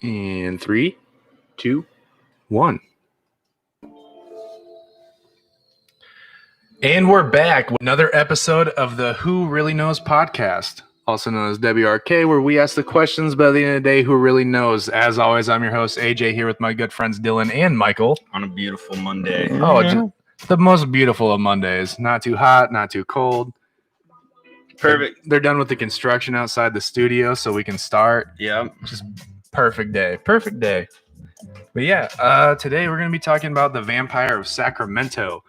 In 3, 2, 1. And we're back with another episode of the Who Really Knows podcast, also known as WRK, where we ask the questions, but at the end of the day, who really knows? As always, I'm your host, AJ, here with my good friends Dylan and Michael. On a beautiful Monday. Oh, just the most beautiful of Mondays. Not too hot, not too cold. Perfect. They're done with the construction outside the studio, so we can start. Yeah. Just perfect day. Perfect day. But yeah, today we're going to be talking about the Vampire of Sacramento.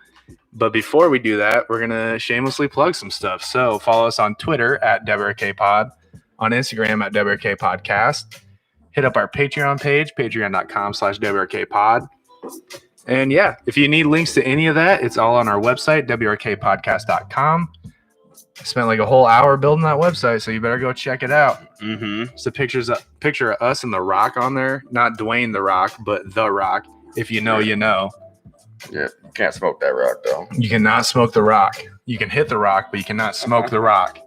But before we do that, we're going to shamelessly plug some stuff. So follow us on Twitter at WRKPod, on Instagram at WRKPodcast. Hit up our Patreon page, patreon.com/WRKPod. And yeah, if you need links to any of that, it's all on our website, WRKPodcast.com. I spent like a whole hour building that website, so you better go check it out. Mm-hmm. It's a picture of us and The Rock on there. Not Dwayne The Rock, but The Rock. If you know, you know. Yeah, you can't smoke that rock, though. You cannot smoke The Rock. You can hit The Rock, but you cannot smoke The Rock.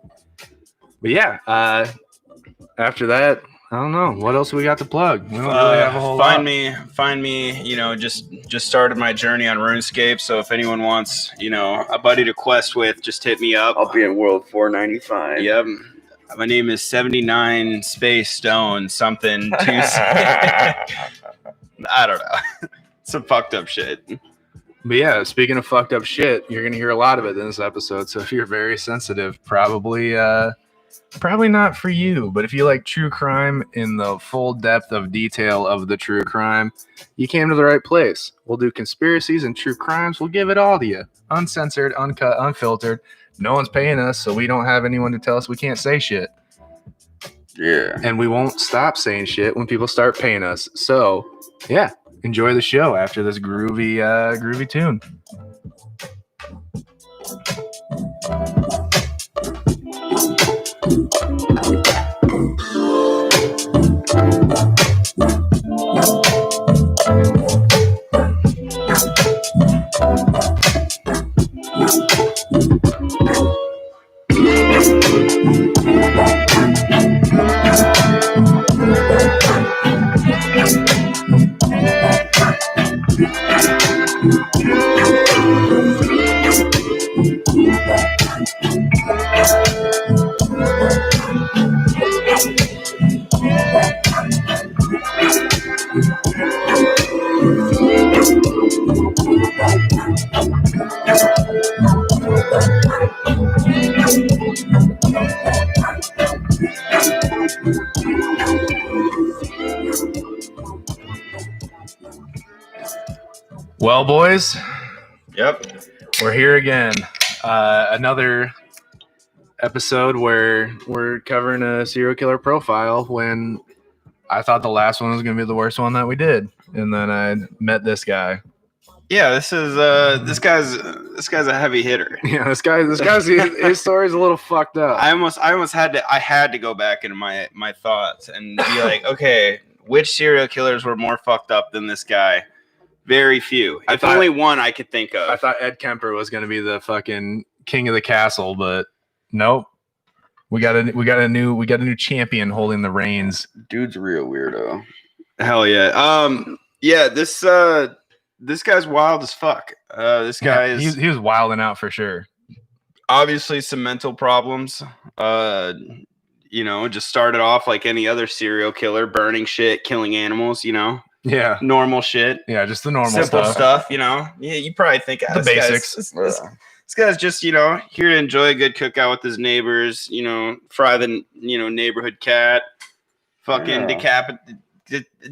But yeah, after that, I don't know. What else we got to plug? We don't really have a whole lot. Find me, just started my journey on RuneScape, so if anyone wants, a buddy to quest with, just hit me up. I'll be in World 495. Yep. My name is 79 Space Stone something. I don't know. Some fucked up shit. But yeah, speaking of fucked up shit, you're going to hear a lot of it in this episode. So if you're very sensitive, probably not for you. But if you like true crime in the full depth of detail of the true crime, you came to the right place. We'll do conspiracies and true crimes. We'll give it all to you. Uncensored, uncut, unfiltered. No one's paying us, so we don't have anyone to tell us we can't say shit. Yeah. And we won't stop saying shit when people start paying us. So, yeah. Enjoy the show after this groovy tune. Well, boys. Yep. We're here again. Another episode where we're covering a serial killer profile when I thought the last one was going to be the worst one that we did. And then I met this guy. Yeah, this guy's a heavy hitter. Yeah, this guy's his story's a little fucked up. I almost had to go back into my thoughts and be like, okay, which serial killers were more fucked up than this guy? Very few. Only one I could think of. I thought Ed Kemper was going to be the fucking king of the castle, but nope. We got a new champion holding the reins. Dude's a real weirdo. Hell yeah. Yeah, this guy's wild as fuck. This guy he was wilding out for sure. Obviously some mental problems. Just started off like any other serial killer, burning shit, killing animals, Yeah. Normal shit. Yeah, just the normal simple stuff, Yeah, you probably think the basics. This guy's just, here to enjoy a good cookout with his neighbors, fry the, neighborhood cat, fucking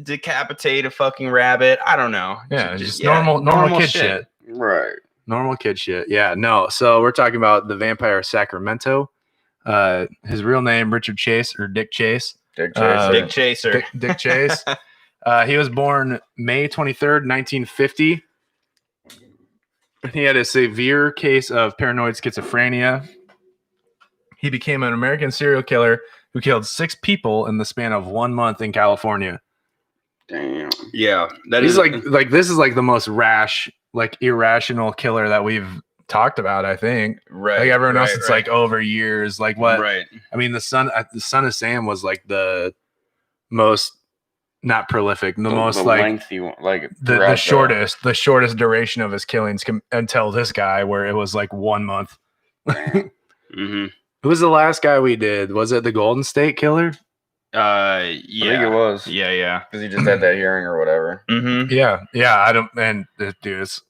decapitate a fucking rabbit. I don't know. Yeah, just normal kid shit. Right. Normal kid shit. Yeah, no. So we're talking about the Vampire of Sacramento. His real name, Richard Chase or Dick Chase. Dick Chaser. Dick Chaser. Dick Chase. He was born May 23rd, 1950. He had a severe case of paranoid schizophrenia. He became an American serial killer who killed 6 people in the span of 1 month in California. Damn. Yeah, He's like this is like the most rash, like irrational killer that we've talked about. I think. Right. Like everyone else, it's like over years. Like what? Right. I mean, the son of Sam was like the most not prolific, the most the like lengthy one, like the shortest duration of his killings until this guy, where it was like 1 month. Mm-hmm. Who was the last guy we did? Was it the Golden State Killer? Yeah. I think it was. Yeah. Because he just had that hearing or whatever. Mm-hmm. Yeah. I don't. And dude, it's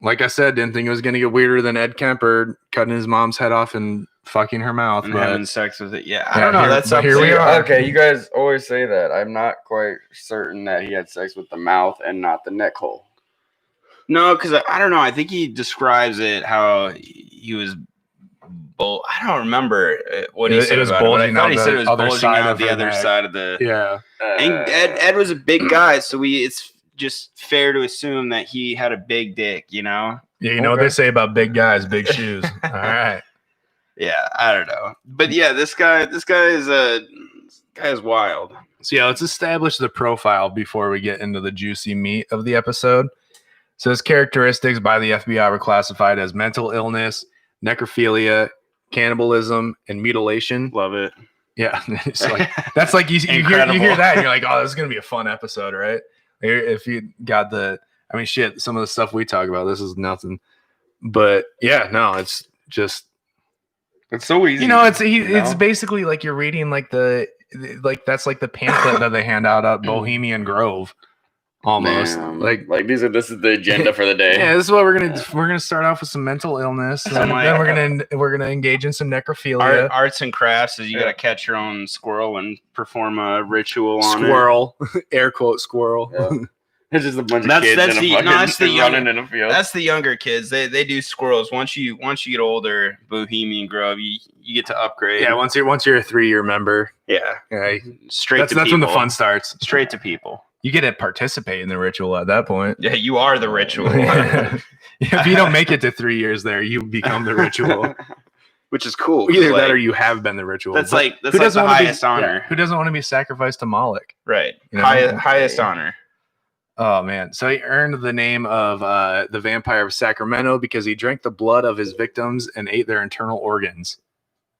like I said, didn't think it was gonna get weirder than Ed Kemper cutting his mom's head off and fucking her mouth And but having sex with it. Yeah, I don't know. here- That's but up here to we you. are. Okay, you guys always say that. I'm not quite certain that he had sex with the mouth and not the neck hole. No, because I don't know. I think he describes it how he was. I don't remember what he said was about it, but I bulging thought out he the said it was other bulging side out of the her other neck. side of the. yeah. And Ed was a big guy, so it's just fair to assume that he had a big dick, you know? Yeah, you know what Okay. they say about big guys, big shoes. All right. Yeah, I don't know. But yeah, this guy is wild. So yeah, let's establish the profile before we get into the juicy meat of the episode. So his characteristics by the FBI were classified as mental illness, necrophilia, cannibalism, and mutilation. Love it. Yeah, it's like that's like you hear Incredible. that and you're like, oh, this is gonna be a fun episode, right? If you got I mean, shit, some of the stuff we talk about, this is nothing. But yeah, no, it's just It's so easy. it's basically like you're reading that's like the pamphlet that they hand out at Bohemian Grove, almost. Man, Like this is the agenda for the day. yeah, this is what we're gonna start off with some mental illness, and Some, then we're gonna engage in some necrophilia. Arts and crafts is you got to catch your own squirrel and perform a ritual on Squirrel, air quote squirrel. Yeah. It's just a bunch of That's- kids that's in a the- fucking no, that's the running young- in a it. field. That's the younger kids. They do squirrels. Once you get older, Bohemian Grove, you get to upgrade. Yeah, once you're a 3-year member, yeah. yeah, Straight that's to people. when the fun starts. Straight to people. You get to participate in the ritual at that point. Yeah, you are the ritual. If you don't make it to 3 years there, you become the ritual. Which is cool. Either like, that or you have been the ritual. that's But like who the doesn't wanna be- highest honor. who doesn't want to be sacrificed to Moloch? Right. You know? Highest honor. Oh man! So he earned the name of the Vampire of Sacramento because he drank the blood of his victims and ate their internal organs.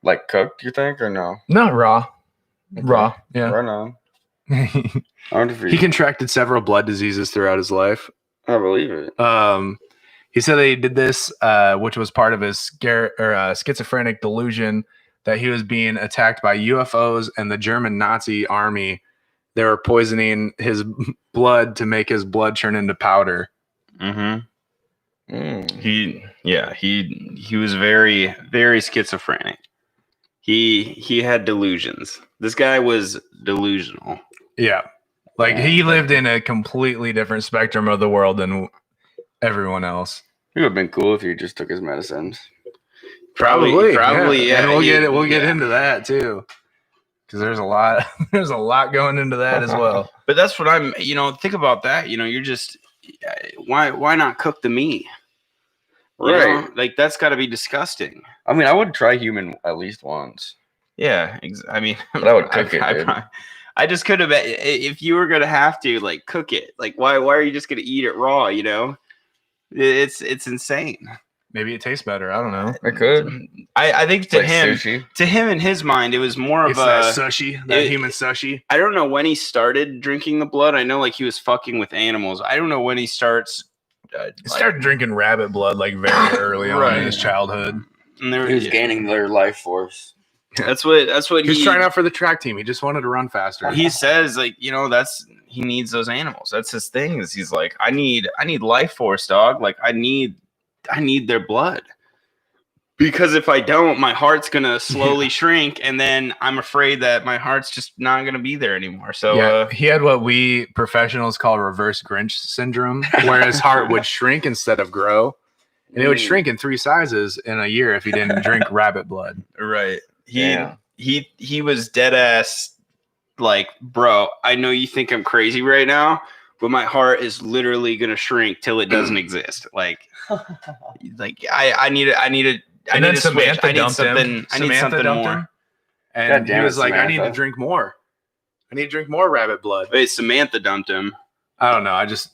Like cooked, you think, or no? Not raw. Okay. Raw. Yeah. Right on. He I wonder if he contracted several blood diseases throughout his life. I believe it. He said that he did this, which was part of his schizophrenic delusion that he was being attacked by UFOs and the German Nazi army. They were poisoning his blood to make his blood turn into powder. Mm-hmm. Mm. He was very, very schizophrenic. He had delusions. This guy was delusional. Yeah. Like he lived in a completely different spectrum of the world than everyone else. It would have been cool if he just took his medicines. Probably, yeah. And we'll get into that too. Because there's a lot going into that as well. But that's what think about that. You're just, why not cook the meat? You know? Like, that's got to be disgusting. I mean, I would try human at least once. Yeah. I mean, But I would cook it, dude. I just could have, if you were going to have to, like, cook it. Like, why are you just going to eat it raw, It's insane. Maybe it tastes better. I don't know. It could. I think It's like sushi. to him in his mind, it was more of It's that a sushi, that human sushi. I don't know when he started drinking the blood. I know like he was fucking with animals. I don't know when he starts. He started drinking rabbit blood like very early on in his childhood. And there, He was gaining their life force. That's what He was trying out for the track team. He just wanted to run faster. He says like he needs those animals. That's his thing. Is he's like I need life force, dog. Like I need their blood. Because if I don't, my heart's gonna slowly shrink, and then I'm afraid that my heart's just not gonna be there anymore. So he had what we professionals call reverse Grinch syndrome, where his heart would shrink instead of grow, and it would shrink in 3 sizes in a year if he didn't drink rabbit blood. right. He was dead ass like, bro, I know you think I'm crazy right now, but my heart is literally gonna shrink till it doesn't exist. Like I need a switch. I need something. I need something more. And he was like, I need to Samantha. drink more. I need to drink more rabbit blood. Wait, Samantha dumped him. I don't know. I just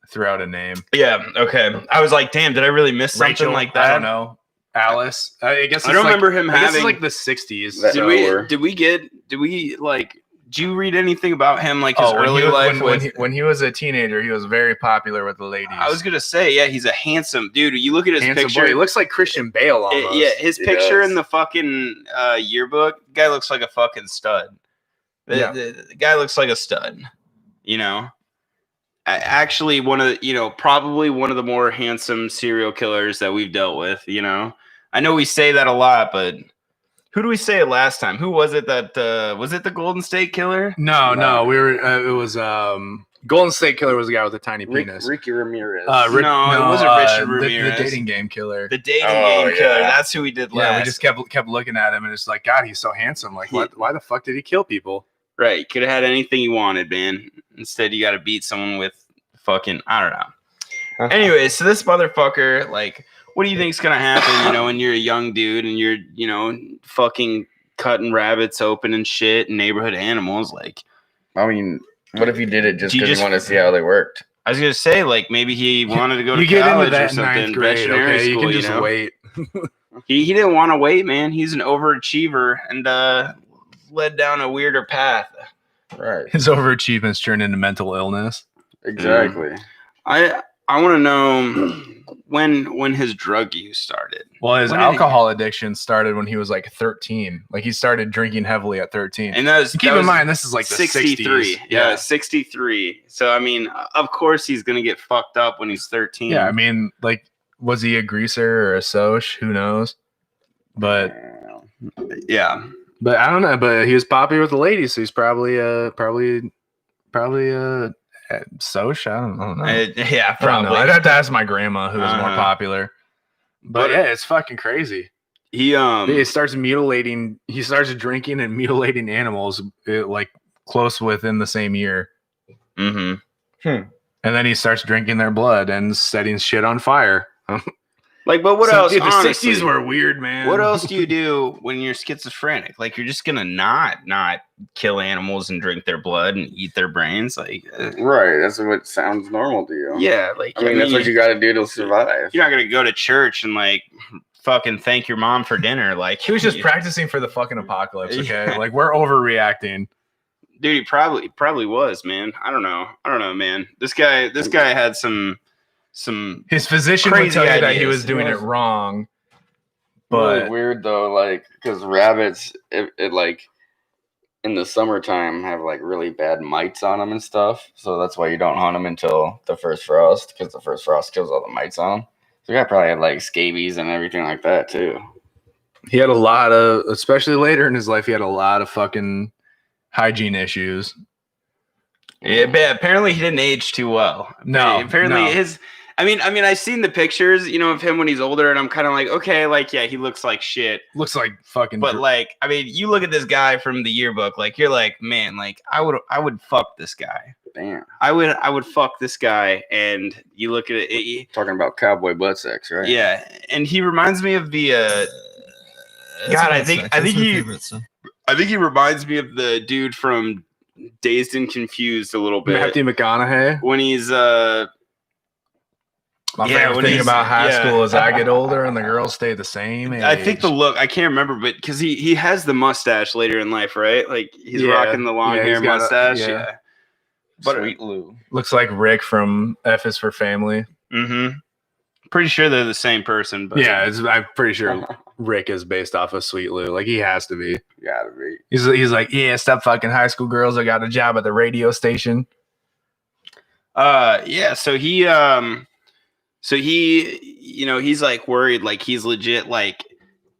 threw out a name. Yeah. Okay. I was like, damn, did I really miss something Rachel, like that? I don't know. Alice. I guess I don't remember him I guess it's having like the 60s. That- Did we did you read anything about him, like his Oh, early life? When he was a teenager, he was very popular with the ladies. I was gonna say, yeah, he's a handsome dude. You look at his handsome picture; boy. He looks like Christian Bale almost. yeah, his He picture does. in the fucking yearbook, guy looks like a fucking stud. The guy looks like a stud. You know, actually, probably one of the more handsome serial killers that we've dealt with. You know, I know we say that a lot, but who do we say it last time? Who was it that was it the Golden State Killer? No, we were. It was Golden State Killer was the guy with the tiny penis. Ricky Ramirez. No, it wasn't Richard Ramirez. The dating game killer. The dating game killer. That's who we did last. Yeah, we just kept looking at him, and it's like, God, he's so handsome. Like, why the fuck did he kill people? Right. Could have had anything you wanted, man. Instead, you got to beat someone with fucking, I don't know. Anyway, so this motherfucker, like, what do you think's going to happen, you know, when you're a young dude and you're, you know, fucking cutting rabbits open and shit and neighborhood animals? Like, I mean, what if he did it just because he wanted to see how they worked? I was going to say, like, maybe he wanted to go to you get college into that or something. Ninth grade, veterinary okay? school, you can just wait. He didn't want to wait, man. He's an overachiever and led down a weirder path. Right. His overachievements turned into mental illness. Exactly. I want to know when his drug use started. Well, his alcohol addiction started when he was like 13. Like he started drinking heavily at 13. And that was keep in mind this is like the 63. 60s. Yeah, 63. So I mean, of course he's gonna get fucked up when he's 13. Yeah, I mean, like, was he a greaser or a soch? Who knows? But yeah. But I don't know. But he was popular with the ladies, so he's probably soch. I don't know. Yeah, probably. I'd have to ask my grandma who was more popular. But yeah, it's fucking crazy. He starts mutilating. He starts drinking and mutilating animals like close within the same year. Mm-hmm. And then he starts drinking their blood and setting shit on fire. Like, but what else? Dude, the honestly, 60s were weird, man. What else do you do when you're schizophrenic? Like, you're just gonna not kill animals and drink their blood and eat their brains, like right? That's what sounds normal to you. Yeah, like I mean that's what you got to do to survive. You're not gonna go to church and like fucking thank your mom for dinner. Like, he was just practicing for the fucking apocalypse. Okay, like we're overreacting. Dude, he probably was, man. I don't know, man. This guy had some his physician would tell you that he was doing it wrong. But really weird though, like because rabbits, it like in the summertime have like really bad mites on them and stuff. So that's why you don't hunt them until the first frost, because the first frost kills all the mites on them. So the guy probably had like scabies and everything like that too. He had a lot of, especially later in his life, he had a lot of fucking hygiene issues. Yeah, but apparently he didn't age too well. Apparently I mean, I've seen the pictures, you know, of him when he's older, and I'm kind of like, okay, like, yeah, he looks like shit. Looks like fucking. But like, I mean, you look at this guy from the yearbook, like, you're like, man, like, I would fuck this guy. Damn. I would fuck this guy, and you look at it. Talking about cowboy butt sex, right? Yeah, and he reminds me of the. God, I think he reminds me of the dude from Dazed and Confused a little bit. Matthew McConaughey. When he's My favorite thing about high school is I get older and the girls stay the same age. I think the look, I can't remember, but because he has the mustache later in life, right? Like he's rocking the long hair mustache. Yeah. But Sweet Lou. Looks like Rick from F is for Family. Mm-hmm. Pretty sure they're the same person. But yeah, I'm pretty sure Rick is based off of Sweet Lou. Like he has to be. Gotta be. He's like, yeah, stop fucking high school girls. I got a job at the radio station. Yeah. So he, you know, he's like worried, like he's legit, like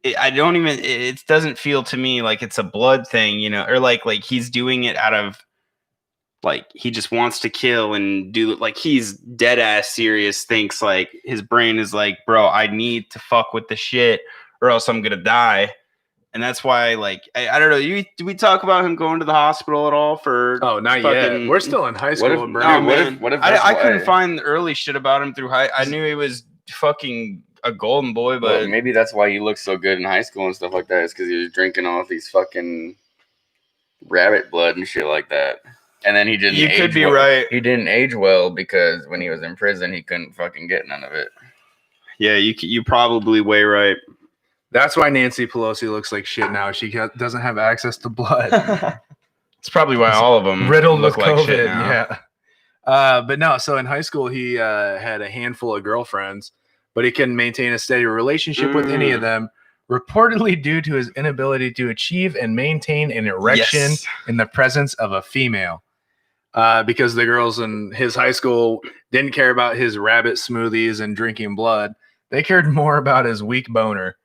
it doesn't feel to me like it's a blood thing, you know, or like he's doing it out of like, he just wants to kill and do, like, he's dead ass serious, thinks like his brain is like, bro, I need to fuck with the shit or else I'm going to die. And that's why, like, I don't know. Do we talk about him going to the hospital at all for? Oh, not yet. We're still in high school, bro. What if I couldn't find the early shit about him through high. I knew he was fucking a golden boy, but well, maybe that's why he looked so good in high school and stuff like that. Is because he was drinking all these fucking rabbit blood and shit like that. And then he didn't. You could be right. He didn't age well because when he was in prison, he couldn't fucking get none of it. Yeah, you probably way right. That's why Nancy Pelosi looks like shit now. She doesn't have access to blood. It's probably why all of them riddled look with like COVID. shit now. Yeah. But no, so in high school, he had a handful of girlfriends, but he couldn't maintain a steady relationship with any of them, reportedly due to his inability to achieve and maintain an erection in the presence of a female. Because the girls in his high school didn't care about his rabbit smoothies and drinking blood. They cared more about his weak boner.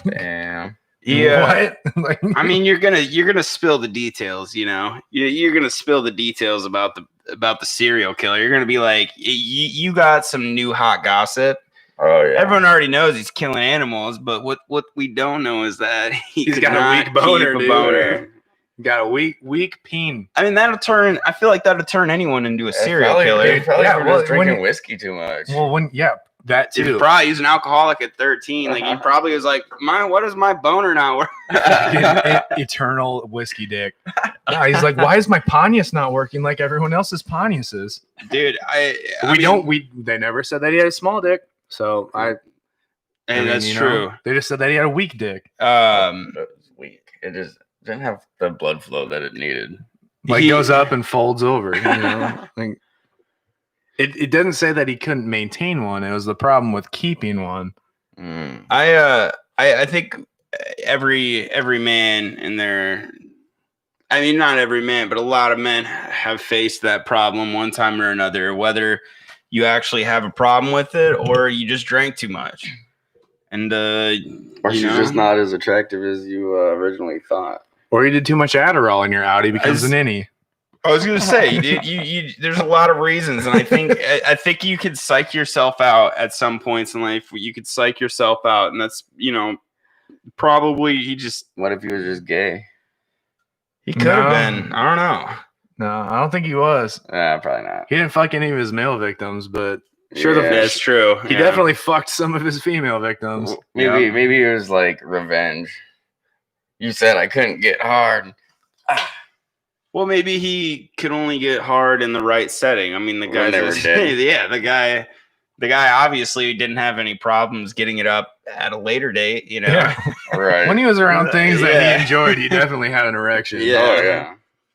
Damn. Yeah. What? Like, I mean, you're gonna spill the details, you know. You're gonna spill the details about the serial killer. You're gonna be like, you got some new hot gossip. Oh yeah. Everyone already knows he's killing animals, but what we don't know is that he's got a weak boner, dude. Got a weak peen. I mean, I feel like that'll turn anyone into a serial killer. Probably Yeah, for well, just drinking whiskey too much. Well, that too. He's probably he's an alcoholic at 13. Like he probably was like, what is my boner now work? Eternal whiskey dick. No, he's like, why is my Pontius not working like everyone else's Pontiuses? Dude, they never said that he had a small dick. So that's true. They just said that he had a weak dick. It was weak. It just didn't have the blood flow that it needed. Like goes up and folds over. You know, like it didn't say that he couldn't maintain one. It was the problem with keeping one. I think every man in their, I mean, not every man, but a lot of men have faced that problem one time or another, whether you actually have a problem with it or you just drank too much. And or she's just not as attractive as you originally thought. Or you did too much Adderall and your Audi becomes an innie. I was gonna say, dude, you there's a lot of reasons, and I think you could psych yourself out at some points in life. You could psych yourself out, and that's probably he just. What if he was just gay? He could have been. I don't know. No, I don't think he was. Probably not. He didn't fuck any of his male victims, but sure, that's true. He definitely fucked some of his female victims. Maybe it was like revenge. You said I couldn't get hard. Well, maybe he could only get hard in the right setting. I mean, the guy they were dead. Yeah, the guy obviously didn't have any problems getting it up at a later date, you know. Yeah. Right. When he was around things that he enjoyed, he definitely had an erection. Yeah. Oh, yeah.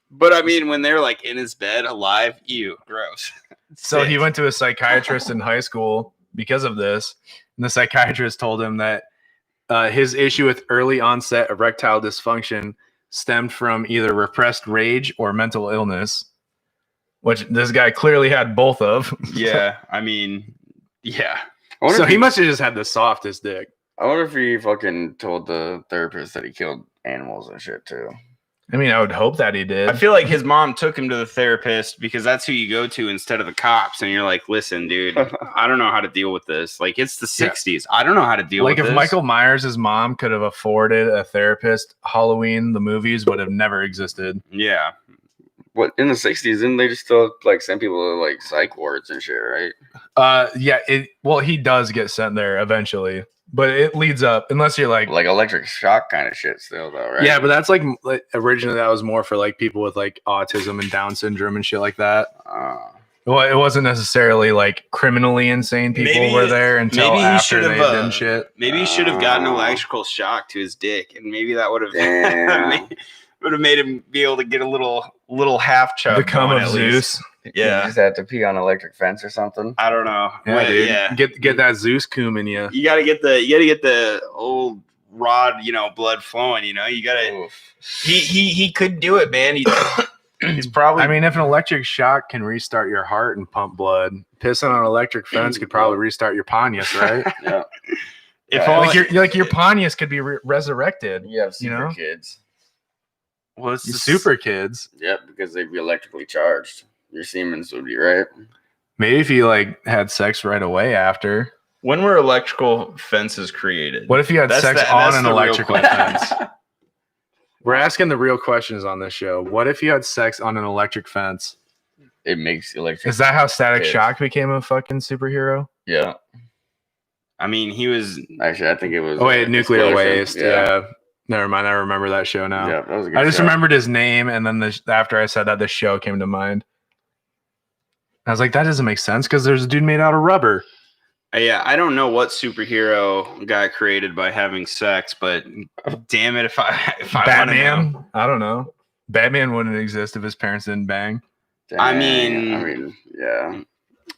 But I mean, when they're like in his bed alive, ew, gross. So he went to a psychiatrist in high school because of this. And the psychiatrist told him that his issue with early onset erectile dysfunction stemmed from either repressed rage or mental illness, which this guy clearly had both of. Yeah, I mean, yeah. So he must have just had the softest dick. I wonder if he fucking told the therapist that he killed animals and shit too. I mean, I would hope that he did. I feel like his mom took him to the therapist because that's who you go to instead of the cops. And you're like, listen, dude, I don't know how to deal with this. Like, it's the 60s. I don't know how to deal with this. Like, if Michael Myers' mom could have afforded a therapist, Halloween, the movies would have never existed. Yeah. What, in the 60s, didn't they just still, like, send people to, like, psych wards and shit, right? Yeah, he does get sent there eventually. But it leads up, unless you're like electric shock kind of shit still though, right? Yeah, but that's like originally that was more for like people with like autism and Down syndrome and shit like that. Well, it wasn't necessarily like criminally insane people were there until after they did shit. Maybe he should have gotten electrical shock to his dick, and maybe that would have made him be able to get a little half chub. Become of Zeus. Yeah, you just had to pee on an electric fence or something. I don't know. Yeah, dude. Yeah. Get that Zeus cum in you. You gotta get the old rod, blood flowing. You gotta. Oof. He could do it, man. He's probably. I mean, if an electric shock can restart your heart and pump blood, pissing on an electric fence could probably restart your Pontius, right? Yeah. If your Pontius could be resurrected. You have super kids. Well, it's the super kids. Yep, because they'd be electrically charged. Your Siemens would be right. Maybe if you like had sex right away after. When were electrical fences created? What if you had sex on an electrical fence? We're asking the real questions on this show. What if you had sex on an electric fence? It makes electric. Is that how Static Shock became a fucking superhero? Yeah. I mean, he was actually. I think it was. Oh wait, Nuclear Waste. Yeah. Never mind. I remember that show now. Yeah, that was a good I just show. remembered his name, and then after I said that, the show came to mind. I was like, that doesn't make sense because there's a dude made out of rubber. Yeah, I don't know what superhero got created by having sex, but damn it, if I Batman, I don't know. Batman wouldn't exist if his parents didn't bang. Dang, I mean, yeah.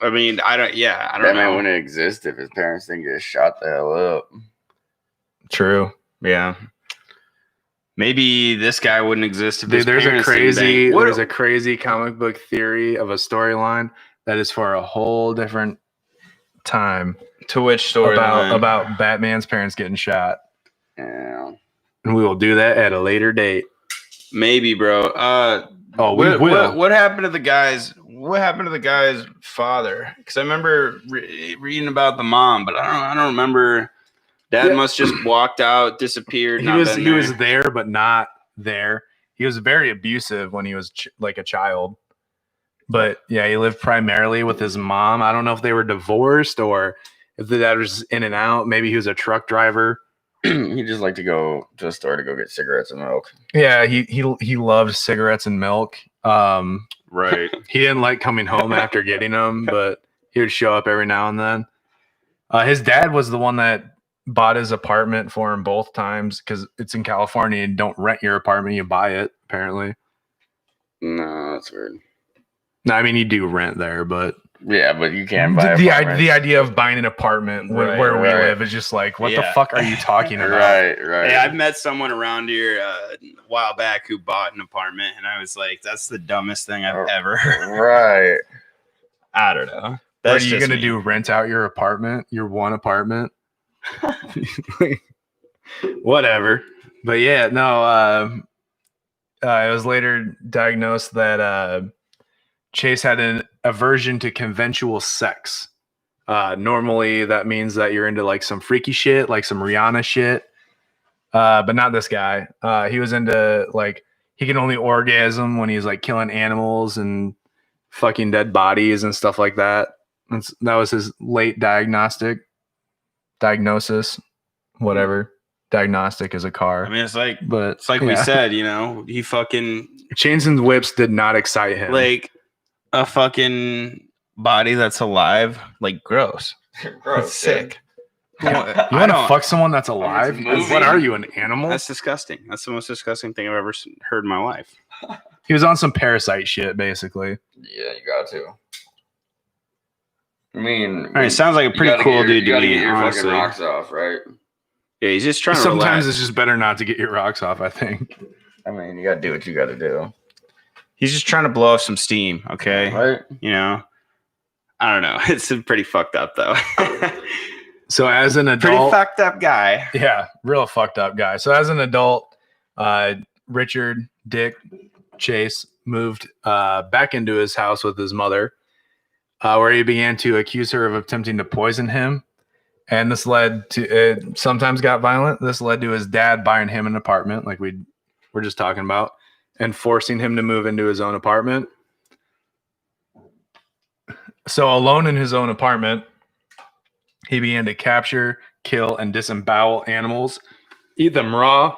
I don't Batman know. wouldn't exist if his parents didn't get shot the hell up. True. Yeah. Maybe this guy wouldn't exist if his Dude, there's parents a crazy comic book theory of a storyline that is for a whole different time. To which story? About Batman's parents getting shot. Yeah. And we will do that at a later date. Maybe, bro. We will. What happened to the guy's? What happened to the guy's father? Because I remember reading about the mom, but I don't remember. Dad must just walked out, disappeared. He was there, but not there. He was very abusive when he was like a child. But yeah, he lived primarily with his mom. I don't know if they were divorced or if the dad was in and out. Maybe he was a truck driver. He just liked to go to the store to go get cigarettes and milk. Yeah, he loved cigarettes and milk. Right. He didn't like coming home after getting them, but he would show up every now and then. His dad was the one that bought his apartment for him both times because it's in California and don't rent your apartment, you buy it, apparently. No, that's weird. No, I mean you do rent there, but yeah, but you can't buy the idea of buying an apartment where we live is just like, what the fuck are you talking about? Right. Hey, I've met someone around here a while back who bought an apartment, and I was like, that's the dumbest thing I've ever heard. Right. I don't know. What are you gonna do? Rent out your apartment? Your one apartment? Whatever. But yeah, no. It was later diagnosed that Chase had an aversion to consensual sex. Normally, that means that you're into like some freaky shit, like some Rihanna shit. But not this guy. He was into like he can only orgasm when he's like killing animals and fucking dead bodies and stuff like that. That was his late diagnosis. Whatever. Diagnostic is a car. I mean, it's like yeah. we said, you know, he fucking chains and whips did not excite him. Like a fucking body that's alive, like gross. Gross. It's sick. You want to fuck someone that's alive? What are you, an animal? That's disgusting. That's the most disgusting thing I've ever heard in my life. He was on some parasite shit, basically. Yeah, you got to. I mean, all right, sounds like a pretty cool dude to me. Your honestly, fucking rocks off, right? Yeah, he's just trying to. Sometimes relax. it's just better not to get your rocks off. I think. I mean, you got to do what you got to do. He's just trying to blow off some steam, okay? Right. You know, I don't know. It's pretty fucked up though. So as an adult, pretty fucked up guy. Yeah, real fucked up guy. So as an adult, Richard Dick Chase moved back into his house with his mother, where he began to accuse her of attempting to poison him. And this led to it sometimes got violent. This led to his dad buying him an apartment, like we were just talking about, and forcing him to move into his own apartment. So alone in his own apartment, he began to capture, kill, and disembowel animals, eat them raw,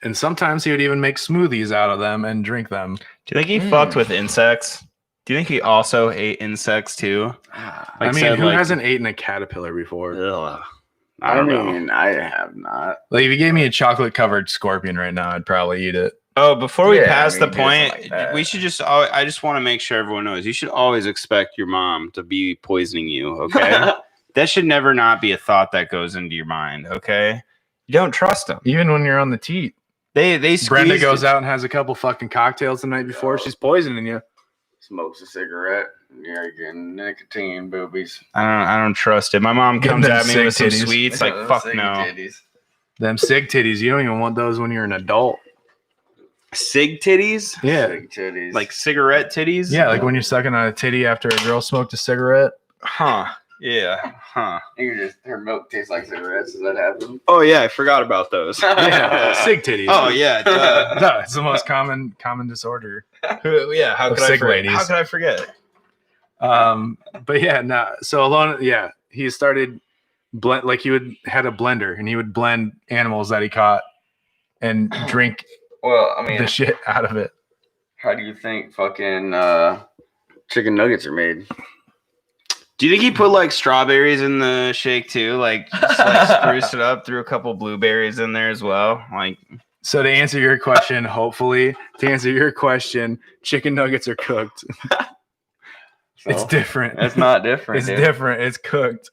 and sometimes he would even make smoothies out of them and drink them. Do you think he fucked with insects? Do you think he also ate insects too? I mean, who hasn't eaten a caterpillar before? Ugh. I mean, I have not. Like, if you gave me a chocolate-covered scorpion right now, I'd probably eat it. Oh, before we pass the do point, something like we should just. I just want to make sure everyone knows. You should always expect your mom to be poisoning you. Okay, that should never not be a thought that goes into your mind. Okay, you don't trust them, even when you're on the teat. They Brenda goes out and has a couple fucking cocktails the night before. She's poisoning you. Smokes a cigarette. You're getting nicotine boobies. I don't trust it. My mom comes at me with some sweets. Like fuck no. Titties. Them cig titties. You don't even want those when you're an adult. Cig titties? Yeah. Cig titties. Like cigarette titties? Yeah, like when you're sucking on a titty after a girl smoked a cigarette. Huh. Yeah. Huh. Her milk tastes like cigarettes. Does that happen? Oh yeah, I forgot about those. Yeah, cig titties. Oh yeah. No, it's the most common disorder. Yeah. How could I forget? Ladies. How could I forget? But yeah, no. So alone, yeah, he started like he had a blender and he would blend animals that he caught and drink. Well, I mean, the shit out of it. How do you think fucking chicken nuggets are made? Do you think he put like strawberries in the shake too? Like, just, like spruce it up, threw a couple blueberries in there as well. Like, So to answer your question, chicken nuggets are cooked. It's So, different. It's not different. It's dude. different. It's cooked.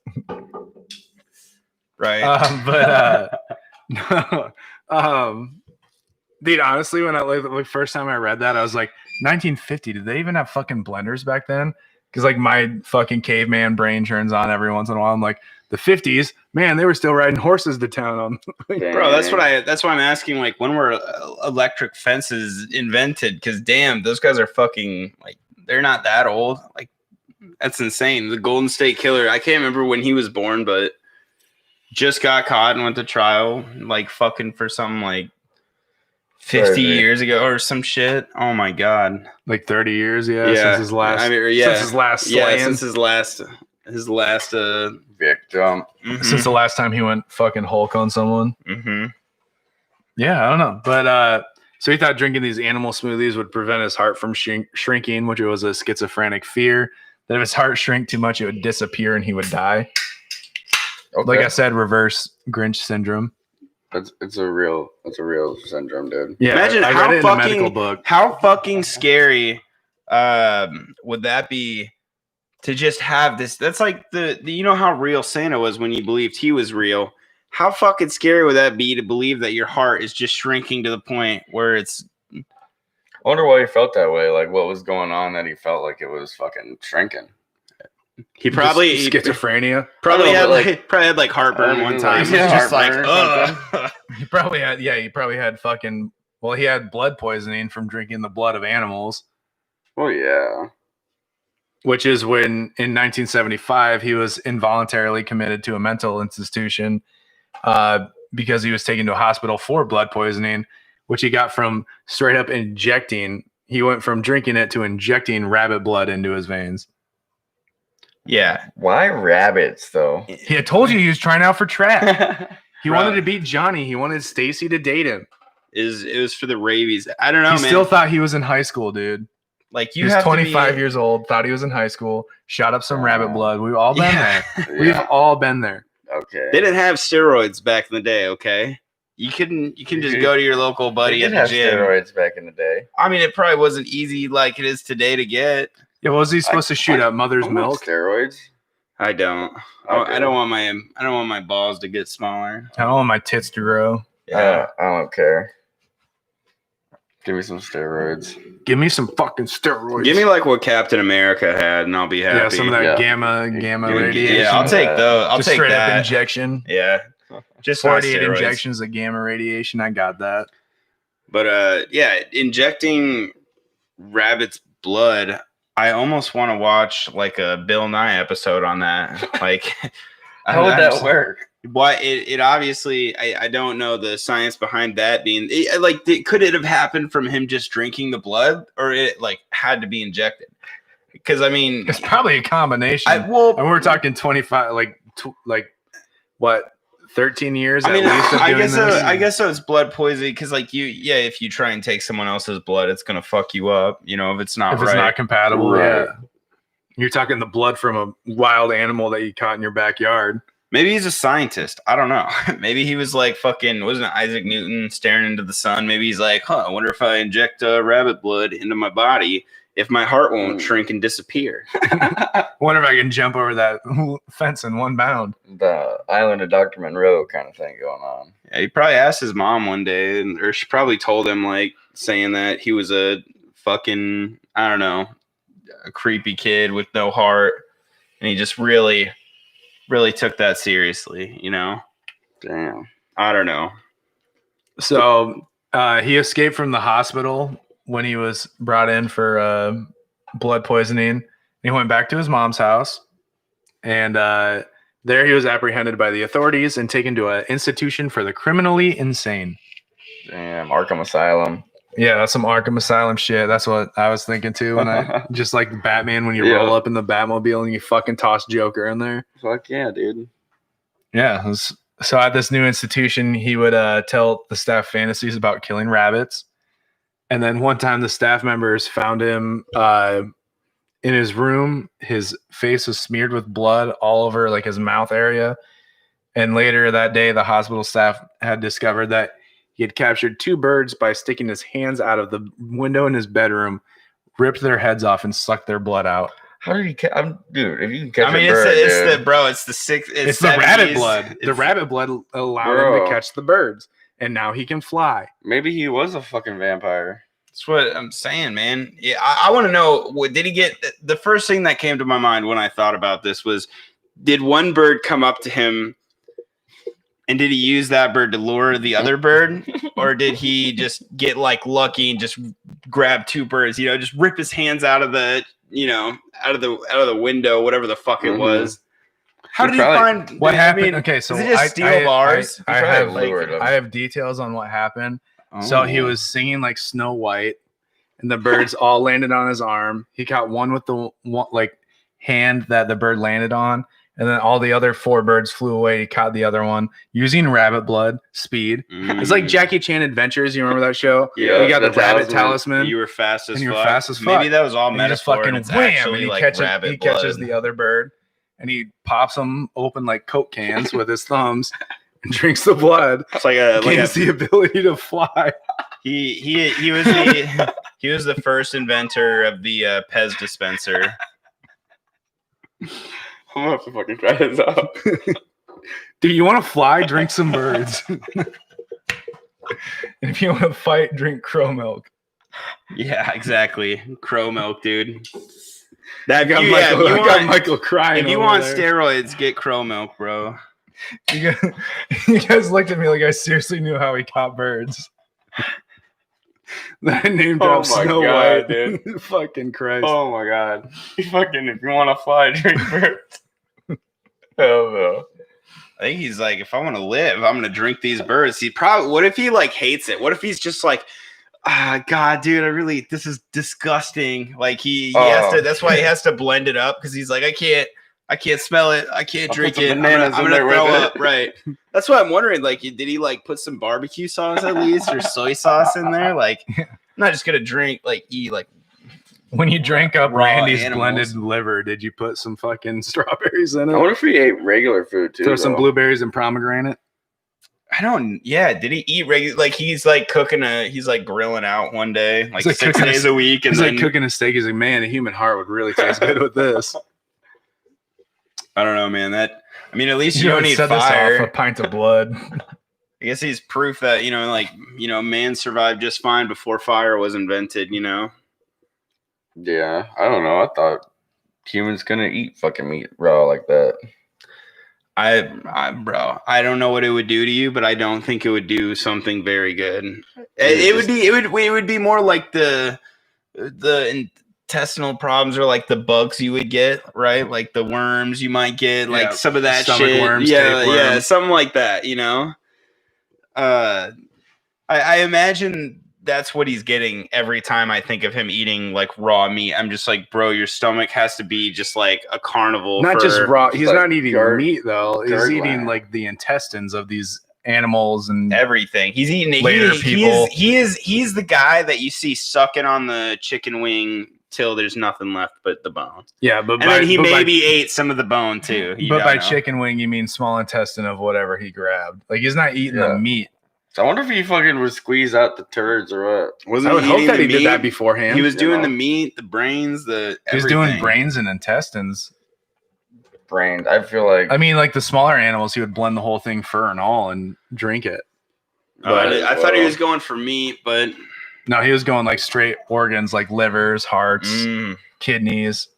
Right. No, dude, honestly, when I like first time I read that, I was like, 1950. Did they even have fucking blenders back then? Because like my fucking caveman brain turns on every once in a while. I'm like, the 50s, man, they were still riding horses to town on. Bro, that's why I'm asking, like, when were electric fences invented? Because damn, those guys are fucking, like, they're not that old. Like, that's insane. The Golden State Killer, I can't remember when he was born, but just got caught and went to trial, like, fucking for something like 50 years ago or some shit. Oh my god. Like 30 years, since his last since his last victim. Since the last time he went fucking Hulk on someone. Yeah, I don't know. But so he thought drinking these animal smoothies would prevent his heart from shrinking, which was a schizophrenic fear. That if his heart shrank too much, it would disappear and he would die. Okay. Like I said, reverse Grinch syndrome. It's a real syndrome, dude. Yeah, imagine I read it in a medical book. How fucking scary would that be to just have this? That's like the you know how real Santa was when you believed he was real. How fucking scary would that be to believe that your heart is just shrinking to the point where it's... I wonder why he felt that way. Like, what was going on that he felt like it was fucking shrinking? He probably schizophrenia. Probably had like heartburn one time. He was just like, ugh. He probably had fucking. Well, he had blood poisoning from drinking the blood of animals. Oh yeah. Which is when in 1975 he was involuntarily committed to a mental institution because he was taken to a hospital for blood poisoning, which he got from straight up injecting. He went from drinking it to injecting rabbit blood into his veins. Yeah. Why rabbits though? He had told you he was trying out for trap. He wanted to beat Johnny. He wanted Stacy to date him. It was for the rabies. I don't know, man. He still thought he was in high school, dude. Like he was 25 years old, thought he was in high school, shot up some rabbit blood. We've all been there. We've all been there. Okay. They didn't have steroids back in the day, okay? You can just go to your local buddy at the gym. Steroids back in the day. I mean, it probably wasn't easy like it is today to get. Yeah, what was he supposed to shoot up mother's milk? Steroids? I don't. I don't want my balls to get smaller. I don't want my tits to grow. Yeah, I don't care. Give me some steroids. Give me some fucking steroids. Give me like what Captain America had, and I'll be happy. Yeah, some of that gamma radiation. Yeah, I'll take those. I'll just take straight that. Up injection. Yeah, just 48 injections of gamma radiation. I got that. But yeah, injecting rabbit's blood. I almost want to watch like a Bill Nye episode on that. Like, how would that work? Why it obviously I don't know the science behind that being could it have happened from him just drinking the blood, or it like had to be injected? Because I mean, it's probably a combination. And we're talking 25, what, 13 years? I mean, at least of I doing guess this? I guess so. It's blood poisoning because like if you try and take someone else's blood, it's gonna fuck you up. You know, if it's not compatible. Right. Yeah, you're talking the blood from a wild animal that you caught in your backyard. Maybe he's a scientist. I don't know. Maybe he was like fucking, wasn't it Isaac Newton staring into the sun? Maybe he's like, I wonder if I inject rabbit blood into my body, if my heart won't shrink and disappear. Wonder if I can jump over that fence in one bound. The Island of Dr. Monroe kind of thing going on. Yeah, he probably asked his mom one day, or she probably told him, like, saying that he was a fucking, I don't know, a creepy kid with no heart. And he just really took that seriously, you know? Damn. I don't know. So he escaped from the hospital when he was brought in for blood poisoning. He went back to his mom's house, and there he was apprehended by the authorities and taken to an institution for the criminally insane. Damn, Arkham Asylum. Yeah, that's some Arkham Asylum shit. That's what I was thinking too. When I just like Batman when you roll up in the Batmobile and you fucking toss Joker in there. Fuck yeah, dude. Yeah. So at this new institution, he would tell the staff fantasies about killing rabbits. And then one time the staff members found him in his room. His face was smeared with blood all over like his mouth area. And later that day, the hospital staff had discovered that He had captured 2 birds by sticking his hands out of the window in his bedroom, ripped their heads off, and sucked their blood out. How did he catch? Dude, if you can catch I mean, a bird, it's the rabbit blood. The rabbit blood allowed him to catch the birds, and now he can fly. Maybe he was a fucking vampire. That's what I'm saying, man. Yeah, I want to know, what did he get? The first thing that came to my mind when I thought about this was, did one bird come up to him and did he use that bird to lure the other bird? Or did he just get like lucky and just grab 2 birds, just rip his hands out of the, out of the window, whatever the fuck it was. How did he find what happened? Okay, so did he just steal bars? I have details on what happened. Oh. So he was singing like Snow White, and the birds all landed on his arm. He caught one with the hand that the bird landed on, and then all the other 4 birds flew away. He caught the other one using rabbit blood, speed. It's like Jackie Chan Adventures. You remember that show? Yeah, you got the rabbit talisman. You were fast as and fuck. You're fast as fuck. Maybe that was all metaphor. And it's wham, actually and he like catches, rabbit he blood. catches the other bird, and he pops them open like Coke cans with his thumbs. And drinks the blood. It's like the ability to fly. He was the first inventor of the Pez dispenser. I'm gonna have to fucking try this out. Dude, you want to fly? Drink some birds. And if you want to fight, drink crow milk. Yeah, exactly. Crow milk, dude. I got Michael crying. If you want steroids, get crow milk, bro. You guys looked at me like I seriously knew how he caught birds. That name dropped Snow White, dude. Fucking Christ. Oh my God. If you want to fly, drink birds. Hell no. I think he's like, if I want to live, I'm gonna drink these birds. What if he like hates it? What if he's just like, God, dude, this is disgusting. Like he has to. That's why he has to blend it up, because he's like, I can't smell it. I can't drink it. I'm gonna throw up. Right. That's why I'm wondering. Like, did he like put some barbecue sauce at least, or soy sauce in there? Like, I'm not just gonna eat like. When you drank up Randy's animals. blended liver, did you put some fucking strawberries in it? I wonder if he ate regular food too. Throw some blueberries and pomegranate. Did he eat regular? Like he's like he's like grilling out one day, like 6 days a week, and he's then like cooking a steak. He's like, man, a human heart would really taste good with this. I don't know, man. At least you don't need set fire. This off a pint of blood. I guess he's proof that man survived just fine before fire was invented. Yeah, I don't know. I thought humans gonna eat fucking meat raw like that. Bro, I don't know what it would do to you, but I don't think it would do something very good. It would be more like the intestinal problems, or like the bugs you would get, right? Like the worms you might get, like some of that shit. Worms, yeah, something like that. I imagine that's what he's getting every time I think of him eating like raw meat. I'm just like, bro, your stomach has to be just like a carnival. Not just raw. He's not eating meat though. He's eating land. Like the intestines of these animals and everything. He's eating people. He's the guy that you see sucking on the chicken wing till there's nothing left but the bone. Yeah, but then he maybe ate some of the bone too. But by chicken wing, you mean small intestine of whatever he grabbed. Like he's not eating the meat. So I wonder if he fucking would squeeze out the turds or what. I would hope that he did that beforehand. He was doing the meat, the brains, he was doing brains and intestines. Brains. I feel like. Like the smaller animals, he would blend the whole thing, fur and all, and drink it. I thought he was going for meat, but no, he was going like straight organs, like livers, hearts, kidneys.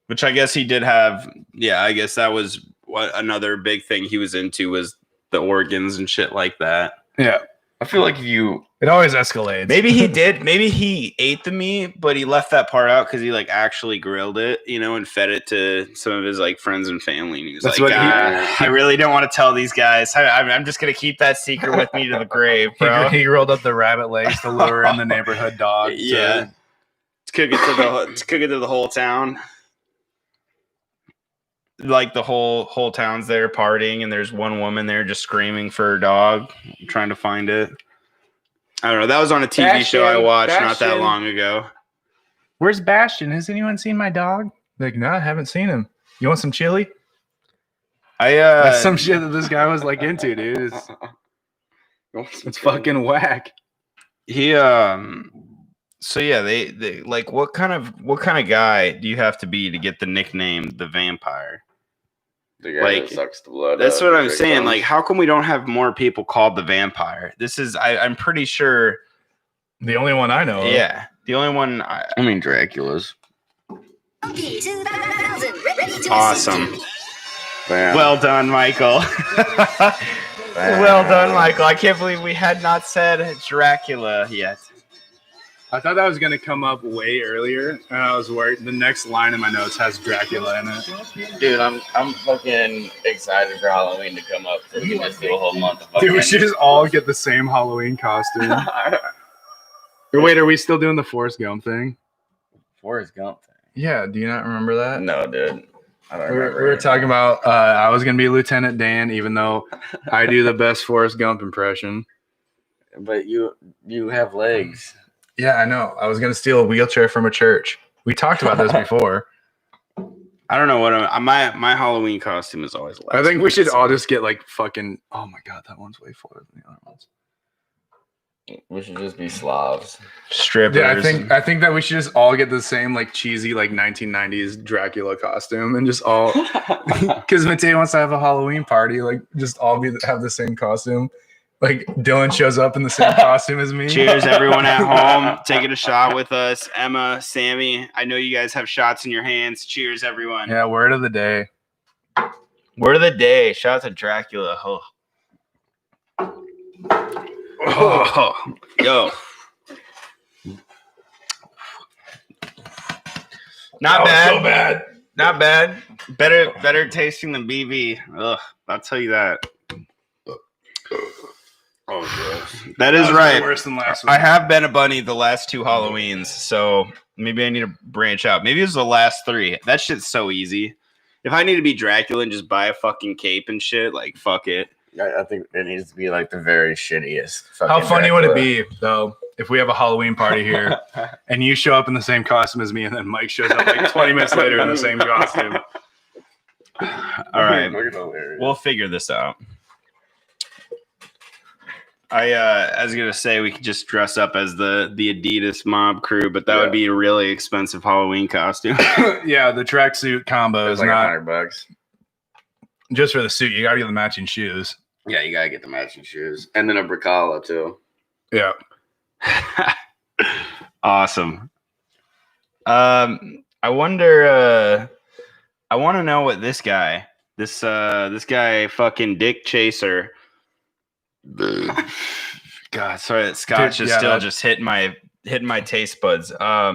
Which I guess he did have. Yeah, I guess that was what another big thing he was into, was the organs and shit like that. Yeah. I feel like it always escalates. Maybe he did. Maybe he ate the meat, but he left that part out because he like actually grilled it, and fed it to some of his like friends and family. And he was I really don't want to tell these guys. I'm just gonna keep that secret with me to the grave, bro. He rolled up the rabbit legs to lure in the neighborhood dog. Yeah. To cook it to the whole town. Like the whole town's there partying, and there's one woman there just screaming for her dog, trying to find it. I don't know. That was on a TV show I watched not that long ago. Where's Bastion? Has anyone seen my dog? Like, no, I haven't seen him. You want some chili? That's some shit that this guy was like into, dude. It's fucking whack. He So yeah, they like what kind of guy do you have to be to get the nickname the Vampire? The guy Like, that sucks the blood. That's what I'm victims. saying. Like, how come we don't have more people called the Vampire? This is I'm pretty sure The only one I know. Yeah, the only one. I mean, Dracula's. Awesome. Bam. Well done, Michael. Well done, Michael. I can't believe we had not said Dracula yet. I thought that was gonna come up way earlier, and I was worried. The next line in my notes has Dracula in it. Dude, I'm fucking excited for Halloween to come up so we can just do a whole month of fucking... Dude, we should just all get the same Halloween costume. Or wait, are we still doing the Forrest Gump thing? Forrest Gump thing. Yeah, do you not remember that? No, dude. I don't We remember. were talking about I was gonna be Lieutenant Dan, even though I do the best Forrest Gump impression. But you have legs. Yeah, I know. I was gonna steal a wheelchair from a church. We talked about this before. I don't know what my Halloween costume is always. I think we should all just get like fucking. Oh my god, that one's way fuller than the other ones. We should just be Slavs. Strippers. Yeah, I think that we should just all get the same like cheesy like 1990s Dracula costume and just all because Mateo wants to have a Halloween party, like just all have the same costume. Like Dylan shows up in the same costume as me. Cheers, everyone at home taking a shot with us. Emma, Sammy, I know you guys have shots in your hands. Cheers, everyone. Yeah, word of the day. Word of the day. Shout out to Dracula. Oh, yo. Not bad. So bad. Not bad. Better tasting than BV. Ugh, I'll tell you that. Oh, gross. That is was right. Worse than last I week. have been a bunny the last 2 Halloweens, so maybe I need to branch out. Maybe it was the last 3. That shit's so easy. If I need to be Dracula and just buy a fucking cape and shit, like, fuck it. I think it needs to be like the very shittiest. How funny would it be though if we have a Halloween party here and you show up in the same costume as me, and then Mike shows up like 20 minutes later in the same costume? All right, we'll figure this out. I was gonna say we could just dress up as the Adidas mob crew, but that would be a really expensive Halloween costume. Yeah, the tracksuit combo is like not $100. just for the suit. You gotta get the matching shoes. Yeah, you gotta get the matching shoes and then a bricala too. Yeah. Awesome. I wonder. I want to know what this guy fucking Dick Chaser. God, sorry, that scotch is still just hitting my taste buds. I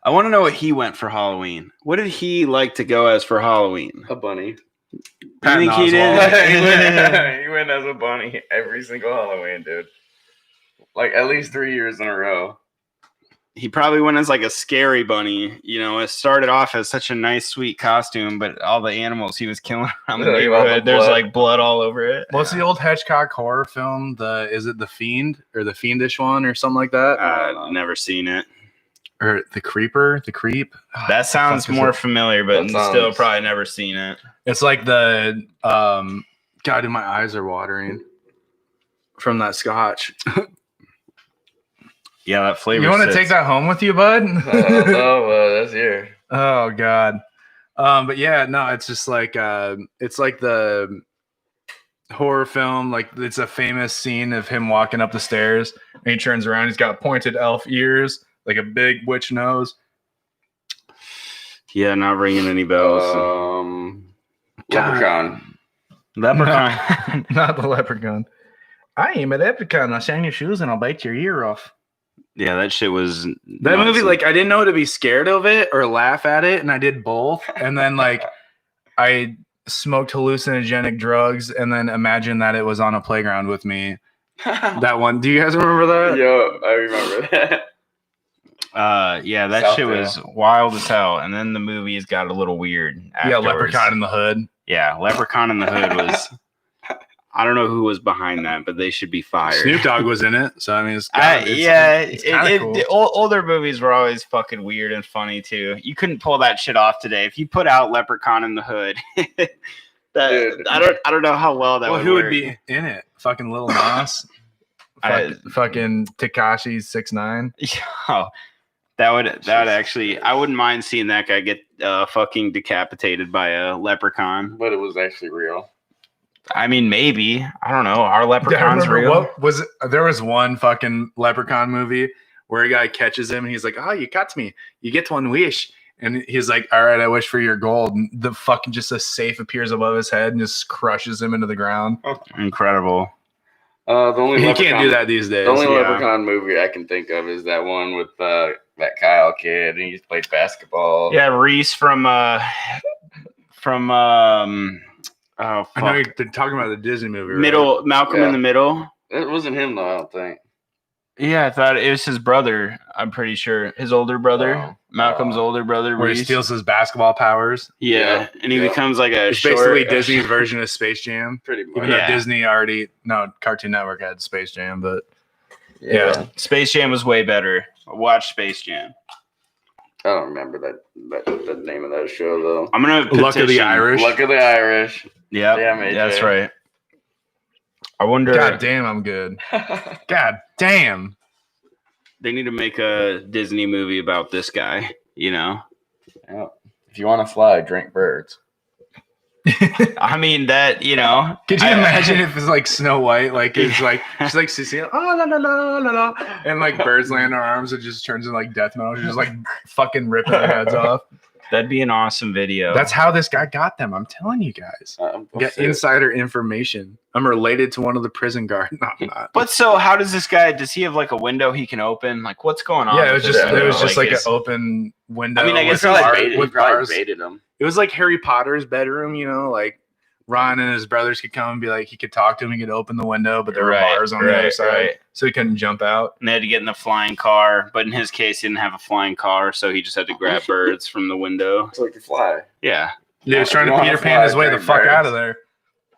want to know what he went for Halloween. What did he like to go as for Halloween? A bunny. I think he did. He went as a bunny every single Halloween, dude. Like at least 3 years in a row. He probably went as like a scary bunny. You know, it started off as such a nice, sweet costume, but all the animals he was killing around the neighborhood, there's like blood all over it. What's the old Hitchcock horror film? Is it The Fiend or The Fiendish one or something like that? Never seen it. Or The Creeper? The Creep? That sounds more familiar, but That still probably never seen it. It's like the God, dude, my eyes are watering from that scotch. Yeah, that flavor. You want to take that home with you, bud? That's here. Oh God. But yeah, no, it's just like it's like the horror film, like it's a famous scene of him walking up the stairs and he turns around, he's got pointed elf ears, like a big witch nose. Yeah, not ringing any bells. Leprechaun. Leprechaun. No, not the leprechaun. I am a leprechaun. I'll shine your shoes and I'll bite your ear off. Yeah, that shit was that movie. Like, I didn't know to be scared of it or laugh at it, and I did both. And then, like, I smoked hallucinogenic drugs, and then imagined that it was on a playground with me. That one. Do you guys remember that? Yo, I remember that. Yeah, that shit was wild as hell. And then the movies got a little weird. Yeah, Leprechaun in the Hood. Yeah, Leprechaun in the Hood was. I don't know who was behind that, but they should be fired. Snoop Dogg was in it, so I mean, it's older movies were always fucking weird and funny too. You couldn't pull that shit off today. If you put out Leprechaun in the Hood, Dude. I don't know how well that Well, would who work. would be in it? Fucking Lil Nas. I- Fucking Tekashi 6ix9ine. Yo, that would actually. I wouldn't mind seeing that guy get fucking decapitated by a leprechaun. But it was actually real. I mean, maybe. I don't know. Are I leprechauns remember real? what was it? There was one fucking leprechaun movie where a guy catches him and he's like, "Oh, you got me. You get one wish." And he's like, "All right, I wish for your gold." And the fucking just a safe appears above his head and just crushes him into the ground. Incredible. The only You can't do that these days. The only Yeah. Leprechaun movie I can think of is that one with that Kyle kid, and he played basketball. Yeah, Reese from oh I know fuck. you're talking about the Disney movie. Right? Middle Malcolm in Yeah. the Middle. It wasn't him though. I don't think. Yeah, I thought it was his brother. I'm pretty sure his older brother, Oh. Malcolm's older brother, where he Reese. steals his basketball powers. Yeah, and he Yeah. becomes like a It's short. basically Disney's version of Space Jam. Pretty much. Even though Yeah. Disney Cartoon Network had Space Jam, but Yeah. Space Jam was way better. Watch Space Jam. I don't remember the name of that show though. I'm gonna Luck of the petition- Irish. Luck of the Irish. Yeah, Damn, AJ. that's right. I wonder. God damn, I'm good. God damn. They need to make a Disney movie about this guy. You know, Yeah. If you want to fly, drink birds. I mean that. You know, Could you I- imagine if it's like Snow White? Like it's like she's like Cecile, oh la la la la la, and like birds land on her arms, it just turns into like death metal. She's just like fucking ripping their heads off. That'd be an awesome video. That's how this guy got them. I'm telling you guys. Get insider information. I'm related to one of the prison guards. No, I'm not. But so, how does this guy? Does he have like a window he can open? Like, what's going on? Yeah, it with was this just window? like an is- open window. I mean, I guess with he bar- He with probably bars. baited him. It was like Harry Potter's bedroom, you know, like Ron and his brothers could come and be like, he could talk to him, he could open the window, but there were Right, bars on the other right, side, right. so he couldn't jump out. And they had to get in the flying car, but in his case, he didn't have a flying car, so he just had to grab birds from the window. So he could fly. Yeah, He was trying You to wanna Peter Pan fly, his way the drink fuck birds. out of there.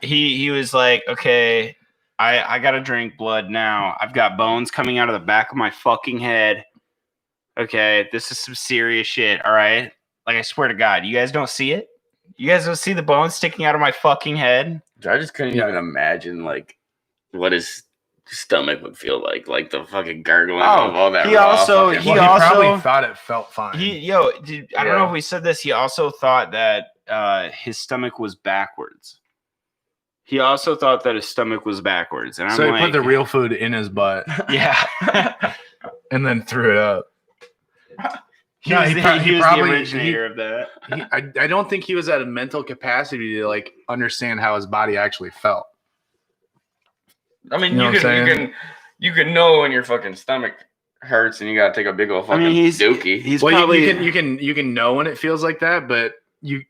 he was like, okay, I gotta drink blood now. I've got bones coming out of the back of my fucking head. Okay, this is some serious shit. All right, like I swear to God, you guys don't see it. You guys don't see the bones sticking out of my fucking head. I just couldn't even imagine like what his stomach would feel like the fucking gargling Oh, of all that. he raw also- fucking- he Well, also- probably thought it felt fine. I don't know if we said this. He also thought that his stomach was backwards. He also thought that his stomach was backwards, and I'm so he like, put the real food in his butt yeah. and then threw it up. he No, was, he the, prob- he he was probably- the originator of that. I don't think he was at a mental capacity to like understand how his body actually felt. I mean, You know what I'm you can know when your fucking stomach hurts and you gotta take a big old I fucking mean, he's dookie. he's Well, probably you can know when it feels like that, but you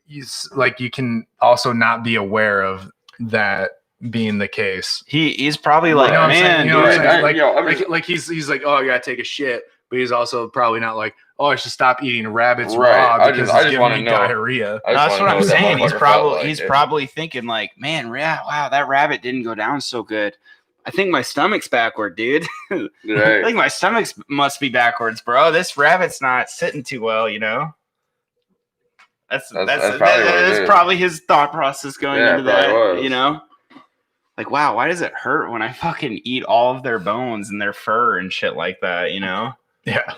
can also not be aware of that being the case. he's probably like, You know what I'm saying? man, You know what I'm dude, saying? I- Like, yo, I'm just- like he's like, oh, I gotta take a shit, but he's also probably not like, oh, I should stop eating rabbits Right. raw I because just it's giving wanna me know. diarrhea. I just that's wanna what know I'm that saying. He's motherfucker probably felt like he's it. probably thinking like, man, yeah, wow, that rabbit didn't go down so good. I think my stomach's backward, dude. I Right. think my stomach must be backwards, bro. This rabbit's not sitting too well, you know. That's probably what it is. probably his thought process going Yeah, into it probably that, was. you know. Like, wow, why does it hurt when I fucking eat all of their bones and their fur and shit like that, you know? Yeah.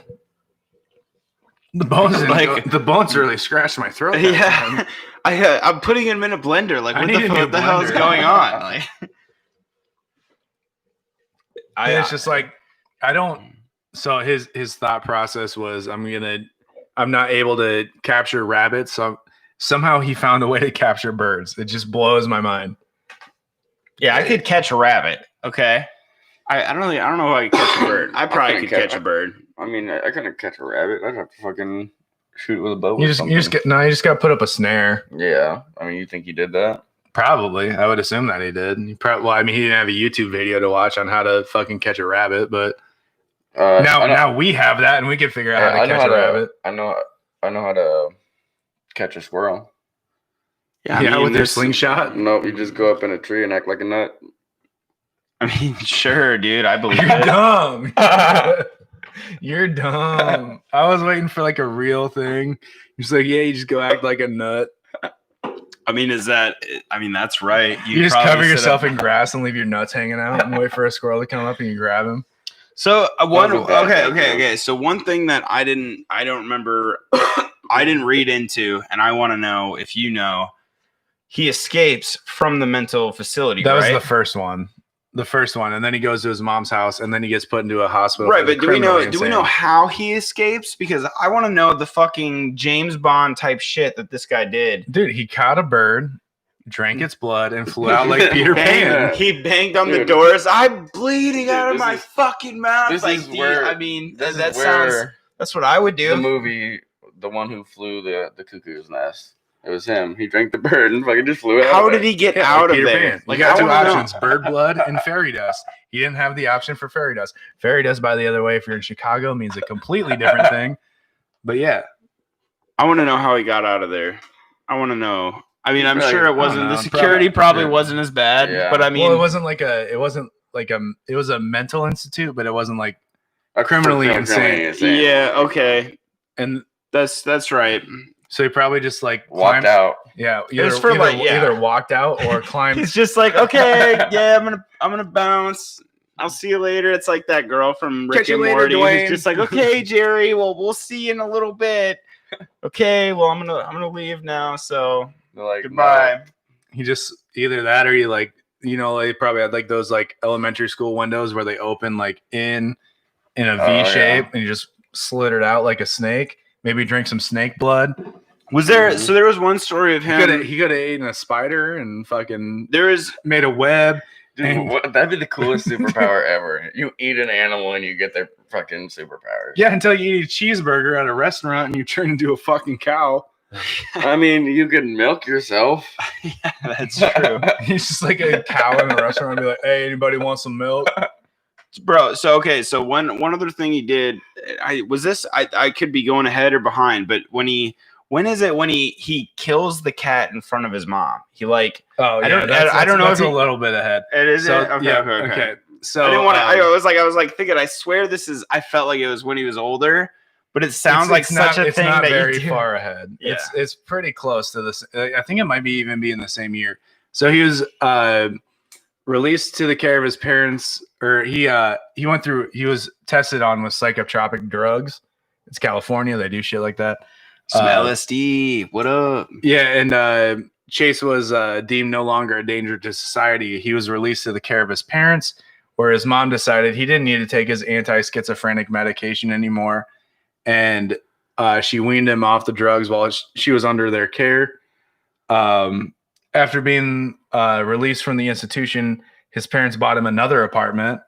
The bones, Like- the bones really scratched my throat. that Yeah, time. I'm putting him in a blender. Like, I what need a new what the hell is blender. going on? Like, And it's just like I don't. So his thought process was, I'm not able to capture rabbits, so somehow he found a way to capture birds. It just blows my mind. yeah, I could catch a rabbit. Okay, I don't know how I could catch a bird. I probably couldn't could catch a bird. I mean, I couldn't catch a rabbit. I'd have to fucking shoot with a bow. You just you just got to put up a snare. Yeah. I mean, you think he did that? Probably, I would assume that he did. Well, I mean, he didn't have a YouTube video to watch on how to fucking catch a rabbit, but now we have that, and we can figure out how to catch a rabbit. I know how to catch a squirrel. Yeah, Yeah, I mean, with their there's- slingshot. Nope, you just go up in a tree and act like a nut. I mean, sure, dude. I believe You're it. dumb. You're dumb. I was waiting for like a real thing. He's like, yeah, you just go act like a nut. I mean, that's right. You just probably cover sit yourself up- in grass and leave your nuts hanging out and wait for a squirrel to come up and you grab him. So bad thing, okay. So one thing that I don't remember, I didn't read into, and I want to know if you know, he escapes from the mental facility. That was right? the first one. And then he goes to his mom's house, and then he gets put into a hospital. Right, for the but do we know criminally insane. how he escapes? Because I want to know the fucking James Bond type shit that this guy did. Dude, he caught a bird, drank its blood, and flew out like Peter Pan. He banged on the Dude. doors. I'm bleeding out of this my is- fucking mouth. this Like, is where- that's what I would do. The movie, the one who flew the cuckoo's nest. It was him. He drank the bird and fucking just flew out. How of did it. he get Yeah, out like of Peter there? Pan. Like, You got I two wanna know. options: bird blood and fairy dust. He didn't have the option for fairy dust. Fairy dust, by the other way, if you're in Chicago, means a completely different thing. But yeah, I want to know how he got out of there. I want to know. I mean, I'm Right. sure I it don't wasn't. know. The security probably Yeah. wasn't as bad. Yeah. But I mean, well, it wasn't like it was a mental institute, but it wasn't like A criminally insane. yeah, okay, and that's right. so he probably just like Walked climbed- out. Yeah, was for, like, yeah. either walked out or climbed. He's just like, okay, yeah, I'm gonna bounce. I'll see you later. It's like that girl from Rick Catch you and later, Morty. Dwayne. Who's just like, okay, Jerry. Well, we'll see you in a little bit. Okay, well, I'm gonna leave now. So They're like, goodbye. He just either that or he like they probably had like those like elementary school windows where they open like in a V Oh, shape yeah. and you just slit it out like a snake. Maybe drink some snake blood. Was there? Mhm. So there was one story of He could have him. eaten a spider and fucking There is. made a web. Dude, that'd be the coolest superpower ever. You eat an animal and you get their fucking superpowers. Yeah, until you eat a cheeseburger at a restaurant and you turn into a fucking cow. I mean, you could milk yourself. Yeah, that's true, He's just like a cow in a restaurant and be like, "Hey, anybody want some milk?" bro. So okay, so one other thing he did. I could be going ahead or behind, but when he kills the cat in front of his mom, he like. Oh, I yeah, don't know That's if a he- little bit ahead. It is So it? Okay, yeah, okay. So I didn't want to. I um, was like thinking. I swear this is. I felt like it was when he was older, but it sounds like such a it's thing not that very you do. far ahead. Yeah. It's pretty close to this. I think it might be even be in the same year. So he was released to the care of his parents, or he was tested on with psychotropic drugs. It's California. They do shit like that. Some LSD. What up? Yeah, and Chase was deemed no longer a danger to society. He was released to the care of his parents, where his mom decided he didn't need to take his anti-schizophrenic medication anymore, and she weaned him off the drugs while she was under their care. After being released from the institution, his parents bought him another apartment,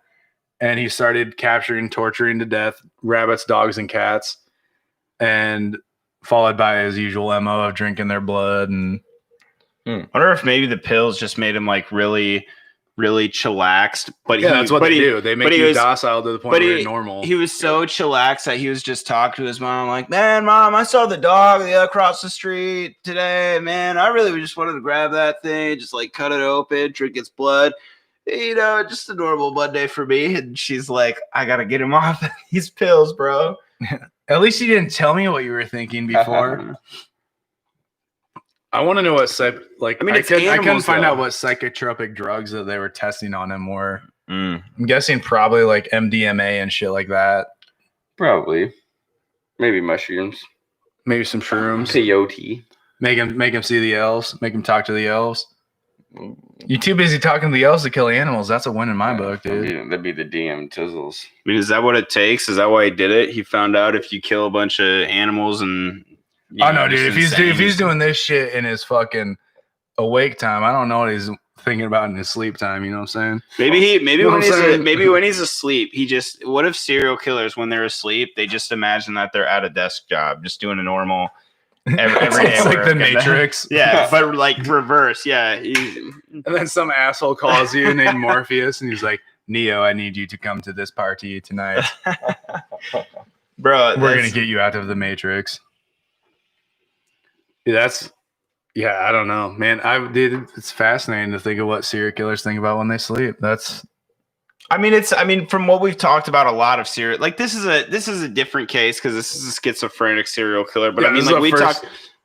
and he started capturing, torturing to death rabbits, dogs, and cats, and followed by his usual MO of drinking their blood. And I wonder if maybe the pills just made him like really, really chillaxed. But that's what they do. They make you docile to the point where you're normal. He was so chillaxed that he was just talking to his mom like, "Man, Mom, I saw the dog across the street today. Man, I really just wanted to grab that thing, just like cut it open, drink its blood. Just a normal Monday for me." And she's like, "I gotta get him off these pills, bro." At least you didn't tell me what you were thinking before. I want to know what I couldn't find out what psychotropic drugs that they were testing on him were. I'm guessing probably like MDMA and shit like that. Probably. Maybe mushrooms. Maybe some shrooms. Peyote. Make him see the elves. Make him talk to the elves. You're too busy talking to the elves to kill animals. That's a win in my book, dude. That'd be the DM Tizzles. I mean, is that what it takes? Is that why he did it? He found out if you kill a bunch of animals and oh no, dude! If he's doing this shit in his fucking awake time, I don't know what he's thinking about in his sleep time. You know what I'm saying? Maybe when he's asleep, what if serial killers when they're asleep they just imagine that they're at a desk job, just doing a normal every day. It's like work, the and then- Matrix. Yeah, but like reverse. Yeah, And then some asshole calls you named Morpheus, and he's like, "Neo, I need you to come to this party tonight. bro, We're gonna get you out of the Matrix." Yeah, I don't know, man. It's fascinating to think of what serial killers think about when they sleep. I mean, from what we've talked about, a lot of serial, like this is a different case because this is a schizophrenic serial killer. But Yeah, I mean, this is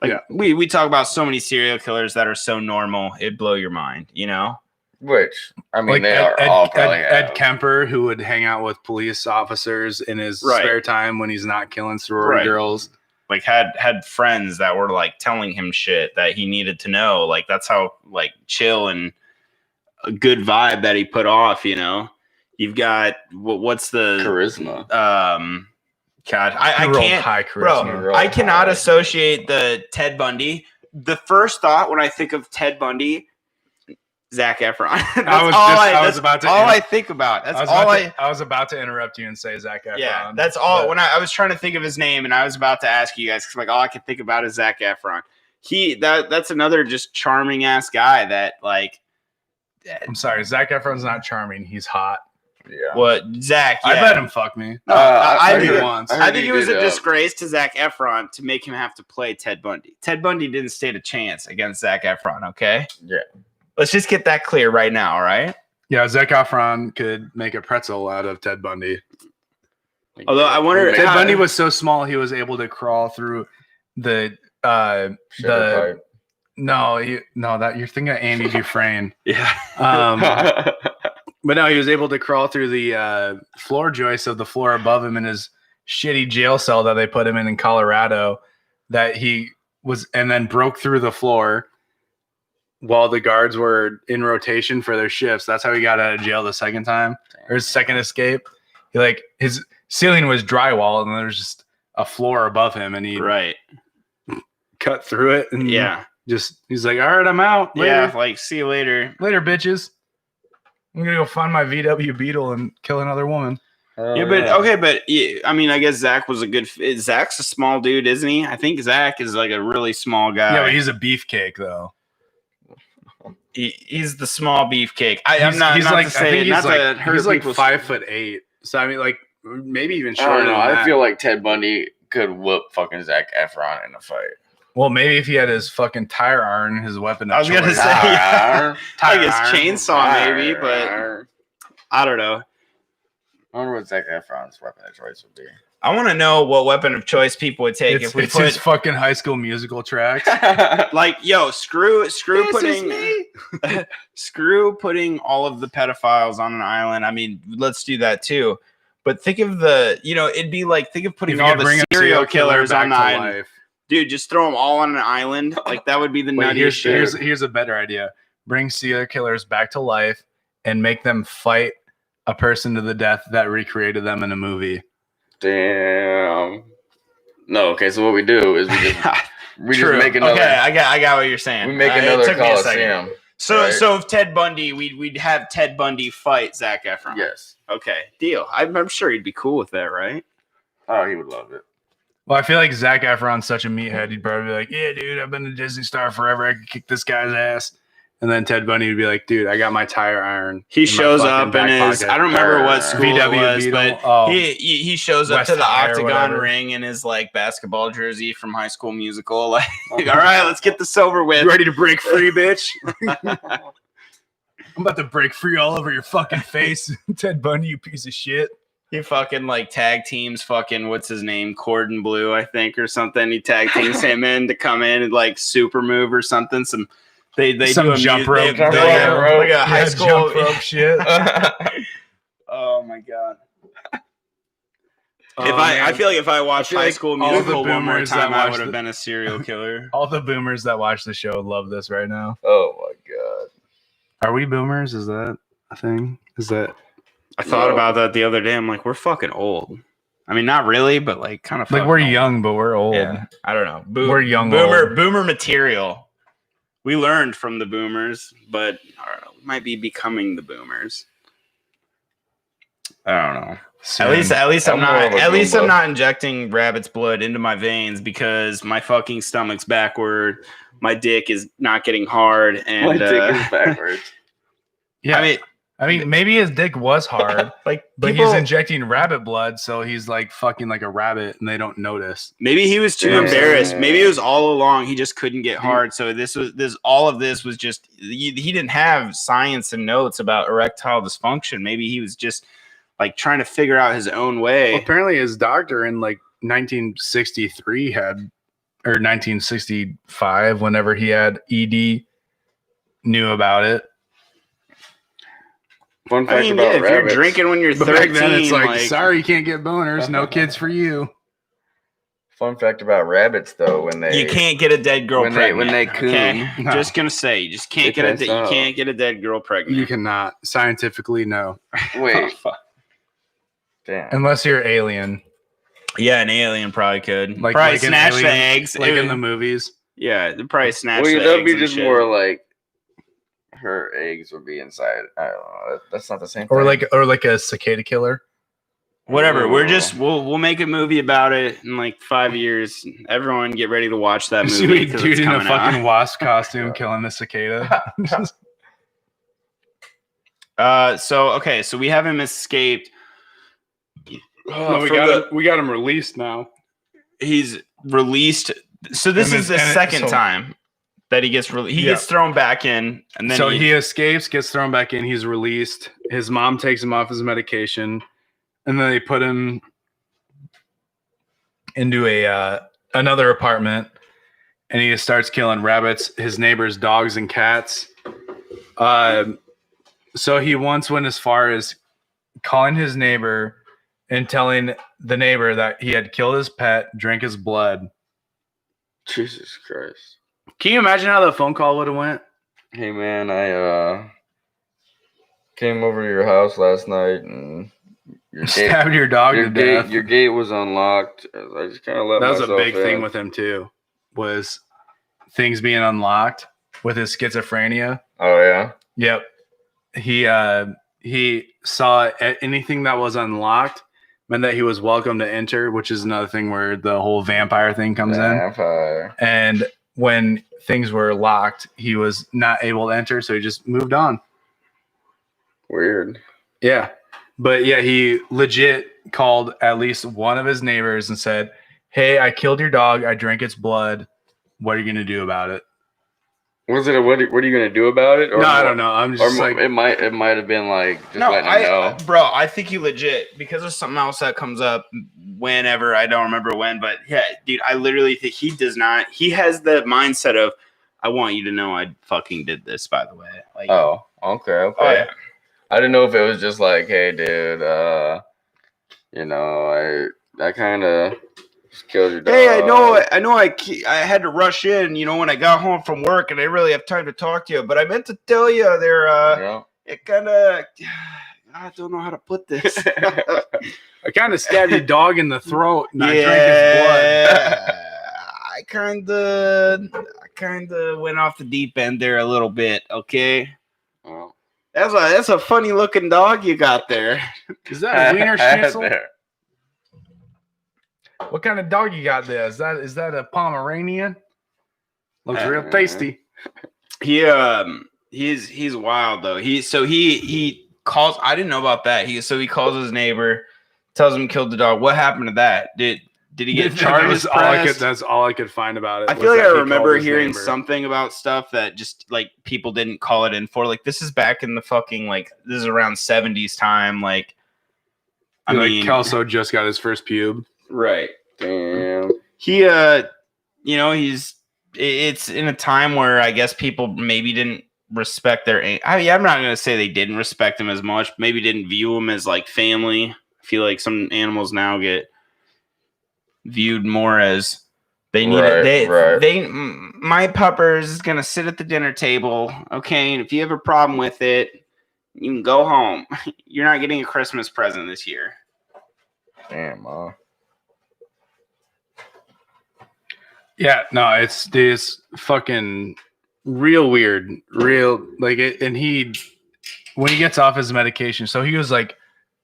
like Like we talk about so many serial killers that are so normal, it'd blow your mind, you know? Which, I mean, Like they are all probably Ed Kemper, who would hang out with police officers in his spare time when he's not killing sorority girls. Like had friends that were like telling him shit that he needed to know. Like that's how like chill and a good vibe that he put off, you know? You've got what's the charisma. God, I can't, high charisma. bro. I cannot associate the Ted Bundy. The first thought when I think of Ted Bundy, Zac Efron. That's all I think about. That's all I was about to interrupt you and say Zac Efron. Yeah, that's all. When I was trying to think of his name, and I was about to ask you guys because like all I could think about is Zac Efron. That's another just charming ass guy that like. I'm sorry, Zac Efron's not charming. He's hot. Yeah. What, Zach? Yeah. I let him fuck me. No, I think it was a did, disgrace to Zac Efron to make him have to play Ted Bundy. Ted Bundy didn't stand a chance against Zac Efron, okay? Yeah. Let's just get that clear right now, all right? Yeah, Zac Efron could make a pretzel out of Ted Bundy. Although I wonder, Ted Bundy was so small he was able to crawl through the pipe. No, that you're thinking of Andy Dufresne. Yeah. But no, he was able to crawl through the floor joists of the floor above him in his shitty jail cell that they put him in Colorado. That he was, and then broke through the floor while the guards were in rotation for their shifts. That's how he got out of jail the second time, or his second escape. His ceiling was drywall, and there was just a floor above him, and he cut through it. And he's like, all right, I'm out. Later. Yeah, like see you later, bitches. I'm gonna go find my VW Beetle and kill another woman. I mean, I guess Zach was a good. Zach's a small dude, isn't he? I think Zach is like a really small guy. Yeah, but he's a beefcake though. He's the small beefcake. He's like 5'8". So I mean, like maybe even shorter. I don't know. Than that. I feel like Ted Bundy could whoop fucking Zac Efron in a fight. Well, maybe if he had his fucking tire iron, his weapon. I was gonna say, like his chainsaw, maybe, but I don't know. I wonder what Zac Efron's weapon of choice would be. I want to know what weapon of choice people would take if we put his fucking High School Musical tracks. Like, yo, screw putting all of the pedophiles on an island. I mean, let's do that too. But think of it'd be like think of putting all the serial killers on the island. Life. Dude, just throw them all on an island. Like that would be the nuttiest shit. Here's a better idea. Bring serial killers back to life and make them fight a person to the death that recreated them in a movie. Damn. No, okay, so what we do is we just make another. Okay, I got what you're saying. We make another Coliseum. So if Ted Bundy, we'd have Ted Bundy fight Zac Efron. Yes. Okay, deal. I'm sure he'd be cool with that, right? Oh, he would love it. Well, I feel like Zac Efron's such a meathead. He'd probably be like, yeah, dude, I've been a Disney star forever. I could kick this guy's ass. And then Ted Bundy would be like, dude, I got my tire iron. He shows up in his, I don't remember what school it was, but he shows up to the Octagon ring in his like basketball jersey from High School Musical. Like, all right, let's get this over with. You ready to break free, bitch? I'm about to break free all over your fucking face. Ted Bundy, you piece of shit. He fucking like tag teams fucking what's his name, Cordon Bleu, I think, or something. He tag teams him in to come in and like super move or something. They some do a jump rope, like a high school jump rope shit. Oh my god! I feel like if I watched High School Musical one more time, I would have been a serial killer. All the boomers that watch the show love this right now. Oh my god! Are we boomers? Is that a thing? Is that? I thought about that the other day. I'm like, we're fucking old. I mean, not really, but like kind of like we're young, but we're old. Yeah, I don't know. We're young. Boomer material. We learned from the boomers, but I don't know. We might be becoming the boomers. I don't know. Soon. At least I'm not injecting rabbit's blood into my veins because my fucking stomach's backward. My dick is not getting hard, and my dick is backwards. Yeah, I mean, maybe his dick was hard, but he's injecting rabbit blood, so he's like fucking like a rabbit, and they don't notice. Maybe he was too embarrassed. Maybe it was all along he just couldn't get hard. So all of this was just he didn't have science and notes about erectile dysfunction. Maybe he was just like trying to figure out his own way. Well, apparently, his doctor in like 1963 had or 1965, whenever he had ED, knew about it. Fun fact if about you're rabbits. drinking when you're But 13, back then, it's like, sorry, you can't get boners. No kids for you. Fun fact about rabbits, though, when they you can't get a dead girl pregnant. when they coon. Okay? No. Just gonna say, you just can't They get a pass you out. can't get a dead girl pregnant. You cannot. Scientifically, no. Wait, fuck. damn. Unless you're alien. Yeah, an alien probably could. Like probably an snatch the alien, eggs. like in the movies. Yeah, they probably snatch Well, the that'd eggs be and just shit. more like her eggs would be inside. I don't know. That's not the same thing. Or like a cicada killer. Whatever. We're Ooh. just we'll make a movie about it in like 5 years. Everyone get ready to watch that movie. Sweet 'cause dude it's in a coming fucking out. wasp costume killing the cicada. So we have him escaped. we got him released now. He's released. So this And is the it's- and second so- time that he gets released. He Yeah. gets thrown back in, and then So he escapes, gets thrown back in. He's released. His mom takes him off his medication, and then they put him into another apartment, and he just starts killing rabbits, his neighbors' dogs and cats. So he once went as far as calling his neighbor and telling the neighbor that he had killed his pet, drank his blood. Jesus Christ. Can you imagine how the phone call would have went? Hey man, I came over to your house last night and your gate, Stabbed your dog to death. your gate was unlocked. I just kind of let That was a myself big thing in. with him too, was things being unlocked with his schizophrenia. Oh yeah. Yep. He saw anything that was unlocked meant that he was welcome to enter, which is another thing where the whole vampire thing comes in. Vampire. And when things were locked, he was not able to enter, so he just moved on. Weird. Yeah. But yeah, he legit called at least one of his neighbors and said, "Hey, I killed your dog. I drank its blood. What are you going to do about it?" Was it a what are you gonna do about it? Or No, I more- don't know. I'm Or just like, it might have been like just letting him know. bro, I think he legit because there's something else that comes up whenever I don't remember when, but yeah, dude, I literally think he does not. He has the mindset of, I want you to know I fucking did this. By the way, like, Oh, okay. oh yeah, I didn't know if it was just like, hey, dude, I kind of killed your dog. hey, I know, I had to rush in, when I got home from work, and I really have time to talk to you, but I meant to tell you there, it kind of, I don't know how to put this. I kind of stabbed your dog in the throat and I drank his blood. I kind of went off the deep end there a little bit. Okay, Well, that's a funny looking dog you got there. Is that a wiener schnitzel? there. What kind of dog you got there? Is that a Pomeranian? Looks real tasty. He's wild though. He calls. I didn't know about that. He calls his neighbor, tells him killed the dog. What happened to that? Did he get charges pressed? That's all I could find about it. I feel like I remember hearing something about stuff that just like people didn't call it in for. Like this is back in the fucking this is around 70s time. Like I mean, Kelso just got his first pube. right. Damn. He it's in a time where I guess people maybe didn't respect I'm not gonna say they didn't respect him as much, maybe didn't view him as like family. I feel like some animals now get viewed more as they need my puppers is gonna sit at the dinner table, okay, and if you have a problem with it, you can go home. You're not getting a Christmas present this year. Damn, Yeah, no, it's fucking real weird, real like it. And when he gets off his medication, so he was like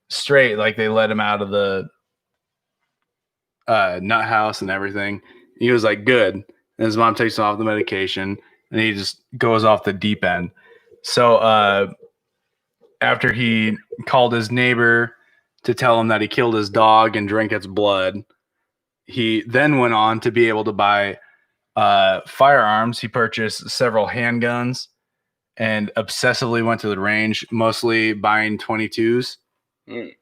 straight, like they let him out of the nut house and everything. He was like good, and his mom takes him off the medication, and he just goes off the deep end. So after he called his neighbor to tell him that he killed his dog and drank its blood, he then went on to be able to buy firearms. He purchased several handguns and obsessively went to the range, mostly buying 22s. Mm.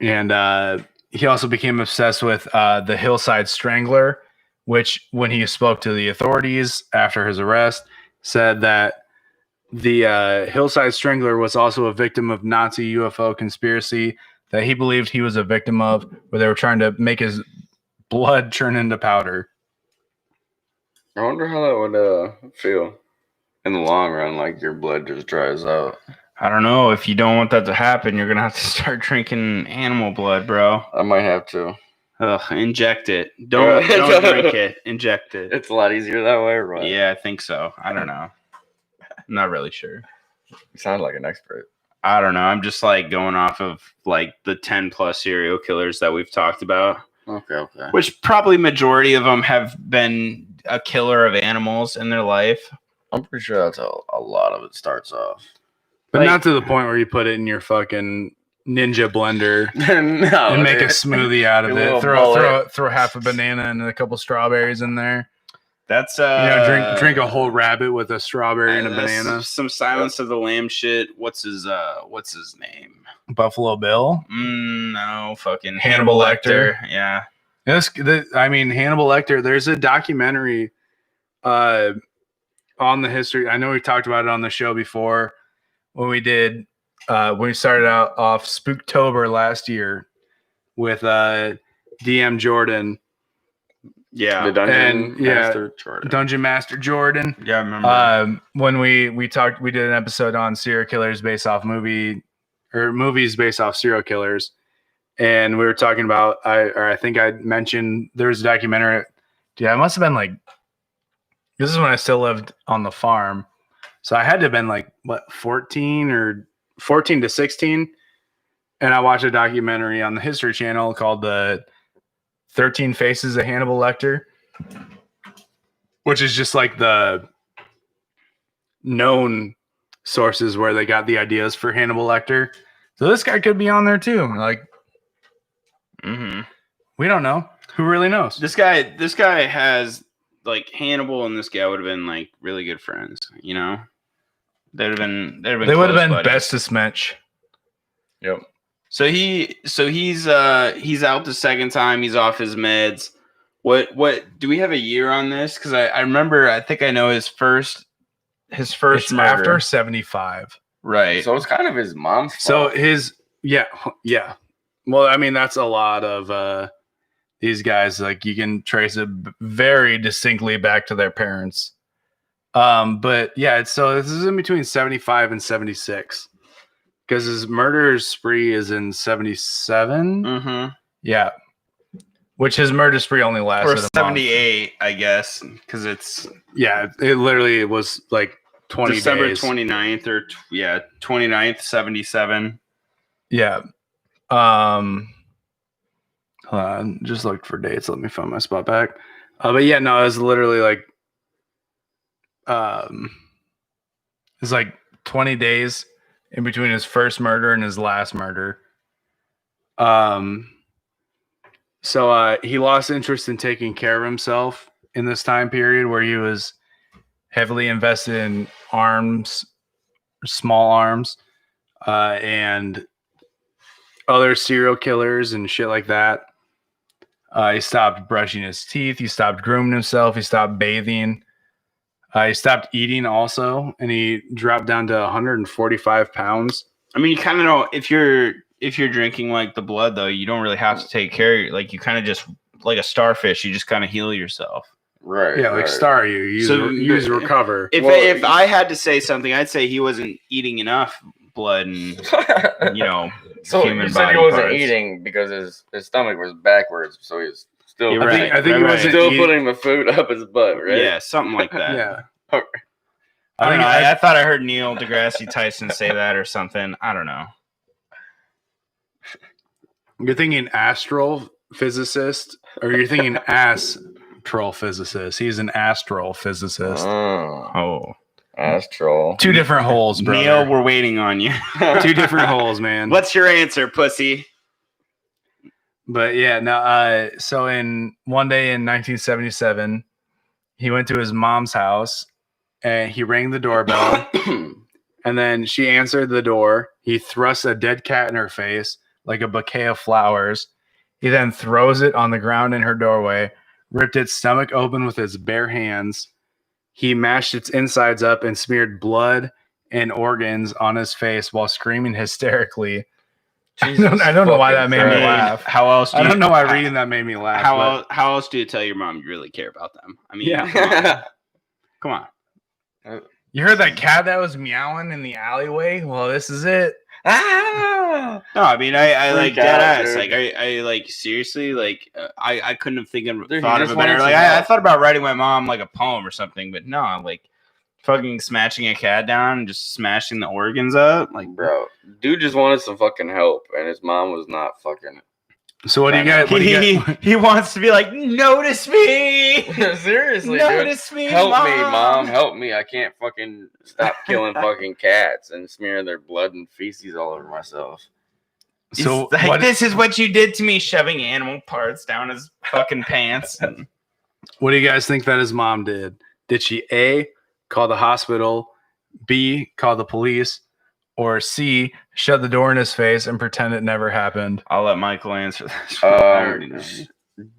And he also became obsessed with the Hillside Strangler, which, when he spoke to the authorities after his arrest, said that the Hillside Strangler was also a victim of Nazi UFO conspiracy that he believed he was a victim of, where they were trying to make his blood turn into powder. I wonder how that would feel in the long run, like your blood just dries out. I don't know. If you don't want that to happen, you're gonna have to start drinking animal blood, bro. I might have to. Ugh, inject it. Don't drink it. Inject it. It's a lot easier that way, right? Yeah, I think so. I don't know. I'm not really sure. You sound like an expert. I don't know. I'm just like going off of like the 10 plus serial killers that we've talked about. Okay. Which probably majority of them have been a killer of animals in their life. I'm pretty sure that's how a lot of it starts off. But Like- not to the point where you put it in your fucking Ninja blender No, and make a dude. smoothie out of Your it. little Throw bullet. throw half a banana and a couple strawberries in there. That's Drink a whole rabbit with a strawberry and a that's banana. Some Silence of the Lamb shit. What's his name? Buffalo Bill. No, fucking Hannibal Lecter. Yeah. Hannibal Lecter. There's a documentary on the history. I know we talked about it on the show before when we did. When we started out off Spooktober last year with DM Jordan, Yeah. The Dungeon And, yeah, Master Jordan. Dungeon Master Jordan. Yeah, I remember. When we did an episode on serial killers based off movies based off serial killers, and we were talking about I think I mentioned there was a documentary. Dude, I must have been like, this is when I still lived on the farm, so I had to have been like 14 to 16, and I watched a documentary on the History Channel called the 13 Faces of Hannibal Lecter, which is just like the known sources where they got the ideas for Hannibal Lecter. So this guy could be on there too. Like, we don't know. Who really knows? This guy has like Hannibal and this guy would have been like really good friends, you know? They would have been They close buddies. bestest match. Yep. So he's out the second time. He's off his meds. What do we have a year on this? Because I remember, I think I know his first It's murder. after 75. Right. So it's kind of his mom's So fault. yeah. Well, I mean, that's a lot of these guys. Like, you can trace it very distinctly back to their parents. But yeah, so this is in between 75 and 76 because his murder spree is in 77. Yeah, which his murder spree only lasted Or a month. 78, I guess, because it's It literally was like 20 December days. 29th or 29th, 77. Yeah. Hold on, just looked for dates. Let me find my spot back. But yeah, no, it was literally like, it's like 20 days in between his first murder and his last murder. So he lost interest in taking care of himself in this time period where he was heavily invested in arms, small arms, and other serial killers and shit like that. He stopped brushing his teeth. He stopped grooming himself. He stopped bathing. He stopped eating also, and he dropped down to 145 pounds. I mean, you kind of know if you're drinking like the blood, though, you don't really have to take care. Like, you kind of just like a starfish, you just kind of heal yourself. Right. Yeah, like Star, you use recover. If I had to say something, I'd say he wasn't eating enough blood and So human you said body he wasn't parts. eting because his stomach was backwards, so he's still You're right. I think he wasn't still eating- putting the food up his butt, right? Yeah, something like that. Yeah. Okay. I don't know. I thought I heard Neil deGrasse Tyson say that or something. I don't know. You're thinking astral physicist, or you're thinking astral physicist. He's an astral physicist. Oh, Astral. Two different holes, brother. Neil, we're waiting on you. Two different holes, man. What's your answer, pussy? But yeah, no. So one day in 1977, he went to his mom's house and he rang the doorbell. And then she answered the door. He thrusts a dead cat in her face like a bouquet of flowers. He then throws it on the ground in her doorway, ripped its stomach open with his bare hands. He mashed its insides up and smeared blood and organs on his face while screaming hysterically. I don't know why that made me laugh. How else? I don't know why reading that made me laugh. How else do you tell your mom you really care about them? I mean, yeah. Come on. You heard that cat that was meowing in the alleyway? Well, this is it. Ah! No, I mean, I like dead ass. Dude. Like, I like seriously. Like, I couldn't have Dude, thought of just it better. wanted Like, some I help. thought about writing my mom like a poem or something, but no, I'm like fucking smashing a cat down and just smashing the organs up. Like, Bro, dude just wanted some fucking help, and his mom was not fucking. So what do you got? He wants to be like, notice me. Seriously, Notice dude. me, Help mom. me, mom. Help me. I can't fucking stop killing fucking cats and smearing their blood and feces all over myself. So He's like, this is what you did to me, shoving animal parts down his fucking pants. What do you guys think that his mom did? Did she A, call the hospital, B, call the police, or C, shut the door in his face and pretend it never happened? I'll let Michael answer this. I already know.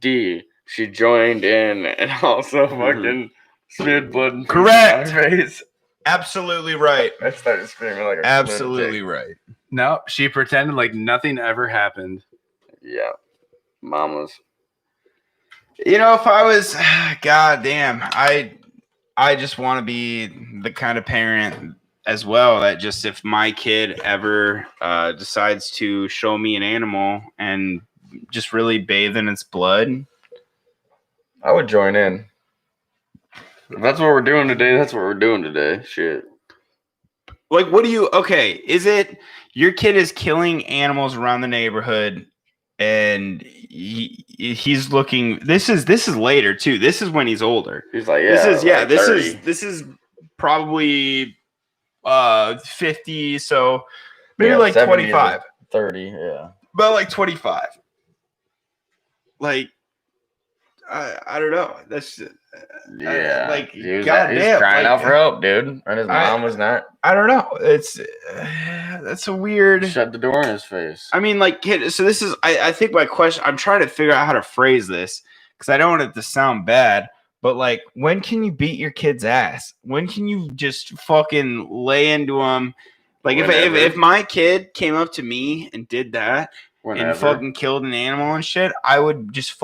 D, she joined in and also fucking smeared blood and Correct. feces on her face. Absolutely right. I started screaming like a Absolutely lunatic. right. No, she pretended like nothing ever happened. Yeah, mom was. You know, if I was, god damn, I just want to be the kind of parent as well that just if my kid ever decides to show me an animal and just really bathe in its blood, I would join in. If that's what we're doing today, that's what we're doing today. Shit. like, what do you? Okay, is it your kid is killing animals around the neighborhood, and he's looking? This is later too. This is when he's older. He's like, yeah. This is probably 50, so maybe Yeah, like 70 25. 30, yeah. About like 25. Like, I don't know. That's Yeah. like, he was goddamn, crying like, out for help, dude. And his mom was not. I don't know. It's that's a weird. Shut the door in his face. I mean, like, so this is. I think my question. I'm trying to figure out how to phrase this because I don't want it to sound bad. But like, when can you beat your kid's ass? When can you just fucking lay into him? Like, if my kid came up to me and did that and fucking killed an animal and shit, I would just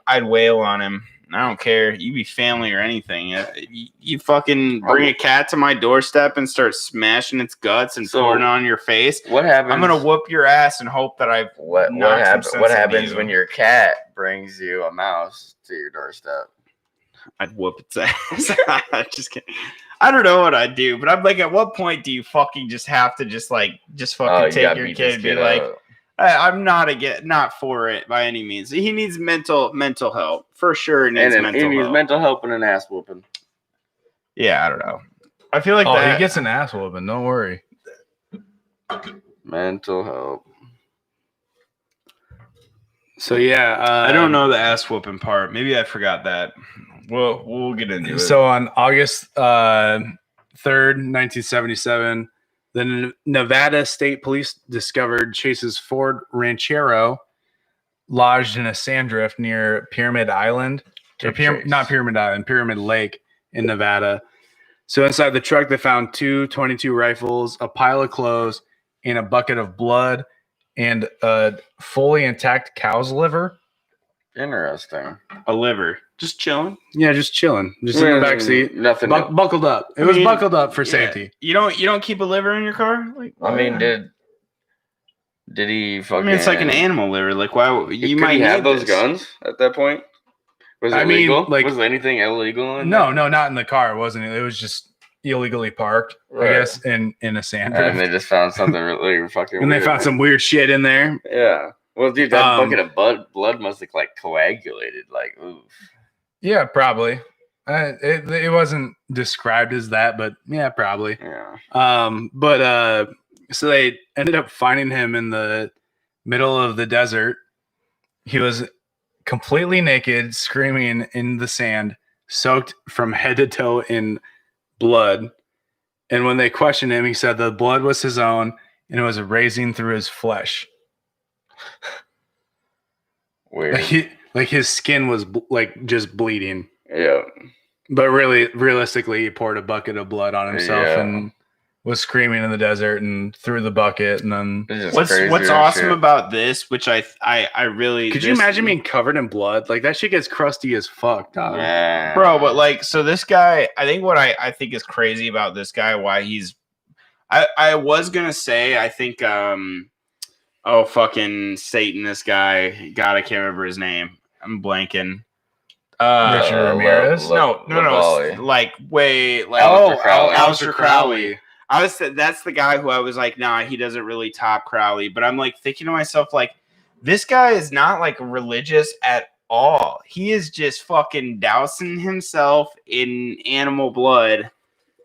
I'd wail on him. I don't care. You be family or anything. You fucking bring a cat to my doorstep and start smashing its guts and pouring it on your face. What happens? I'm gonna whoop your ass and hope that I've What happens when your cat brings you a mouse to your doorstep? I'd whoop its ass. Just kidding. I don't know what I'd do, but I'm like, at what point do you fucking just have to just fucking take your kid and be like, I'm not for it by any means. He needs mental help for sure. He needs mental help and an ass whooping. Yeah, I don't know. I feel like he gets an ass whooping. Don't worry. Mental help. So yeah, I don't know the ass whooping part. Maybe I forgot that. We'll get into it. So on August 3rd, 1977, the Nevada State Police discovered Chase's Ford Ranchero lodged in a sand drift near Pyramid Island, not Pyramid Island, Pyramid Lake in Nevada. So inside the truck, they found two .22 rifles, a pile of clothes, and a bucket of blood, and a fully intact cow's liver. Interesting. A liver. Just chilling. Yeah, just chilling. Just in the back seat. Nothing. Buckled up. It was buckled up for safety. You don't keep a liver in your car? Like, I mean, did he fucking? I mean, it's like an animal liver. Like, why you might have need those this. guns at that point? Was it illegal? Was anything illegal? No, not in the car. It wasn't. It was just illegally parked, I guess, in a sand drift. And they just found something really fucking. And weird. they found some weird shit in there. Yeah. Well, dude, that bucket of blood must look like coagulated. Like, oof. Yeah, probably. It wasn't described as that, but yeah, probably. Yeah. So they ended up finding him in the middle of the desert. He was completely naked, screaming in the sand, soaked from head to toe in blood. And when they questioned him, he said the blood was his own and it was racing through his flesh. Weird. Like his skin was like just bleeding. Yeah. But really, realistically, he poured a bucket of blood on himself and was screaming in the desert and threw the bucket. And then what's awesome about this, which I really could you imagine being covered in blood? Like that shit gets crusty as fuck, dog. Yeah. Bro, but like, so this guy, I think what I think is crazy about this guy, why he's, I was gonna say, I think, oh fucking Satan, this guy, God, I can't remember his name. I'm blanking. Richard Ramirez? No, like way like Aleister Crowley. That's the guy who I was like, nah, he doesn't really top Crowley. But I'm like thinking to myself, like, this guy is not like religious at all. He is just fucking dousing himself in animal blood.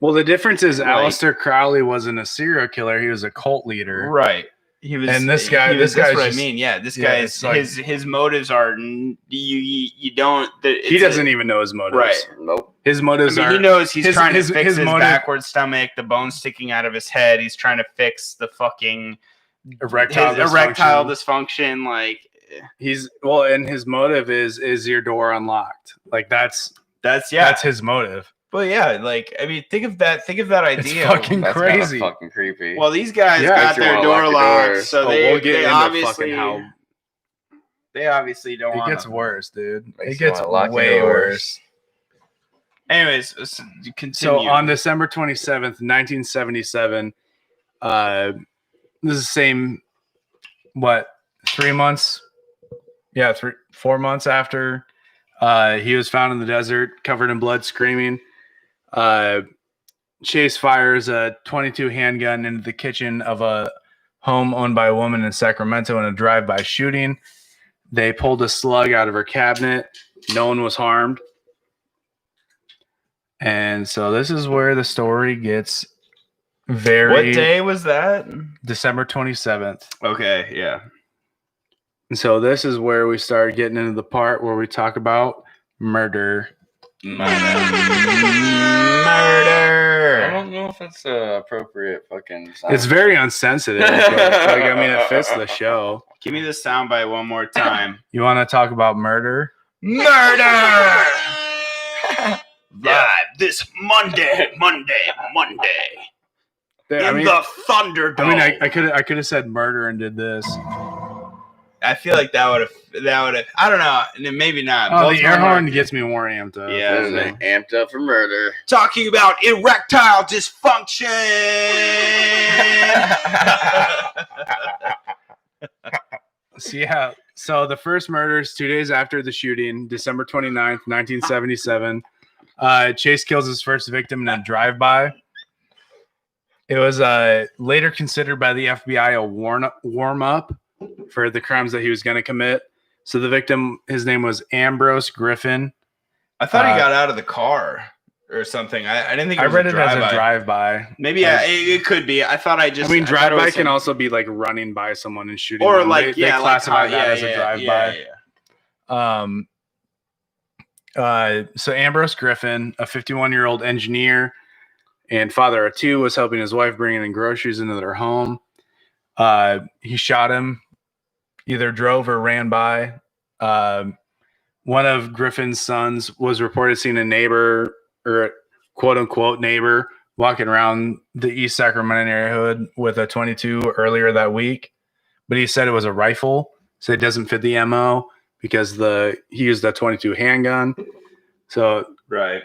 Well, the difference is Aleister Crowley wasn't a serial killer; he was a cult leader, right? He was, and this guy. That's what I mean. Yeah, this guy is like, his motives are you don't. He doesn't even know his motives. Right? Nope. His motives are. He knows he's trying to fix his backward stomach, the bone sticking out of his head. He's trying to fix the fucking erectile dysfunction. Like and his motive is your door unlocked. Like that's his motive. But yeah, like I mean, think of that idea. It's fucking crazy. That's fucking creepy. Well, these guys got their door locked, so they obviously don't. It gets worse, dude. It gets way worse. Anyways, continue. So on December 27th, 1977, this is the same. 3 months? Yeah, 4 months after he was found in the desert, covered in blood, screaming. Chase fires a .22 handgun into the kitchen of a home owned by a woman in Sacramento in a drive-by shooting. They pulled a slug out of her cabinet. No one was harmed. And so this is where the story gets very... What day was that? December 27th. Okay, yeah. And so this is where we start getting into the part where we talk about murder. I don't know if it's appropriate fucking sound. It's very unsensitive. But, like, I mean, it fits the show. Give me the soundbite one more time. You want to talk about murder? Murder! Live this Monday. The Thunderdome. I mean, I could have said murder and did this. I feel like that would have. I don't know. Maybe not. Oh, the air horn gets me more amped up. Yeah, amped up for murder. Talking about erectile dysfunction. So the first murder is 2 days after the shooting, December 29th, 1977. Chase kills his first victim in a drive-by. It was later considered by the FBI a warm-up for the crimes that he was going to commit. So the victim, his name was Ambrose Griffin. I thought he got out of the car or something. I didn't think it was I read it as a drive-by. Maybe it could be. I mean, drive-by can also be like running by someone and shooting or them. Like, they classify that as a drive-by. So Ambrose Griffin, a 51-year-old engineer and father of two, was helping his wife bring in groceries into their home. He shot him, either drove or ran by. One of Griffin's sons was reported seeing a neighbor, or quote unquote neighbor, walking around the East Sacramento neighborhood with a .22 earlier that week, but he said it was a rifle, so it doesn't fit the MO because he used a .22 handgun. So right,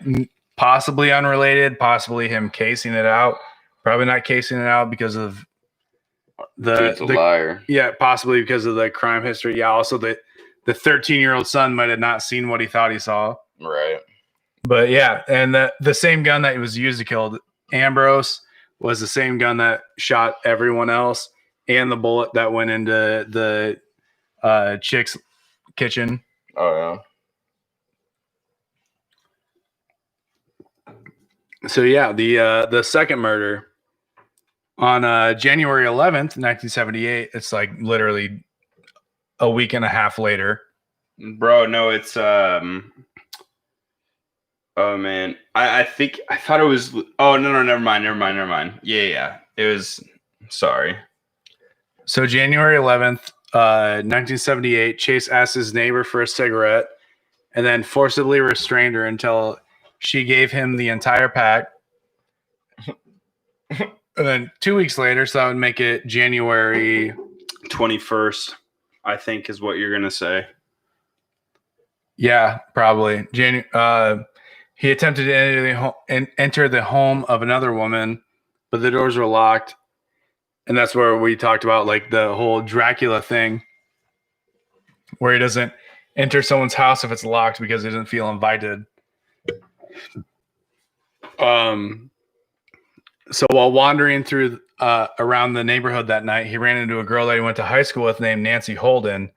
possibly unrelated, possibly him casing it out. Probably not casing it out because of Dude's a liar. Yeah, possibly because of the crime history. Yeah, also the 13-year-old son might have not seen what he thought he saw. Right. But yeah, and the same gun that was used to kill Ambrose was the same gun that shot everyone else, and the bullet that went into the chick's kitchen. Oh yeah. So yeah, the second murder on January 11th, 1978. It's like literally a week and a half later. Bro, no, it's oh man, I thought it was. Oh no, never mind. Yeah, it was. Sorry. So January 11th, 1978, Chase asked his neighbor for a cigarette and then forcibly restrained her until she gave him the entire pack. And then 2 weeks later, so that would make it January 21st, I think is what you're going to say. Yeah, probably. He attempted to enter the home of another woman, but the doors were locked. And that's where we talked about like the whole Dracula thing, where he doesn't enter someone's house if it's locked because he doesn't feel invited. So while wandering through around the neighborhood that night, he ran into a girl that he went to high school with named Nancy Holden,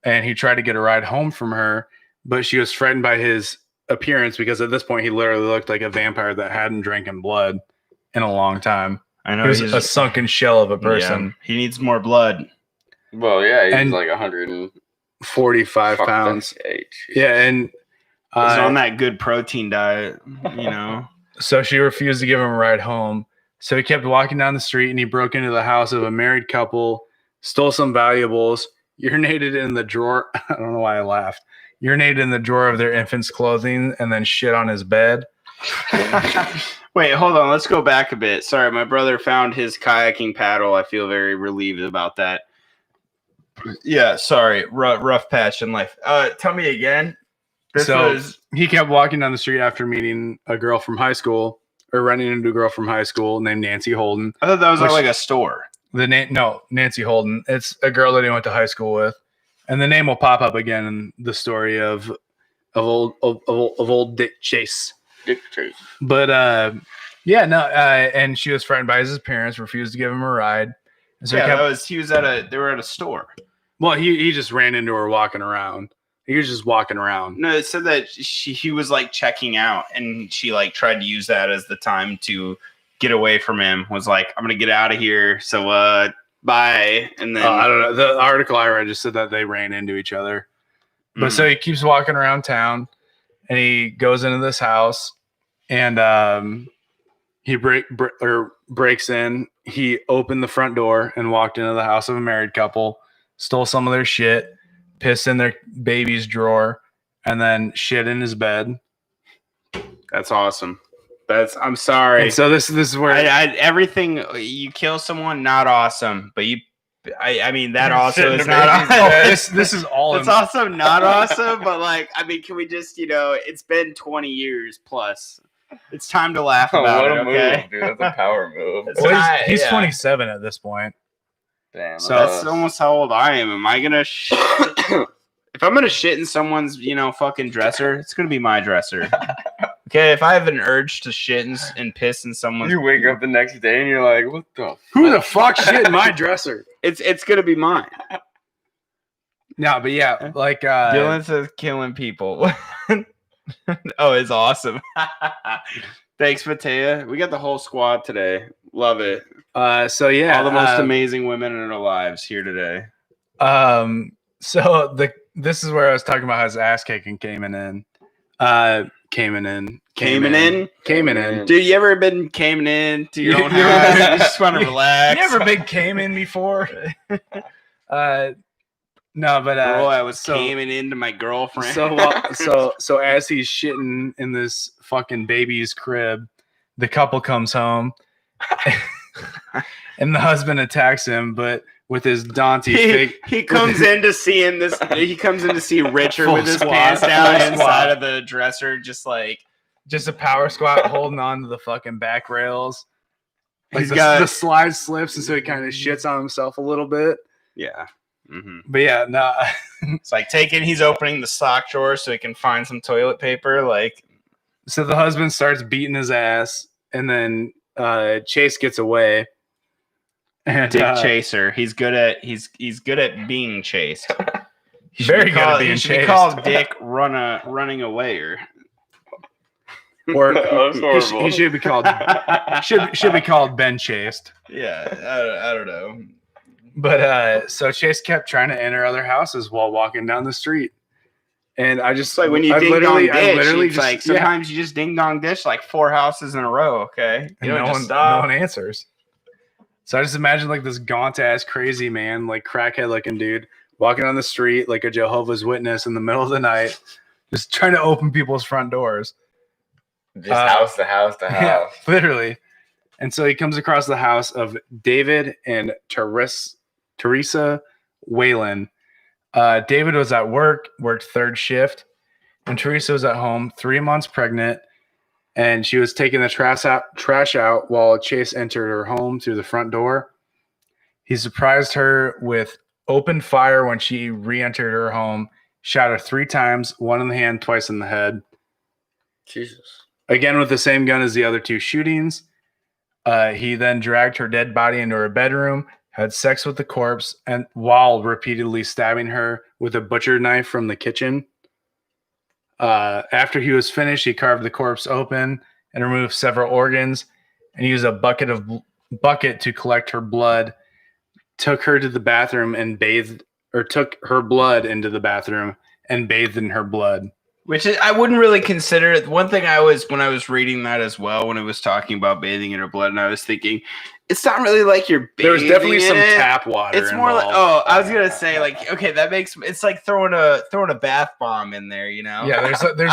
and he tried to get a ride home from her, but she was frightened by his appearance because at this point he literally looked like a vampire that hadn't drinking blood in a long time. I know he was a sunken shell of a person. Yeah, he needs more blood. Well, yeah, he's like 145 pounds. Yeah, and he's on that good protein diet, you know. So she refused to give him a ride home. So he kept walking down the street and he broke into the house of a married couple, stole some valuables, urinated in the drawer. I don't know why I laughed. Urinated in the drawer of their infant's clothing and then shit on his bed. Wait, hold on. Let's go back a bit. Sorry, my brother found his kayaking paddle. I feel very relieved about that. Yeah, sorry. Rough patch in life. Tell me again. He kept walking down the street after meeting a girl from high school, or running into a girl from high school named Nancy Holden. I thought that was like a store. No, Nancy Holden. It's a girl that he went to high school with, and the name will pop up again in the story of old Dick Chase. But and she was frightened by his parents, refused to give him a ride. And so they were at a store. Well, he just ran into her walking around. He was just walking around. No, it said that he was like checking out, and she like tried to use that as the time to get away from him. Was like, I'm gonna get out of here. So bye. And then I don't know. The article I read just said that they ran into each other. But so he keeps walking around town, and he goes into this house, and he breaks in. He opened the front door and walked into the house of a married couple, stole some of their shit, pissed in their baby's drawer, and then shit in his bed. That's awesome. I'm sorry. And so this is where everything you kill someone, not awesome, but I mean that also is not awesome. This is all. It's also not awesome, but like I mean, can we just it's been 20 years plus. It's time to laugh about it. Okay, move, dude. That's a power move. Well, he's 27 at this point. Damn, so that's almost how old I am. Am I gonna? If I'm gonna shit in someone's, fucking dresser, it's gonna be my dresser. Okay, if I have an urge to shit and piss in someone's, you wake up the next day and you're like, "What the? Who the fuck shit in my dresser?" It's gonna be mine. No, but yeah, like Dylan says, killing people. Oh, it's awesome. Thanks, Matea. We got the whole squad today. Love it. So yeah, all the most amazing women in our lives here today. So this is where I was talking about how his ass kicking came in. Dude, you ever been came in to your own house? You just want to relax. You ever been came in before? No, but I was caming into my girlfriend. So as he's shitting in this fucking baby's crib, the couple comes home, and the husband attacks him, but with his Dante he comes in to see him. He comes in to see Richard with his pants down inside of the dresser, just a power squat, holding on to the fucking back rails. Like the slide slips, and so he kind of shits on himself a little bit. Yeah. Mm-hmm. But yeah, no. It's like he's opening the sock drawer so he can find some toilet paper. So the husband starts beating his ass, and then Chase gets away. And, Dick Chaser. He's good at being chased. Very good at being chased. He should be called Dick running away or he should be called should be called Ben Chased. Yeah, I don't know. But so Chase kept trying to enter other houses while walking down the street. And I just when you ding dong ditch, sometimes you just ding dong ditch 4 houses in a row, okay? And no one answers. So I just imagine like this gaunt ass crazy man, like crackhead looking dude, walking on the street like a Jehovah's Witness in the middle of the night, just trying to open people's front doors. Just house to house to house. Yeah, literally. And so he comes across the house of David and Teresa Whalen. David was at work, worked third shift, and Teresa was at home, 3 months pregnant, and she was taking the trash out while Chase entered her home through the front door. He surprised her with open fire when she re-entered her home, shot her 3 times, 1 in the hand, twice in the head. Jesus. Again with the same gun as the other 2 shootings. He then dragged her dead body into her bedroom, had sex with the corpse, and while repeatedly stabbing her with a butcher knife from the kitchen. After he was finished, he carved the corpse open and removed several organs, and used a bucket to collect her blood. Took her to the bathroom and took her blood into the bathroom and bathed in her blood. Which is, I wouldn't really consider it. One thing when I was reading that as well, when it was talking about bathing in her blood, and I was thinking, it's not really like you're bathing. There was definitely some it. tap water. It's more like, I was gonna say, like, okay, that makes it's like throwing a bath bomb in there, you know? Yeah, there's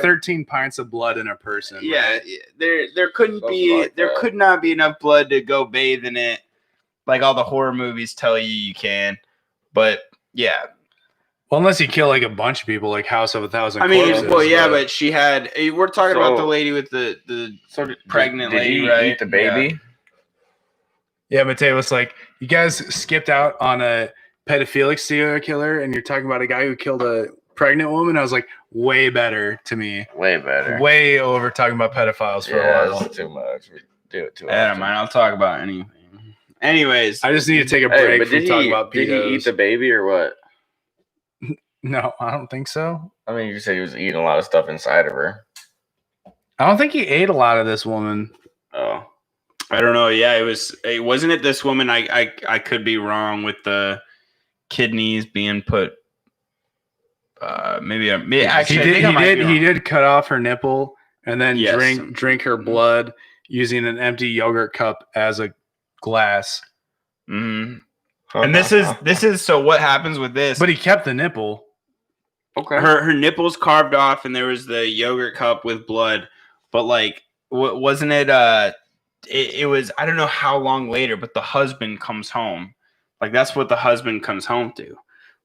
13 pints of blood in a person. Yeah, right? there could not be enough blood to go bathe in it, like all the horror movies tell you can. But yeah. Well, unless you kill like a bunch of people, like House of a Thousand Corpses. Corpses. Well, yeah, but she had. We're talking about the lady with the pregnant lady, right? Eat the baby? Yeah, Mateo was like, you guys skipped out on a pedophilic serial killer, and you're talking about a guy who killed a pregnant woman. I was like, way better to me. Way better. Way over talking about pedophiles for a while. That's too much. We do it too much. I don't mind. I'll talk about anything. Anyways, I just need to take a break from talking about pedos. Did he eat the baby or what? No, I don't think so. I mean, you said he was eating a lot of stuff inside of her. I don't think he ate a lot of this woman. Oh, I don't know. Yeah, it wasn't it this woman. I could be wrong with the kidneys being put. Maybe actually he did cut off her nipple and then drink her blood using an empty yogurt cup as a glass. Mm-hmm. And this is so what happens with this? But he kept the nipple. Okay. Her nipples carved off, and there was the yogurt cup with blood. But like, wasn't it? It was. I don't know how long later, but the husband comes home. Like that's what the husband comes home to.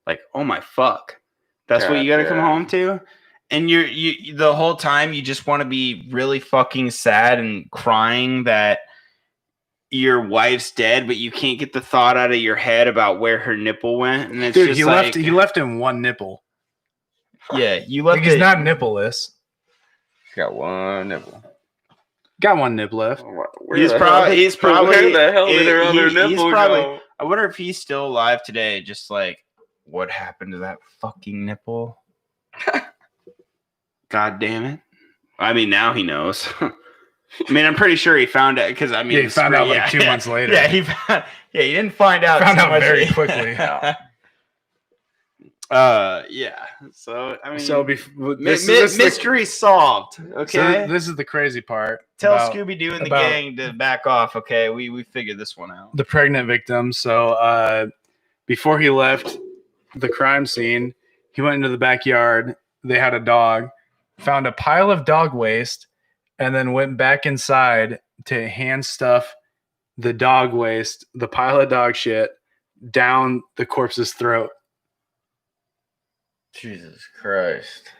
Like, oh my fuck, that's what you got to come home to. And you the whole time you just want to be really fucking sad and crying that your wife's dead, but you can't get the thought out of your head about where her nipple went. And it's dude, just he left him one nipple. Yeah, you left. Like he's not nippleless. Got one nipple. Got one nip left. He's probably. Where the hell did her other nipple go? I wonder if he's still alive today. Just like, what happened to that fucking nipple? God damn it! I mean, now he knows. I mean, I'm pretty sure he found it because he found out like 2 months later. Yeah, he didn't find out. Found out very quickly. Yeah. So I mean, mystery solved. Okay. So this is the crazy part. Tell Scooby-Doo and the gang to back off. Okay, we figured this one out. The pregnant victim. So before he left the crime scene, he went into the backyard. They had a dog. Found a pile of dog waste, and then went back inside to hand stuff the dog waste, the pile of dog shit, down the corpse's throat. Jesus Christ.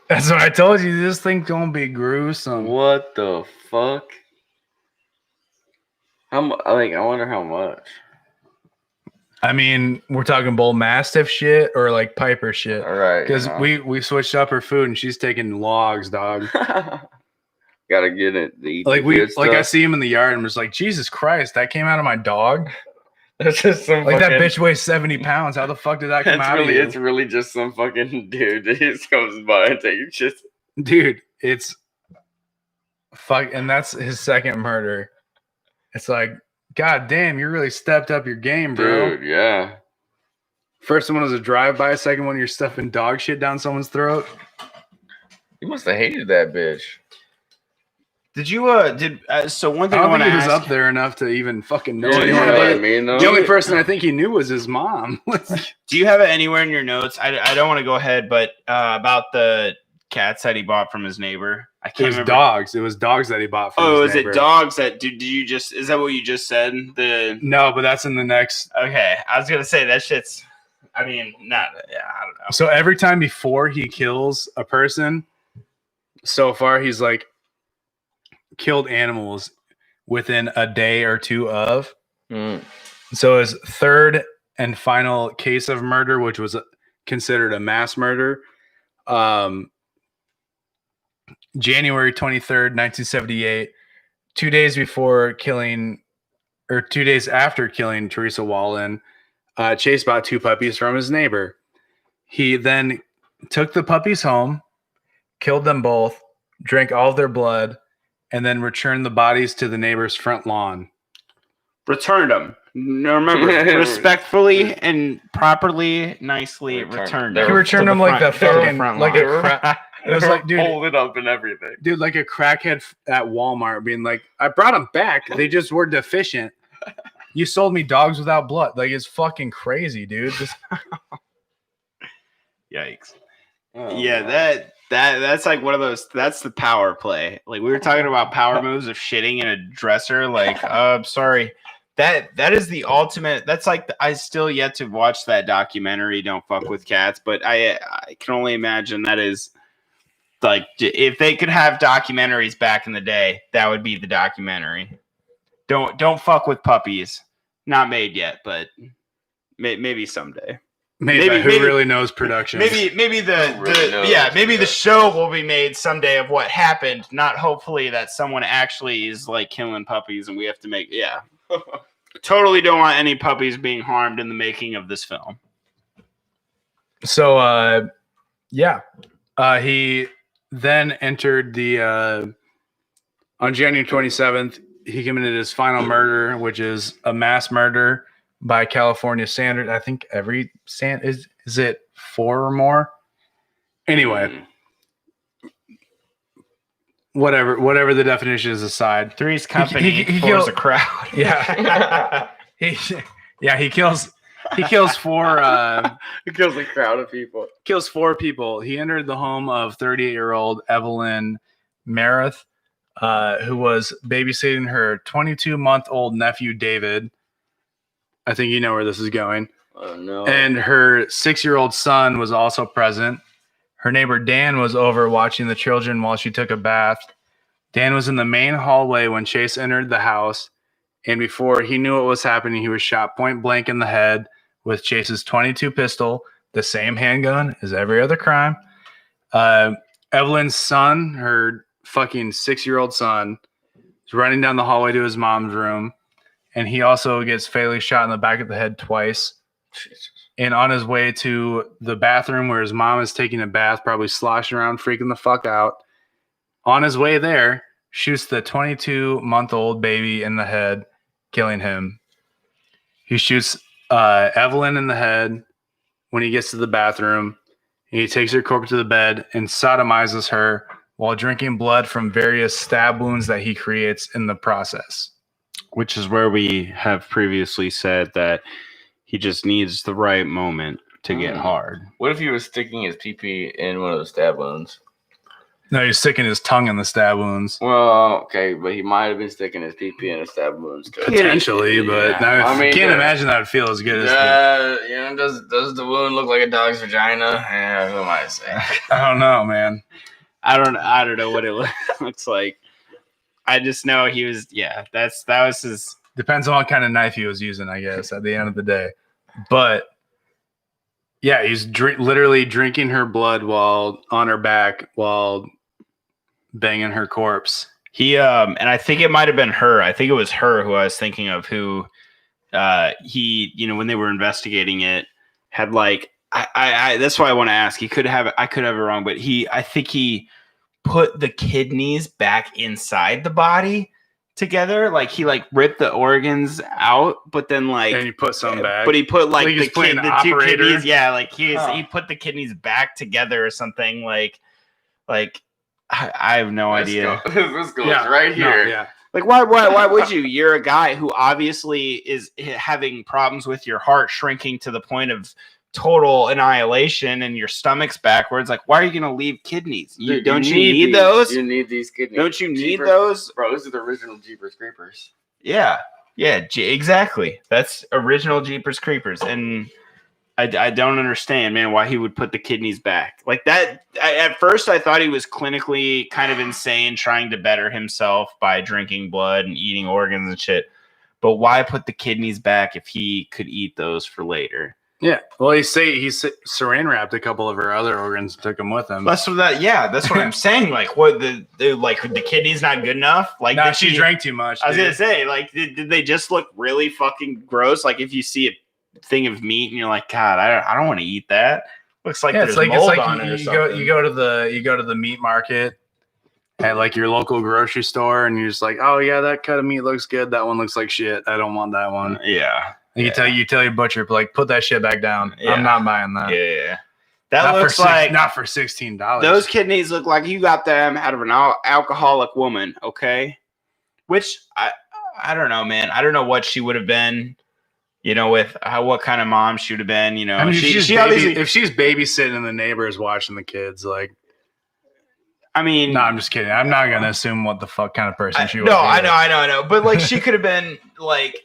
That's what I told you. This thing's gonna be gruesome. What the fuck? I wonder how much. I mean, we're talking bull mastiff shit or like Piper shit. All right. Because we switched up her food and she's taking logs, dog. Gotta get it. I see him in the yard and I'm just like, Jesus Christ, that came out of my dog. That's just some like that bitch weighs 70 pounds. How the fuck did that come out of you? It's really just some fucking dude that just comes by and takes shit. Dude, it's fuck, and that's his second murder. It's like, God damn, you really stepped up your game, bro. Dude, yeah. First one was a drive-by. Second one, you're stuffing dog shit down someone's throat. You must have hated that bitch. Did you so one I thing I don't want think to he was ask? up there enough to even fucking know Yeah, you anyone. know what I But mean, though? the only person I think he knew was his mom. Do you have it anywhere in your notes? I don't want to go ahead, but about the cats that he bought from his neighbor. I It can't was remember. dogs. It was dogs that he bought from Oh, his is neighbor. it dogs that did you just? Is that what you just said? No, but that's in the next. Okay, I was gonna say that shit's. I mean, not. Yeah, I don't know. So every time before he kills a person, so far he's like killed animals within a day or two of. So his third and final case of murder, which was considered a mass murder, January 23rd, 1978, 2 days before killing, or 2 days after killing Teresa Wallen, Chase bought 2 puppies from his neighbor. He then took the puppies home, killed them both, drank all of their blood, and then returned the bodies to the neighbor's front lawn. Returned them. No, remember, respectfully and properly, nicely returned them. He returned them like the fucking, like a crack. It was like, dude, hold it up and everything. Dude, like a crackhead at Walmart being like, I brought them back. They just were deficient. You sold me dogs without blood. Like, it's fucking crazy, dude. Just Yikes. Oh, Yeah, man. that's like one of those. That's the power play. Like we were talking about power moves of shitting in a dresser. Like, sorry, that is the ultimate. That's like I still yet to watch that documentary. Don't fuck with cats, but I can only imagine that is like if they could have documentaries back in the day, that would be the documentary. Don't fuck with puppies. Not made yet, but maybe someday. maybe who really knows production? Maybe the show will be made someday of what happened, not hopefully that someone actually is like killing puppies and we have to make totally don't want any puppies being harmed in the making of this film. So he then entered the on January 27th, he committed his final murder, which is a mass murder by California standard. I think every is it 4 or more? Anyway, whatever the definition is aside, Three's company, he four's killed a crowd. Yeah, he kills 4. He kills a crowd of people. Kills 4 people. He entered the home of 38-year-old Evelyn Meredith, who was babysitting her 22-month-old nephew David. I think you know where this is going. Oh no! And her 6-year-old son was also present. Her neighbor Dan was over watching the children while she took a bath. Dan was in the main hallway when Chase entered the house, and before he knew what was happening, he was shot point blank in the head with Chase's .22 pistol, the same handgun as every other crime. Evelyn's son, her fucking 6-year-old son, is running down the hallway to his mom's room, and he also gets fatally shot in the back of the head twice. Jesus. And on his way to the bathroom where his mom is taking a bath, probably sloshing around, freaking the fuck out. On his way there, shoots the 22-month-old baby in the head, killing him. He shoots Evelyn in the head when he gets to the bathroom. He takes her corpse to the bed and sodomizes her while drinking blood from various stab wounds that he creates in the process. Which is where we have previously said that he just needs the right moment to get hard. What if he was sticking his pee-pee in one of the stab wounds? No, he's sticking his tongue in the stab wounds. Well, okay, but he might have been sticking his pee-pee in a stab wounds too. Potentially, but now I can't imagine that would feel as good as does the wound look like a dog's vagina? Yeah, who am I to say? I don't know, man. I don't know what it looks like. I just know he was that was his. Depends on what kind of knife he was using, I guess, at the end of the day. But yeah, he's literally drinking her blood while on her back while banging her corpse. He and I think it might have been her. I think it was her who I was thinking of. Who he when they were investigating it had like I that's why I want to ask. I could have it wrong, but I think he put the kidneys back inside the body together, like he like ripped the organs out, but then like and he put some back. But he put like the 2 kidneys, he put the kidneys back together or something. Like I have no idea. This goes right here. No, yeah. Like, why would you? You're a guy who obviously is having problems with your heart shrinking to the point of total annihilation and your stomach's backwards. Like, why are you going to leave kidneys? Dude, Don't you need those? You need these kidneys. Don't you need those? Bro, those are the original Jeepers Creepers. Yeah. Yeah, exactly. That's original Jeepers Creepers. And I don't understand, man, why he would put the kidneys back. Like that, at first I thought he was clinically kind of insane trying to better himself by drinking blood and eating organs and shit. But why put the kidneys back if he could eat those for later? Yeah. Well, he saran wrapped a couple of her other organs and took them with him. That's what I'm saying. Like, what the kidney's not good enough? Like, no, she drank too much. I was going to say, like, did they just look really fucking gross? Like, if you see a thing of meat and you're like, God, I don't want to eat that. Looks like there's mold on it or something. You go to the meat market at like your local grocery store, and you're just like, oh yeah, that cut of meat looks good. That one looks like shit. I don't want that one. Yeah. And you tell your butcher, like, put that shit back down. Yeah. I'm not buying that. Yeah. That looks like not for $16. Those kidneys look like you got them out of an alcoholic woman. Okay. Which I don't know, man. I don't know what she would have been. You know, with what kind of mom she would have been, you know. I mean, she obviously, if she's babysitting and the neighbors watching the kids, like, I mean, no, I'm just kidding. I'm not gonna assume what the fuck kind of person she was. No, I know. But like, she could have been like,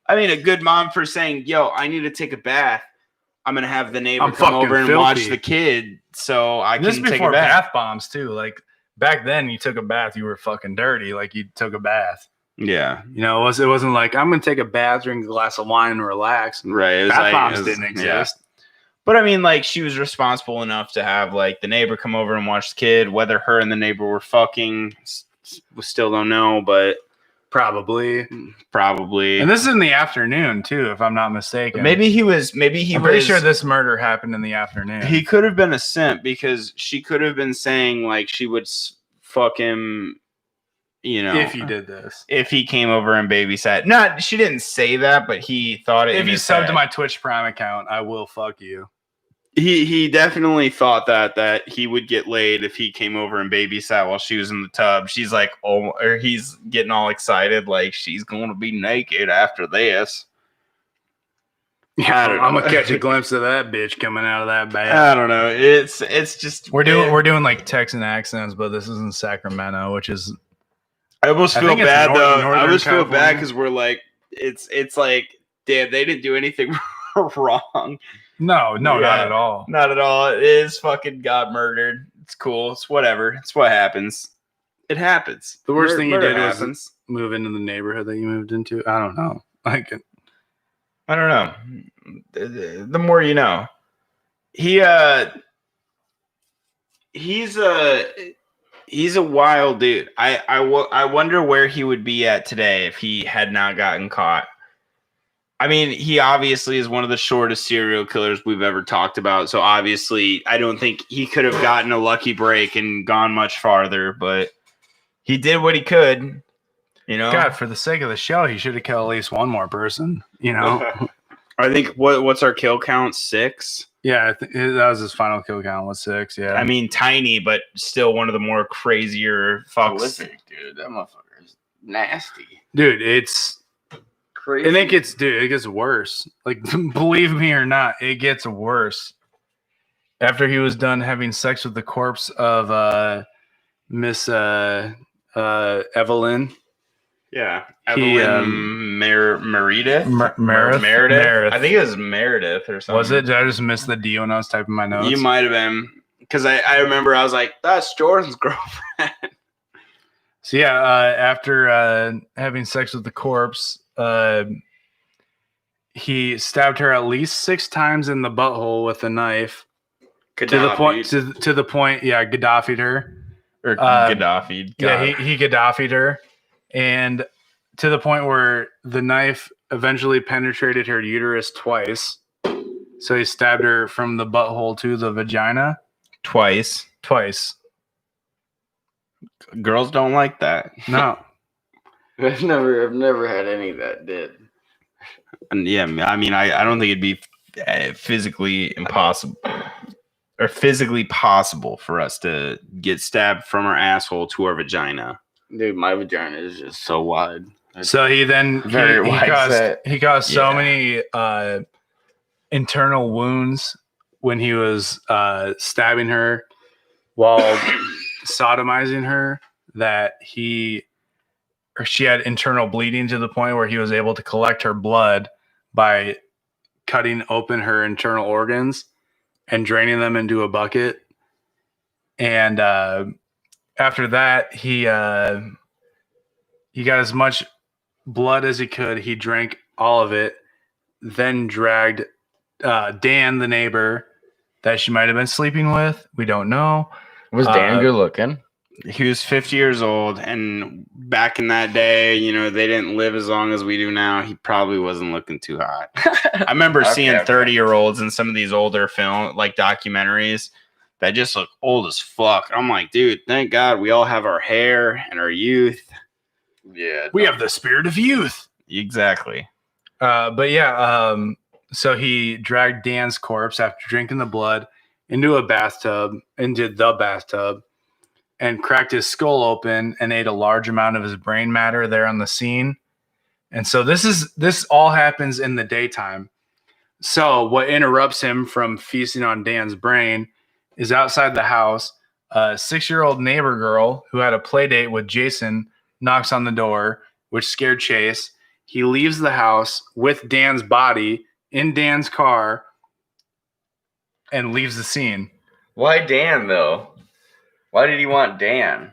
I mean, a good mom for saying, "Yo, I need to take a bath. I'm gonna have the neighbor come over and watch the kid, so I can take a bath." This before bath bombs too. Like back then, you took a bath, you were fucking dirty. Like you took a bath. Yeah, you know, it wasn't like I'm gonna take a bath, drink a glass of wine, and relax. Right, bath bombs didn't exist. Yeah. But I mean, like, she was responsible enough to have like the neighbor come over and watch the kid. Whether her and the neighbor were fucking, we still don't know, but probably. And this is in the afternoon too, if I'm not mistaken. Maybe he was. I'm pretty sure this murder happened in the afternoon. He could have been a simp because she could have been saying like she would fuck him. You know, if he did this, if he came over and babysat, she didn't say that, but he thought it. If you sub to my Twitch Prime account, I will fuck you. He definitely thought that he would get laid if he came over and babysat while she was in the tub. She's like, or he's getting all excited, like she's going to be naked after this. Yeah, I'm gonna catch a glimpse of that bitch coming out of that bath. I don't know. It's just we're doing like Texan accents, but this is in Sacramento, which is. I almost feel bad though. I almost feel bad because we're like, it's like, damn, they didn't do anything wrong. No, not at all. Not at all. It is fucking got murdered. It's cool. It's whatever. It's what happens. It happens. The worst thing you did was move into the neighborhood that you moved into. I don't know. I don't know. The more you know. He's a wild dude. I wonder where he would be at today if he had not gotten caught. I mean, he obviously is one of the shortest serial killers we've ever talked about. So obviously, I don't think he could have gotten a lucky break and gone much farther. But he did what he could. You know, God, for the sake of the show, he should have killed at least one more person. You know, I think what's our kill count? 6. Yeah, that was his final kill count was 6. Yeah, I mean, tiny, but still one of the more crazier fucks. Prolific, dude. That motherfucker is nasty. Dude, it's crazy. And it gets worse. Like, believe me or not, it gets worse. After he was done having sex with the corpse of Miss Evelyn. Yeah, Evelyn Meredith. Meredith. I think it was Meredith or something. Was it? Did I just miss the D when I was typing my notes? You might have been, because I remember I was like, "That's Jordan's girlfriend." So yeah, after having sex with the corpse, he stabbed her at least 6 times in the butthole with a knife. To the point, yeah, Gaddafi'd her. Or Gaddafi. Yeah, he Gaddafi'd her. And to the point where the knife eventually penetrated her uterus twice. So he stabbed her from the butthole to the vagina. Twice. Girls don't like that. No. I've never had any that did. And yeah, I mean, I don't think it'd be physically impossible. or physically possible for us to get stabbed from our asshole to our vagina. Dude, my vagina is just so wide. So he then Very he wide caused set. he caused so Yeah. many internal wounds when he was stabbing her while sodomizing her that she had internal bleeding to the point where he was able to collect her blood by cutting open her internal organs and draining them into a bucket. And after that, he got as much blood as he could. He drank all of it, then dragged Dan, the neighbor that she might have been sleeping with. We don't know. Was Dan good looking? He was 50 years old, and back in that day, you know, they didn't live as long as we do now. He probably wasn't looking too hot. I remember seeing 30-year-olds in some of these older film, like documentaries, that just look old as fuck. I'm like, dude, thank God we all have our hair and our youth. Yeah. We have the spirit of youth. Exactly. But yeah, so he dragged Dan's corpse after drinking the blood into the bathtub, and cracked his skull open and ate a large amount of his brain matter there on the scene. And so this all happens in the daytime. So what interrupts him from feasting on Dan's brain is outside the house, a 6-year-old neighbor girl who had a play date with Jason knocks on the door, which scared Chase. He leaves the house with Dan's body in Dan's car and leaves the scene. Why Dan, though? Why did he want Dan?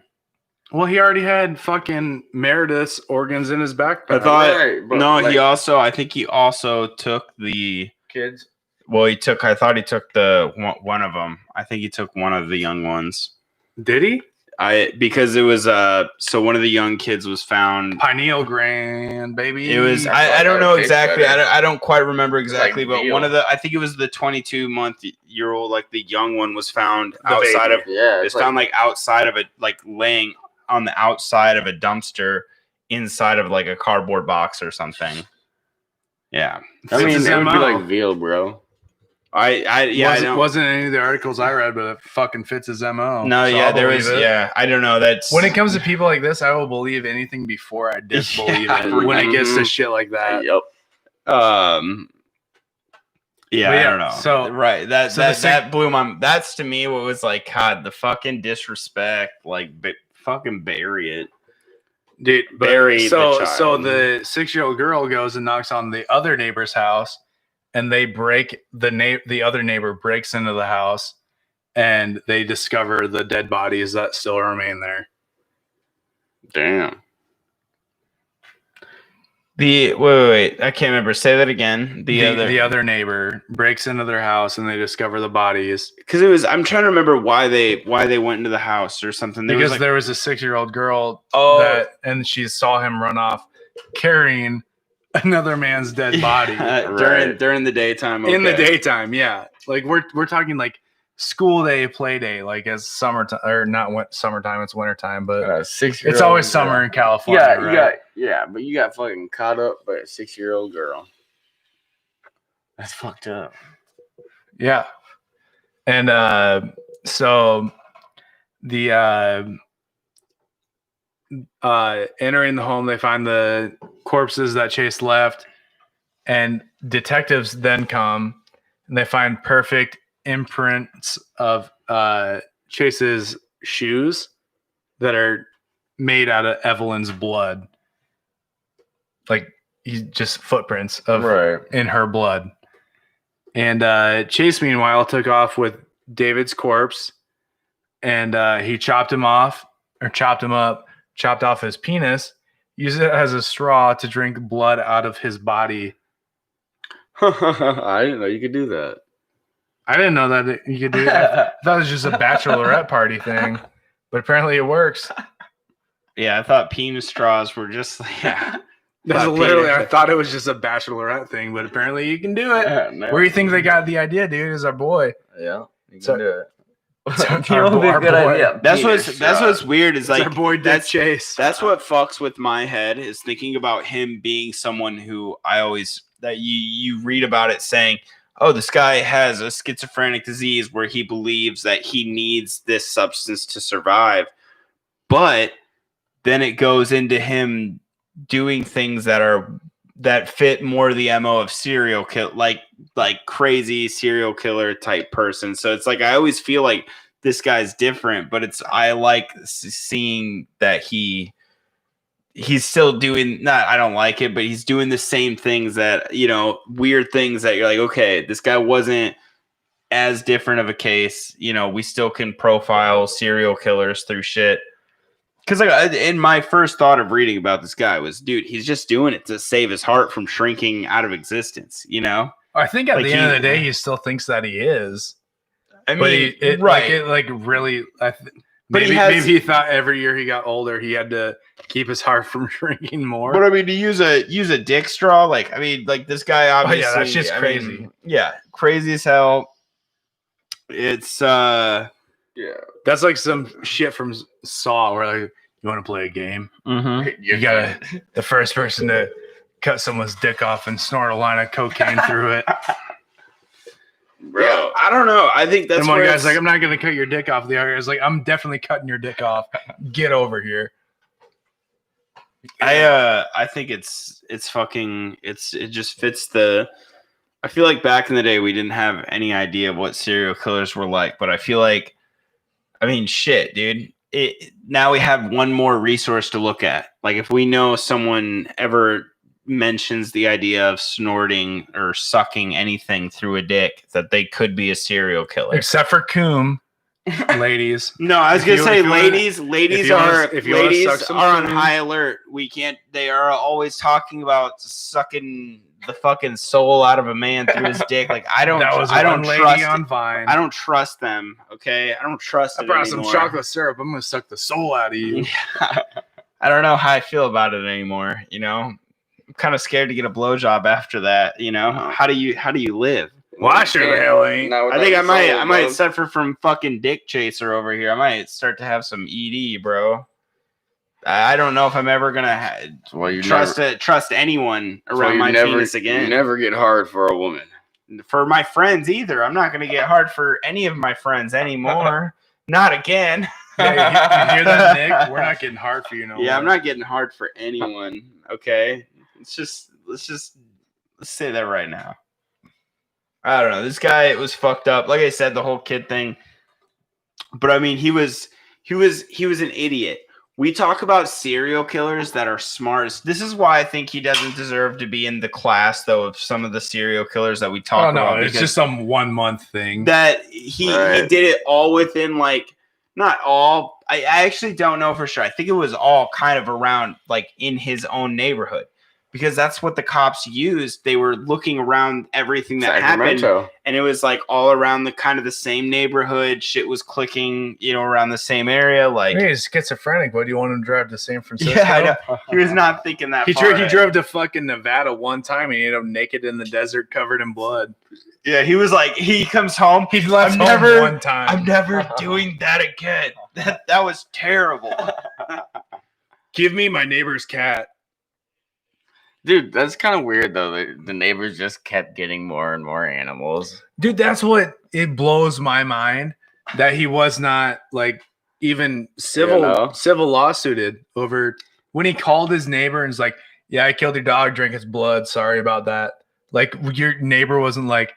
Well, he already had fucking Meredith's organs in his backpack. I thought, Right, but no, like- I think he also took the, Kids? well, I thought he took the one of them. I think he took one of the young ones. Did he? Because it was, so one of the young kids was found. Pineal gland, baby. It was, That's I don't know tastes exactly. better. I don't quite remember exactly, but veal. one of the, I think it was the 22-month-old, like the young one was found The outside baby. of, Yeah. it's found like outside of it, like laying on the outside of a dumpster inside of like a cardboard box or something. Yeah. I mean, Fits his it would be MO. like veal, bro. Wasn't any of the articles I read, but it fucking fits his MO. No, So yeah, I'll there believe was, it. yeah, I don't know. That's When it comes to people like this, I will believe anything before I disbelieve Yeah. it. When it gets to shit like that. Yep. yeah, But I yeah, don't know. so- right, so the that blew my. That's to me what was like, God, the fucking disrespect. Like, fucking bury it. Dude, but Bury the so child. the 6-year-old girl goes and knocks on the other neighbor's house, and they break the other neighbor breaks into the house, and they discover the dead bodies that still remain there. Damn. Wait, I can't remember. Say that again. The other neighbor breaks into their house, and they discover the bodies because it was. I'm trying to remember why they went into the house or something. There because was there was a 6-year-old girl and she saw him run off carrying another man's dead body during the daytime. in the okay. daytime. Yeah, like we're talking like school day, play day, like as summertime or not summertime. It's wintertime, but 6-year-old. it's always summer in California. Yeah, but you got fucking caught up by a 6-year-old girl. That's fucked up. Yeah. And so the entering the home, they find the corpses that Chase left, and detectives then come and they find perfect imprints of Chase's shoes that are made out of Evelyn's blood. Like just footprints of in her blood. And Chase, meanwhile, took off with David's corpse, and he chopped him up, chopped off his penis, used it as a straw to drink blood out of his body. I didn't know you could do that. I didn't know that you could do that. I thought it was just a bachelorette party thing, but apparently it works. Yeah, I thought penis straws were just That's literally, I thought it was just a bachelorette thing, but apparently you can do it. No. Where do you think they got the idea, dude? Is our boy. Yeah, you can So- do it. Our boy. That's what's weird is It's like our boy Dick Chase. That's what fucks with my head is thinking about him being someone who I always that you read about it saying, oh, this guy has a schizophrenic disease where he believes that he needs this substance to survive. But then it goes into him doing things that fit more the MO of serial kill, like crazy serial killer type person. So it's like I always feel like this guy's different, but I like seeing that he's still doing, not I don't like it, but he's doing the same things that, you know, weird things that you're like, okay, this guy wasn't as different of a case. You know, we still can profile serial killers through shit. Because like in my first thought of reading about this guy was, dude, he's just doing it to save his heart from shrinking out of existence, you know? I think at the end of the day, he still thinks that he is. I mean, right. Maybe he thought every year he got older, he had to keep his heart from shrinking more. But I mean, to use a dick straw, like, I mean, like this guy obviously. Oh, yeah, that's just crazy. Crazy as hell. It's that's like some shit from Saw where like, you want to play a game? Mm-hmm. You gotta the first person to cut someone's dick off and snort a line of cocaine through it. Bro, yeah, I don't know. I think that's and one guy's like, I'm not gonna cut your dick off. The other guy's like, I'm definitely cutting your dick off. Get over here. I think it just fits the. I feel like back in the day we didn't have any idea of what serial killers were like, but I feel like, I mean, shit, dude. Now we have one more resource to look at. Like if we know someone ever mentions the idea of snorting or sucking anything through a dick, that they could be a serial killer. Except for Coom, ladies. No, I was gonna say ladies are on high alert. They are always talking about sucking the fucking soul out of a man through his dick. Like I don't trust them. Okay, I don't trust. I brought some chocolate syrup. I'm gonna suck the soul out of you. I don't know how I feel about it anymore. You know, I'm kind of scared to get a blowjob after that. You know, how do you live? Well, I sure the hell ain't. I think I might suffer from fucking dick chaser over here. I might start to have some ED, bro. I don't know if I'm ever gonna trust anyone around my penis again. You never get hard for a woman. For my friends either. I'm not gonna get hard for any of my friends anymore. Not again. Yeah, you hear that, Nick? We're not getting hard for you no more. Yeah, I'm not getting hard for anyone. Okay, let's say that right now. I don't know. This guy was fucked up. Like I said, the whole kid thing. But I mean, he was an idiot. We talk about serial killers that are smart. This is why I think he doesn't deserve to be in the class, though, of some of the serial killers that we talk about. No, it's just some 1 month thing. That he did it all within, like, not all. I actually don't know for sure. I think it was all kind of around, like, in his own neighborhood. Because that's what the cops used. They were looking around everything that happened, and it was like all around the kind of the same neighborhood. Shit was clicking, you know, around the same area. Like, hey, he's schizophrenic. What do you want him to drive to San Francisco? Yeah, I know. He was not thinking that. He drove to fucking Nevada one time, and he ended up naked in the desert, covered in blood. Yeah, he was like, he comes home. He left home one time. I'm never doing that again. That was terrible. Give me my neighbor's cat. Dude, that's kind of weird, though. The neighbors just kept getting more and more animals. Dude, that's what it blows my mind, that he was not, like, even civil lawsuited over when he called his neighbor and was like, yeah, I killed your dog, drank his blood. Sorry about that. Like, your neighbor wasn't like,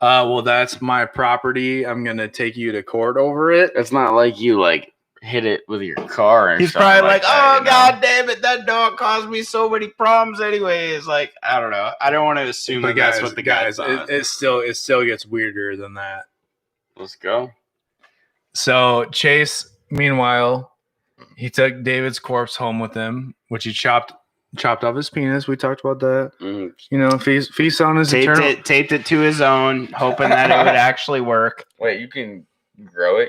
well, that's my property. I'm going to take you to court over it. It's not like you, like, hit it with your car and he's probably like that, God damn it, that dog caused me so many problems anyways. Like, I don't know, I don't want to assume that that's what the guy's on. It still gets weirder than that. Let's go. So Chase, meanwhile, he took David's corpse home with him, which he chopped off his penis. We talked about that. You know, feast on his taped it to his own, hoping that it would actually work. Wait, you can grow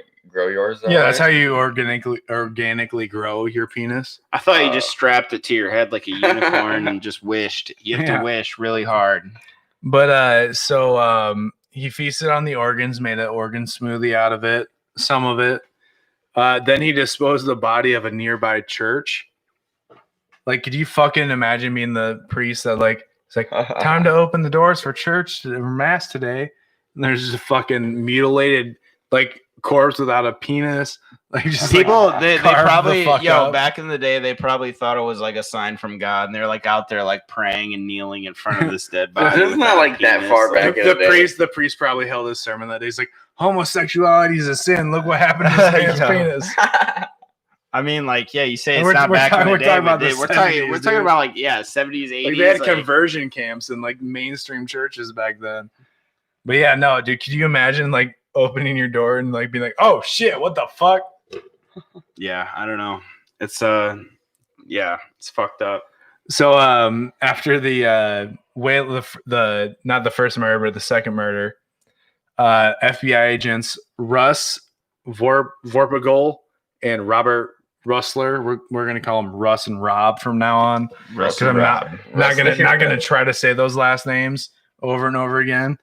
yours that yeah way? That's how you organically grow your penis. I thought you just strapped it to your head like a unicorn and just wished. You have to wish really hard. But so he feasted on the organs, made an organ smoothie out of it, some of it. Then he disposed of the body of a nearby church. Like, could you fucking imagine being the priest that like It's like, time to open the doors for church or mass today. And there's just a fucking mutilated, like, corpse without a penis. Like, just People, like, they carved probably, the fuck up. back in the day, they probably thought it was like a sign from God, and they're like out there like praying and kneeling in front of this dead body. It's not like that far back in The the day. priest probably held his sermon that day. He's like, homosexuality is a sin. Look what happened to this man's penis. I mean, like, yeah, you say And it's not back in the day, talking but about the we're 70s, talking about like 70s, 80s. Like, they had conversion camps in like mainstream churches back then. But yeah, no, dude, could you imagine like opening your door and like being like, oh shit, what the fuck? Yeah, I don't know. It's it's fucked up. So after the not the first murder, but the second murder, FBI agents Russ Vorpagol and Robert Russler, we're gonna call them Russ and Rob from now on, because I'm not gonna try to say those last names over and over again.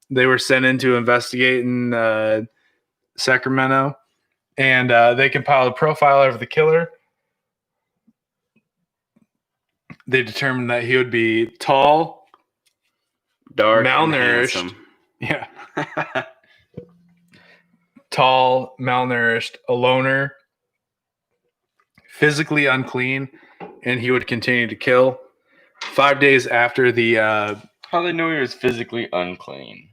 They were sent in to investigate in Sacramento, and they compiled a profile of the killer. They determined that he would be tall, dark, malnourished. Yeah. Tall, malnourished, a loner, physically unclean, and he would continue to kill. 5 days after the how they knew he was physically unclean?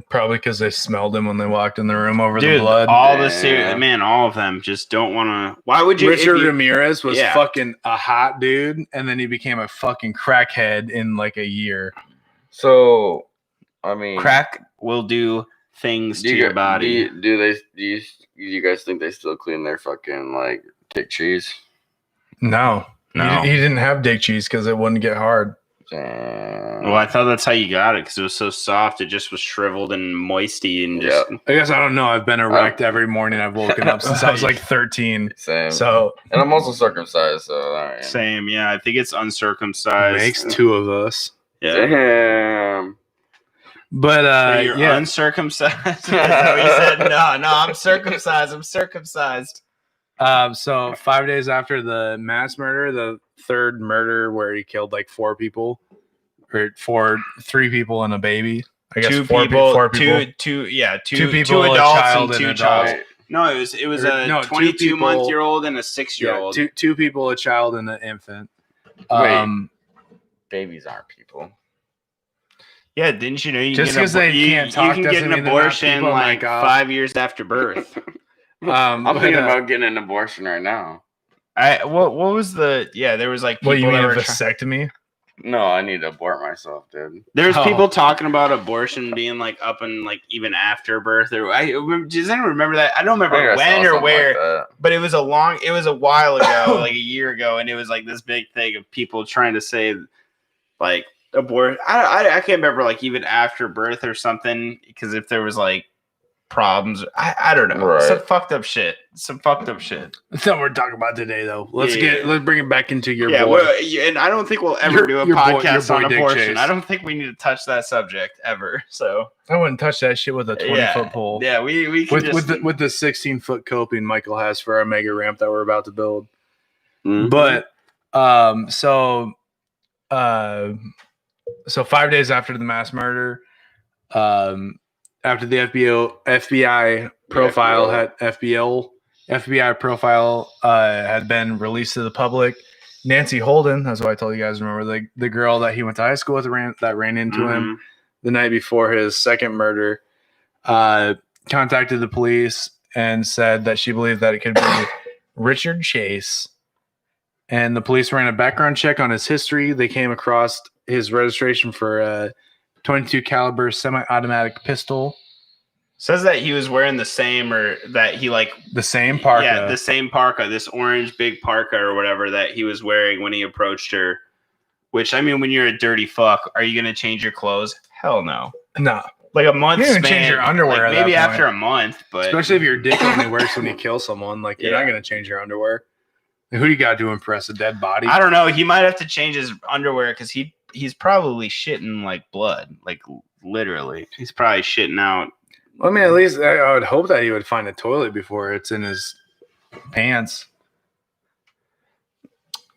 Probably because they smelled him when they walked in the room over Dude, the blood. all of them just don't want to. Why would you? Richard Ramirez was fucking a hot dude, and then he became a fucking crackhead in like a year. So, I mean, crack will do things to your body. Do you guys think they still clean their fucking like dick cheese? No. He didn't have dick cheese because it wouldn't get hard. Well, I thought that's how you got it, because it was so soft. It just was shriveled and moisty and just. I guess I don't know. I've been erect every morning. I've woken up since I was like 13. Same. So, and I'm also circumcised. So all right. Same. Yeah, I think it's uncircumcised. Makes two of us. Yeah. Damn. But so you're uncircumcised. Is that what you said? No, I'm circumcised. I'm circumcised. So 5 days after the mass murder, the third murder where he killed like four people, or three people and a baby. I guess four people. Two people, two a adults, child, and two and child. No, it was a 22-month-old and a 6-year-old. Yeah, two people, a child, and an infant. Babies aren't people. Yeah, didn't you know you just because they can't talk, you can get an abortion like 5 years after birth? I'm thinking about getting an abortion right now. What was the there was like people what, you mean that a vasectomy? No, I need to abort myself, dude. There's people talking about abortion being like up and like even after birth. Or does anyone remember that? I don't remember when or where, but it was a while ago, like a year ago, and it was like this big thing of people trying to say like abort. I can't remember like even after birth or something, because if there was like problems, I don't know, right. Some fucked up shit. That's not what we're talking about today, though. Let's bring it back into your boy. And I don't think we'll ever do a podcast on abortion. I don't think we need to touch that subject ever. So I wouldn't touch that shit with a 20-foot pole. Yeah, we can with the 16-foot coping Michael has for our mega ramp that we're about to build. Mm-hmm. But so 5 days after the mass murder, after the FBI profile had been released to the public, Nancy Holden, that's what I told you guys, remember the girl that he went to high school with that ran into him the night before his second murder, contacted the police and said that she believed that it could be Richard Chase. And the police ran a background check on his history. They came across his registration for a .22 caliber semi-automatic pistol. Says that he was wearing the same, or that he like the same parka. Yeah, the same parka, this orange big parka or whatever that he was wearing when he approached her. Which, I mean, when you're a dirty fuck, are you gonna change your clothes? Hell no. No. Like a month. You're gonna change your underwear. Like maybe after a month, but especially if your dick only works when you kill someone, like you're not gonna change your underwear. Who do you got to impress? A dead body? I don't know. He might have to change his underwear because he's probably shitting like blood, like literally. He's probably shitting out. Well, I mean, at least I would hope that he would find a toilet before it's in his pants.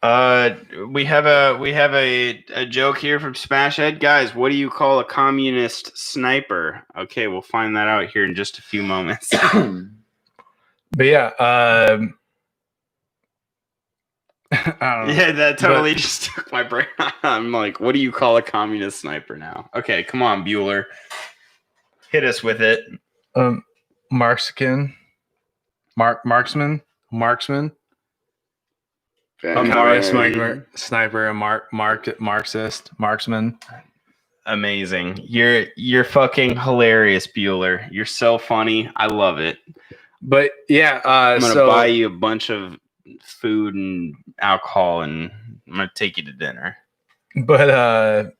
We have a joke here from Smashhead. Guys, what do you call a communist sniper? Okay, we'll find that out here in just a few moments. But yeah, I don't know. Yeah, that totally just took my brain. I'm like, what do you call a communist sniper now? Okay, come on, Bueller. Hit us with it. Marksman. A Sniper, a Marxist, marksman. Amazing. You're fucking hilarious, Bueller. You're so funny. I love it. But yeah, I'm gonna buy you a bunch of food and alcohol, and I'm gonna take you to dinner. But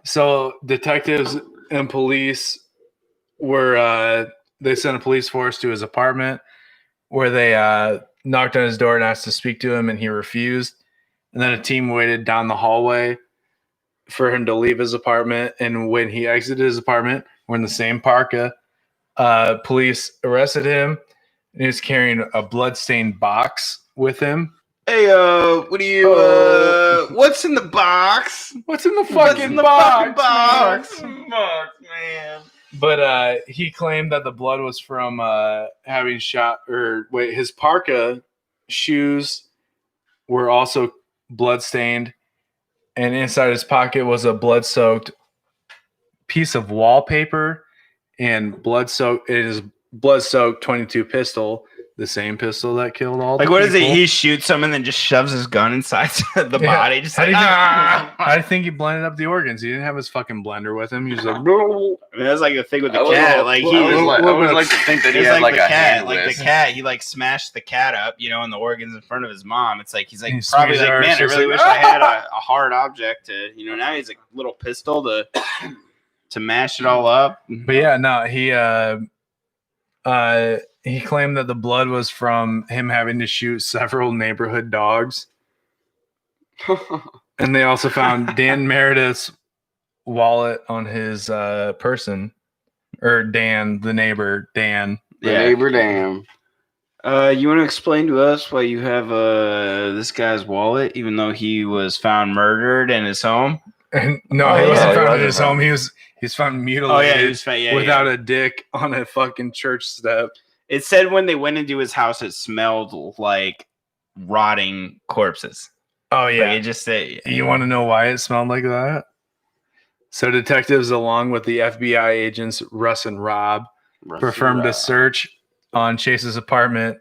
so detectives and police were they sent a police force to his apartment where they knocked on his door and asked to speak to him, and he refused. And then a team waited down the hallway for him to leave his apartment. And when he exited his apartment, wearing the same parka, police arrested him, and he was carrying a bloodstained box with him. Hey, what do you? What's in the box? What's in the fucking box? Man. But he claimed that the blood was from having shot, his parka shoes were also bloodstained, and inside his pocket was a blood-soaked piece of wallpaper and blood-soaked 22 pistol, the same pistol that killed all the what people. is it? He shoots him and then just shoves his gun inside the body. Just I think he blended up the organs. He didn't have his fucking blender with him. He was like, I mean, that's like the thing with the cat. I would like to think that he had like a hand like whisk. the cat. He like smashed the cat up, and the organs in front of his mom. It's like he's like He probably smears like, her, man, I she's really like, wish I had a hard object to, now he's like a little pistol to mash it all up. but yeah, no, he claimed that the blood was from him having to shoot several neighborhood dogs. And they also found Dan Meredith's wallet on his person. Or Dan, the neighbor, Dan. The neighbor, damn. You want to explain to us why you have this guy's wallet, even though he was found murdered in his home? And no, he wasn't found in his home. He was found mutilated he was found, without a dick on a fucking church step. It said when they went into his house, it smelled like rotting corpses. Oh, yeah. Like it just said. You want to know why it smelled like that? So detectives, along with the FBI agents, Russ and Rob, performed a search on Chase's apartment,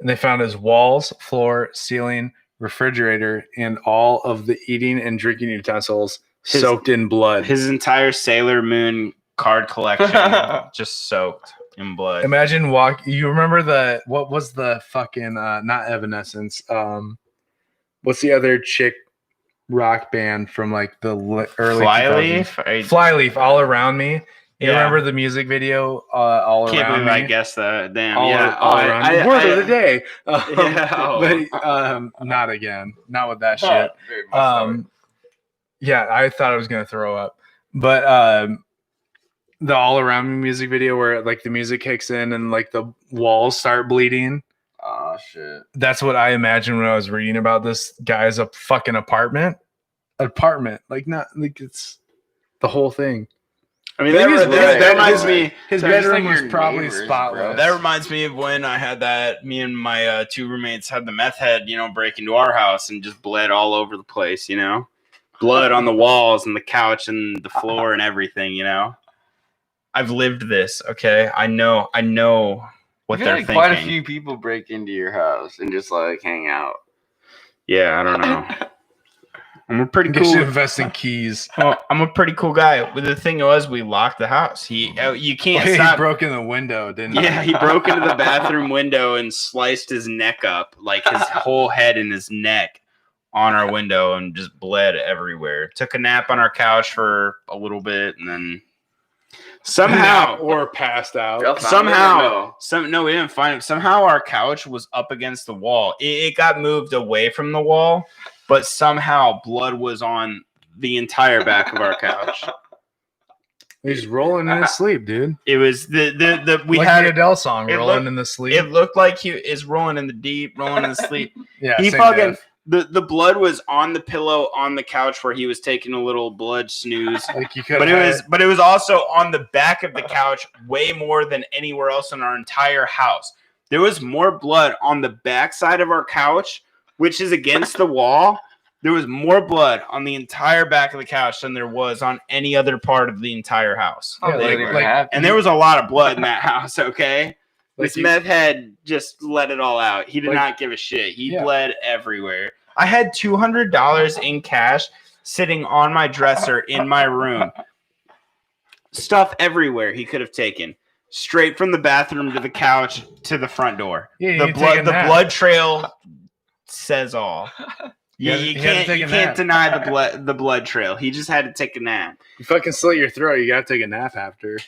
and they found his walls, floor, ceiling, refrigerator, and all of the eating and drinking utensils soaked in blood. His entire Sailor Moon card collection just soaked in blood. Imagine you remember what was the fucking not Evanescence? What's the other chick rock band from like the early Flyleaf, All Around Me. You remember the music video? All Can't Around believe Me. I guessed that. Damn. All Around Me. Word of the day. But not again. Not with that shit. Yeah, I thought I was gonna throw up. But the All Around Me music video where like the music kicks in and like the walls start bleeding. Oh shit. That's what I imagined when I was reading about this guy's a fucking apartment. Like not like it's the whole thing. I mean, that reminds me. His bedroom was probably spotless. That reminds me of when I had that. Me and my two roommates had the meth head, break into our house and just bled all over the place. Blood on the walls and the couch and the floor and everything. I've lived this. Okay, I know what they're thinking. Quite a few people break into your house and just like hang out. Yeah, I don't know. I'm a pretty cool. You should invest in keys. Well, I'm a pretty cool guy. But the thing was, we locked the house. You can't stop. He broke in the window, didn't he? Yeah, he broke into the bathroom window and sliced his neck up, like his whole head and his neck on our window, and just bled everywhere. Took a nap on our couch for a little bit, and then somehow or passed out. No, we didn't find him. Somehow our couch was up against the wall. It got moved away from the wall. But somehow blood was on the entire back of our couch. He's rolling in his sleep, dude. It was we like had the Adele song, it "Rolling looked- in the Sleep." It looked like he is rolling in the deep, rolling in the sleep. Yeah, He same fucking diff. the blood was on the pillow on the couch where he was taking a little blood snooze. Like you could. But it was also on the back of the couch way more than anywhere else in our entire house. There was more blood on the back side of our couch, which is against the wall. There was more blood on the entire back of the couch than there was on any other part of the entire house. Oh, And there was a lot of blood in that house, okay? Like This meth head just let it all out. He did not give a shit. He bled everywhere. I had $200 in cash sitting on my dresser in my room. Stuff everywhere he could have taken. Straight from the bathroom to the couch to the front door. Yeah, the blood trail says all. You can't deny the blood trail. He just had to take a nap. You fucking slit your throat. You gotta take a nap after.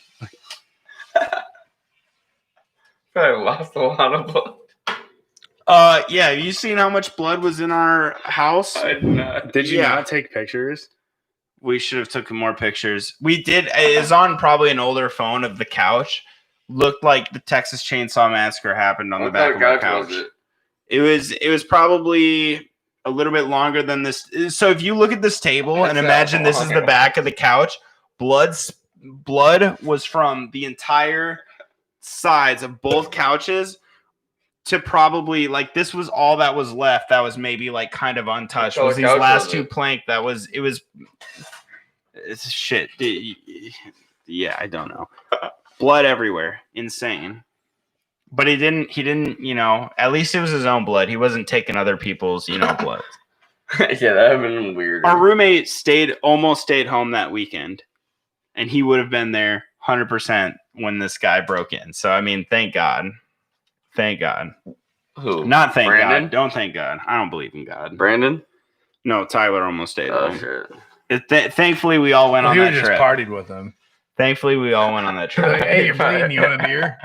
I lost a lot of blood. Yeah. Have you seen how much blood was in our house? I did not. Did you not take pictures? We should have taken more pictures. We did. It is on probably an older phone of the couch. Looked like the Texas Chainsaw Massacre happened on the back of our couch. It was probably a little bit longer than this. So if you look at this table and imagine this is the back of the couch, blood was from the entire sides of both couches to probably like this was all that was left. That was maybe like kind of untouched. Was these last two plank? It's shit. Yeah, I don't know. Blood everywhere, insane. But he didn't, at least it was his own blood. He wasn't taking other people's, blood. Yeah, that would have been weird. Our roommate almost stayed home that weekend, and he would have been there 100% when this guy broke in. So, I mean, thank God. Thank God. Who? Not thank Brandon? God. Don't thank God. I don't believe in God. Brandon? No, Tyler almost stayed home. Shit. Thankfully, we all went on that trip. trip. Just partied with him. Thankfully, we all went on that trip. Like, hey, you're bleeding. You want a beer?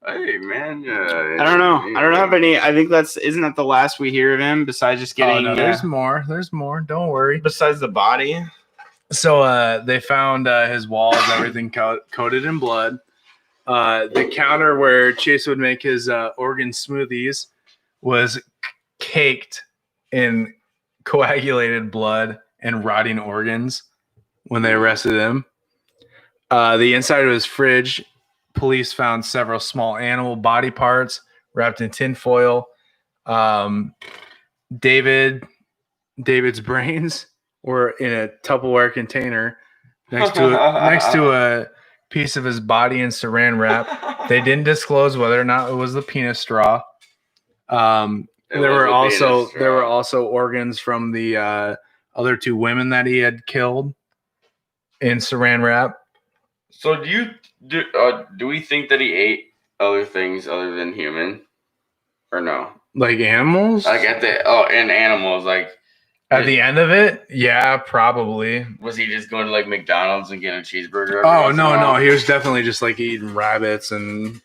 Hey, man. I don't know. I don't have any. I think isn't that the last we hear of him besides just getting. Oh, no, there's more. There's more. Don't worry. Besides the body. So they found his walls, everything coated in blood. The counter where Chase would make his organ smoothies was caked in coagulated blood and rotting organs when they arrested him. The inside of his fridge, police found several small animal body parts wrapped in tinfoil. David's brains were in a Tupperware container next to a piece of his body in saran wrap. They didn't disclose whether or not it was the penis straw. There were also organs from the other two women that he had killed in saran wrap. So do we think that he ate other things other than human, or no? Like animals? Like and animals. Like at the end of it, yeah, probably. Was he just going to like McDonald's and getting a cheeseburger? Oh no, he was definitely just like eating rabbits and.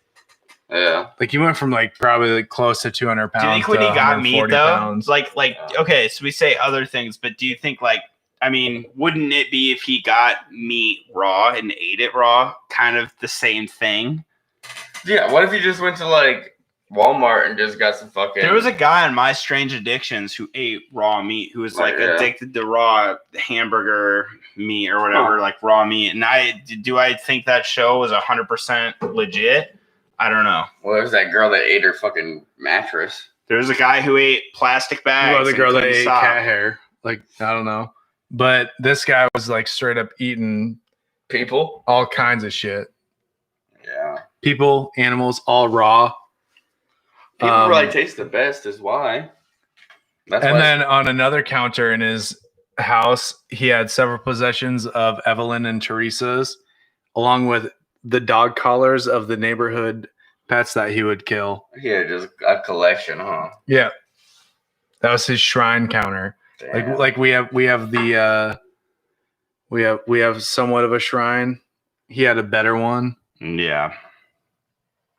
Yeah, like he went from like probably like close to 200 pounds. Do you think when he got meat though, pounds. Okay, so we say other things, but do you think wouldn't it be if he got meat raw and ate it raw, kind of the same thing? Yeah. What if he just went to like Walmart and just got some fucking? There was a guy on My Strange Addictions who ate raw meat, who was addicted to raw hamburger meat or whatever, like raw meat. And I think that show was 100% legit. I don't know. Well, there's that girl that ate her fucking mattress. There was a guy who ate plastic bags. Well, the girl that ate cat hair. Like, I don't know. But this guy was like straight up eating people, all kinds of shit. Yeah. People, animals, all raw. People really taste the best is why. Then on another counter in his house, he had several possessions of Evelyn and Teresa's, along with the dog collars of the neighborhood pets that he would kill. Yeah, just a collection, huh? Yeah, that was his shrine counter. Damn. Like we have somewhat of a shrine. He had a better one. Yeah.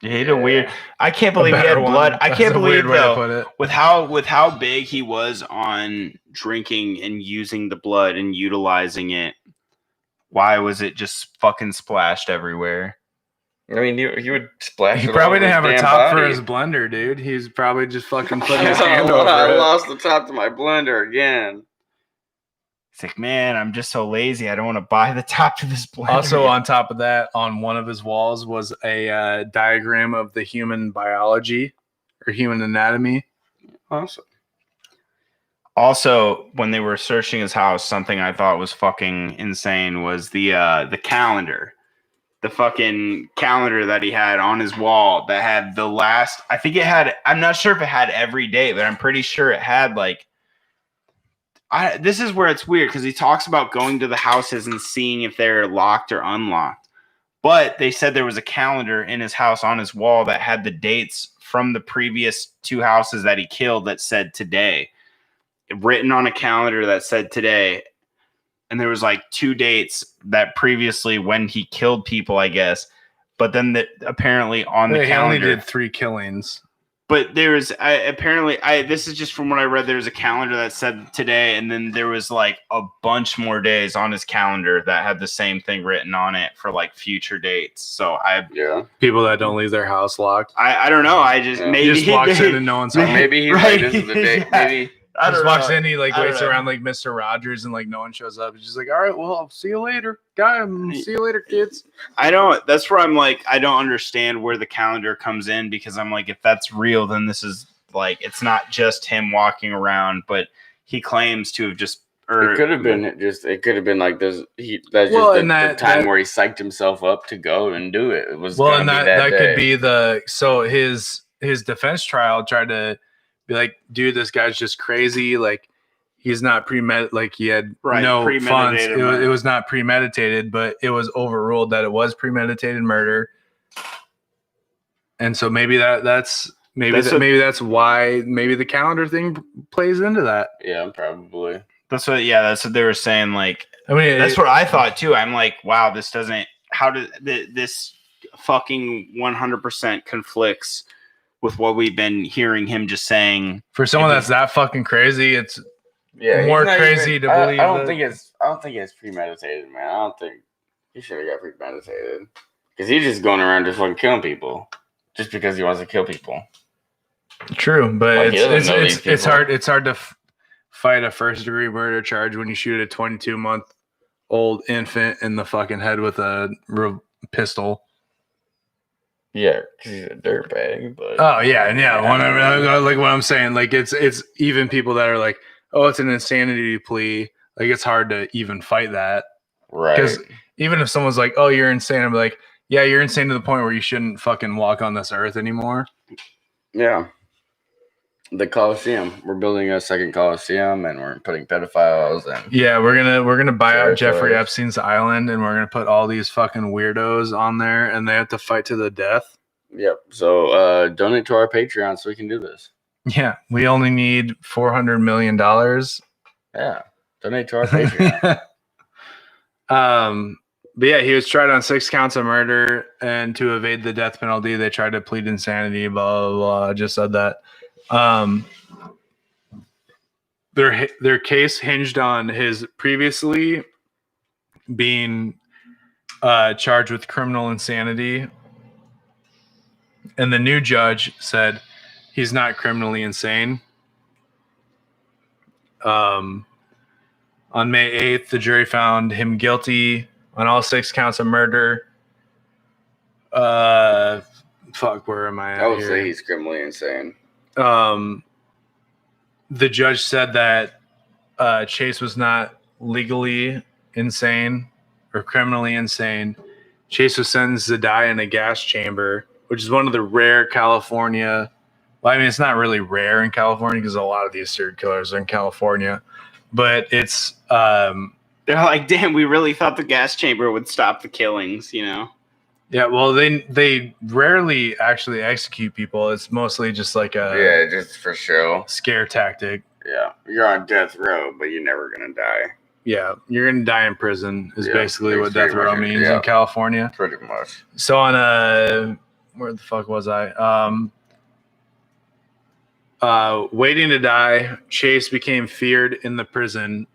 He ate a weird. I can't believe he had blood. I can't believe though with how big he was on drinking and using the blood and utilizing it. why was it just fucking splashed everywhere? I mean, he would splash. He it probably all didn't have over a his damn top for body. his blender, dude. He's probably just fucking putting his I hand over it. lost the top to my blender again. It's like, man, I'm just so lazy. I don't want to buy the top to this blender. Also, on top of that, on one of his walls was a diagram of the human biology or human anatomy. Awesome. Also, when they were searching his house, something I thought was fucking insane was the calendar. The fucking calendar that he had on his wall that had the last, I think it had, I'm not sure if it had every day, but I'm pretty sure it had like, this is where it's weird because he talks about going to the houses and seeing if they're locked or unlocked. But they said there was a calendar in his house on his wall that had the dates from the previous 2 houses that he killed that said today. Written on a calendar that said today. And there was like 2 dates that previously when he killed people, I guess. But then apparently on the calendar. He only did 3 killings. But there was this is just from what I read. There was a calendar that said today, and then there was like a bunch more days on his calendar that had the same thing written on it for like future dates. So people that don't leave their house locked. I don't know. I just maybe he just walks in and no one's home. Maybe he's Right. like, this is the day. Yeah. Maybe He just walks in, he like I don't waits know. around like Mr. Rogers and like no one shows up. He's just like, all right, well, I'll see you later. See you later, kids. I don't. That's where I'm like, I don't understand where the calendar comes in because I'm like, if that's real, then this is like, it's not just him walking around, but he claims to have just. it could have been It could have been like this. That's just Well, the and time that- where he psyched himself up to go and do it. It was Well, gonna and be that day. could be so his defense trial tried to be like, dude, this guy's just crazy. Like, he's not premeditated. Like, he had no funds. Premeditated murder. It was not premeditated, but it was overruled that it was premeditated murder. And so maybe that's why maybe the calendar thing plays into that. Yeah, probably. That's what they were saying. Like, I mean, that's what I thought too. I'm like, wow, this doesn't. How did this fucking 100% conflicts with what we've been hearing him just saying? For someone that's that fucking crazy, it's Yeah, more he's not crazy even- to believe. I don't think it's premeditated, man. I don't think he should have got premeditated because he's just going around just fucking killing people just because he wants to kill people. True, but Like, he doesn't know these it's people. hard to fight a first-degree murder charge when you shoot a 22-month-old infant in the fucking head with a pistol. Yeah, because he's a dirtbag. But Oh yeah, and whenever, like what I'm saying, like it's even people that are like, oh, it's an insanity plea. Like, it's hard to even fight that. right. Because even if someone's like, oh, you're insane, I'm like, yeah, you're insane to the point where you shouldn't fucking walk on this earth anymore. Yeah. The Coliseum. We're building a second Coliseum, and we're putting pedophiles and Yeah, we're gonna buy out Jeffrey Territories. Epstein's island, and we're gonna put all these fucking weirdos on there, and they have to fight to the death. yep. So donate to our Patreon so we can do this. Yeah, we only need $400 million. Yeah. Donate to our Patreon. But yeah, he was tried on 6 counts of murder, and to evade the death penalty, they tried to plead insanity. Blah blah blah. I just said that. Their case hinged on his previously being charged with criminal insanity, and the new judge said he's not criminally insane. On May 8th, the jury found him guilty on all 6 counts of murder. Where am I at I would here? say he's criminally insane. The judge said that Chase was not legally insane or criminally insane. Chase was sentenced to die in a gas chamber, which is one of the rare California. Well, I mean, it's not really rare in California because a lot of these serial killers are in California, but it's They're like, damn, we really thought the gas chamber would stop the killings, you know? yeah. Well, they rarely actually execute people. It's mostly just like a Yeah, just for show. scare tactic. Yeah. You're on death row, but you're never going to die. Yeah, you're gonna die in prison is Yeah, basically what death pretty row much, means yeah. in California. Pretty much. So on where the fuck was I? Waiting to die, Chase became feared in the prison,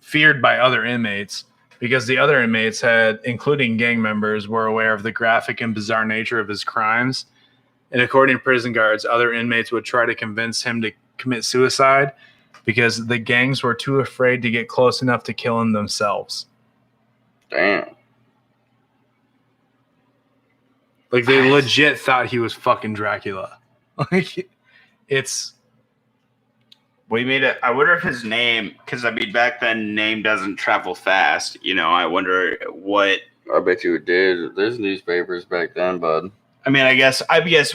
feared by other inmates because the other inmates had, including gang members, were aware of the graphic and bizarre nature of his crimes. And according to prison guards, other inmates would try to convince him to commit suicide because the gangs were too afraid to get close enough to kill him themselves. Damn. Like, they legit thought he was fucking Dracula. Like, it's... We made it. I wonder if his name, because I mean, back then, name doesn't travel fast. You know, I wonder what. I bet you it did. There's newspapers back then, bud. I mean, I guess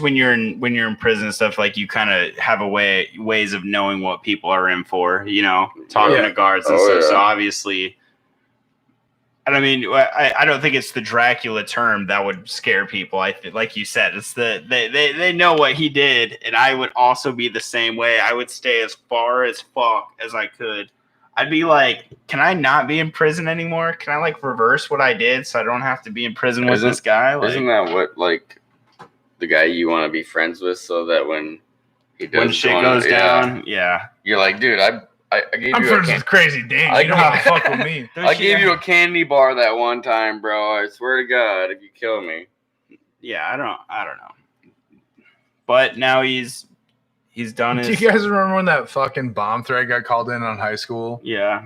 when you're in prison and stuff, like, you kind of have ways of knowing what people are in for. You know, talking to guards and stuff. Yeah. So obviously, and I mean, I don't think it's the Dracula term that would scare people. I think, like you said, it's they know what he did, and I would also be the same way. I would stay as far as fuck as I could. I'd be like, can I not be in prison anymore? Can I like reverse what I did so I don't have to be in prison with this guy? Like, isn't that what like the guy you want to be friends with, so that when shit goes down, you're like, dude, I'm friends with Crazy Dan. You don't have to fuck with me. I gave you a candy bar that one time, bro. I swear to God, if you kill me. Yeah, I don't know. But now he's done his... Do you guys remember when that fucking bomb threat got called in on high school? Yeah.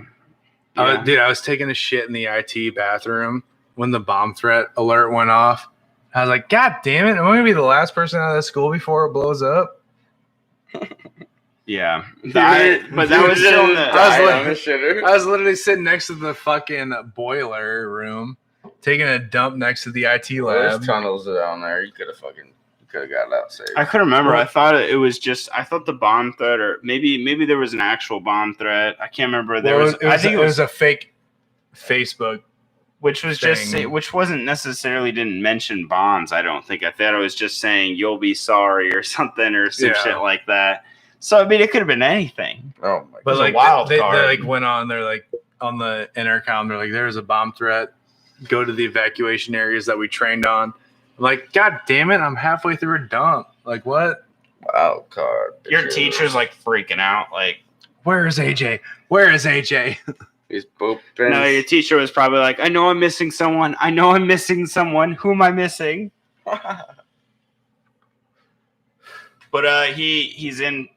Dude, I was taking a shit in the IT bathroom when the bomb threat alert went off. I was like, God damn it. Am I going to be the last person out of the school before it blows up? Yeah, but that was still in the... I was literally sitting next to the fucking boiler room, taking a dump next to the IT lab. There's tunnels down there. You could have got out safe. I couldn't remember. I thought it was just... I thought the bomb threat, or maybe there was an actual bomb threat. I can't remember. I think it was a fake Facebook, which was which wasn't necessarily didn't mention bombs. I don't think. I thought it was just saying you'll be sorry or something or some shit like that. So, I mean, it could have been anything. Oh, my God. But, like, a wild card. They, like, went on, they're, like, on the intercom, they're like, there's a bomb threat. Go to the evacuation areas that we trained on. I'm like, God damn it, I'm halfway through a dump. Like, what? Wild card. Your teacher's, like, freaking out. Like, where is AJ? Where is AJ? He's pooping. No, your teacher was probably like, I know I'm missing someone. Who am I missing? But he's in...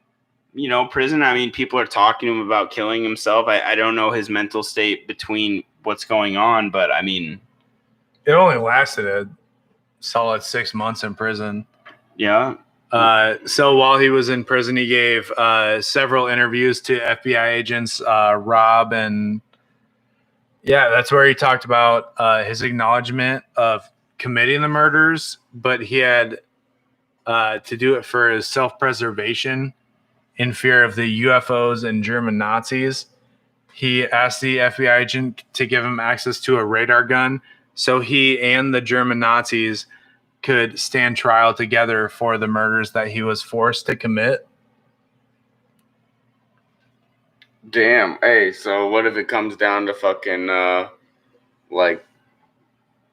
prison. I mean, people are talking to him about killing himself. I don't know his mental state between what's going on, but I mean, it only lasted a solid 6 months in prison. Yeah. So while he was in prison, he gave several interviews to FBI agents, Rob, and that's where he talked about his acknowledgement of committing the murders, but he had to do it for his self-preservation. In fear of the UFOs and German Nazis, he asked the FBI agent to give him access to a radar gun so he and the German Nazis could stand trial together for the murders that he was forced to commit. Damn. Hey, so what if it comes down to fucking,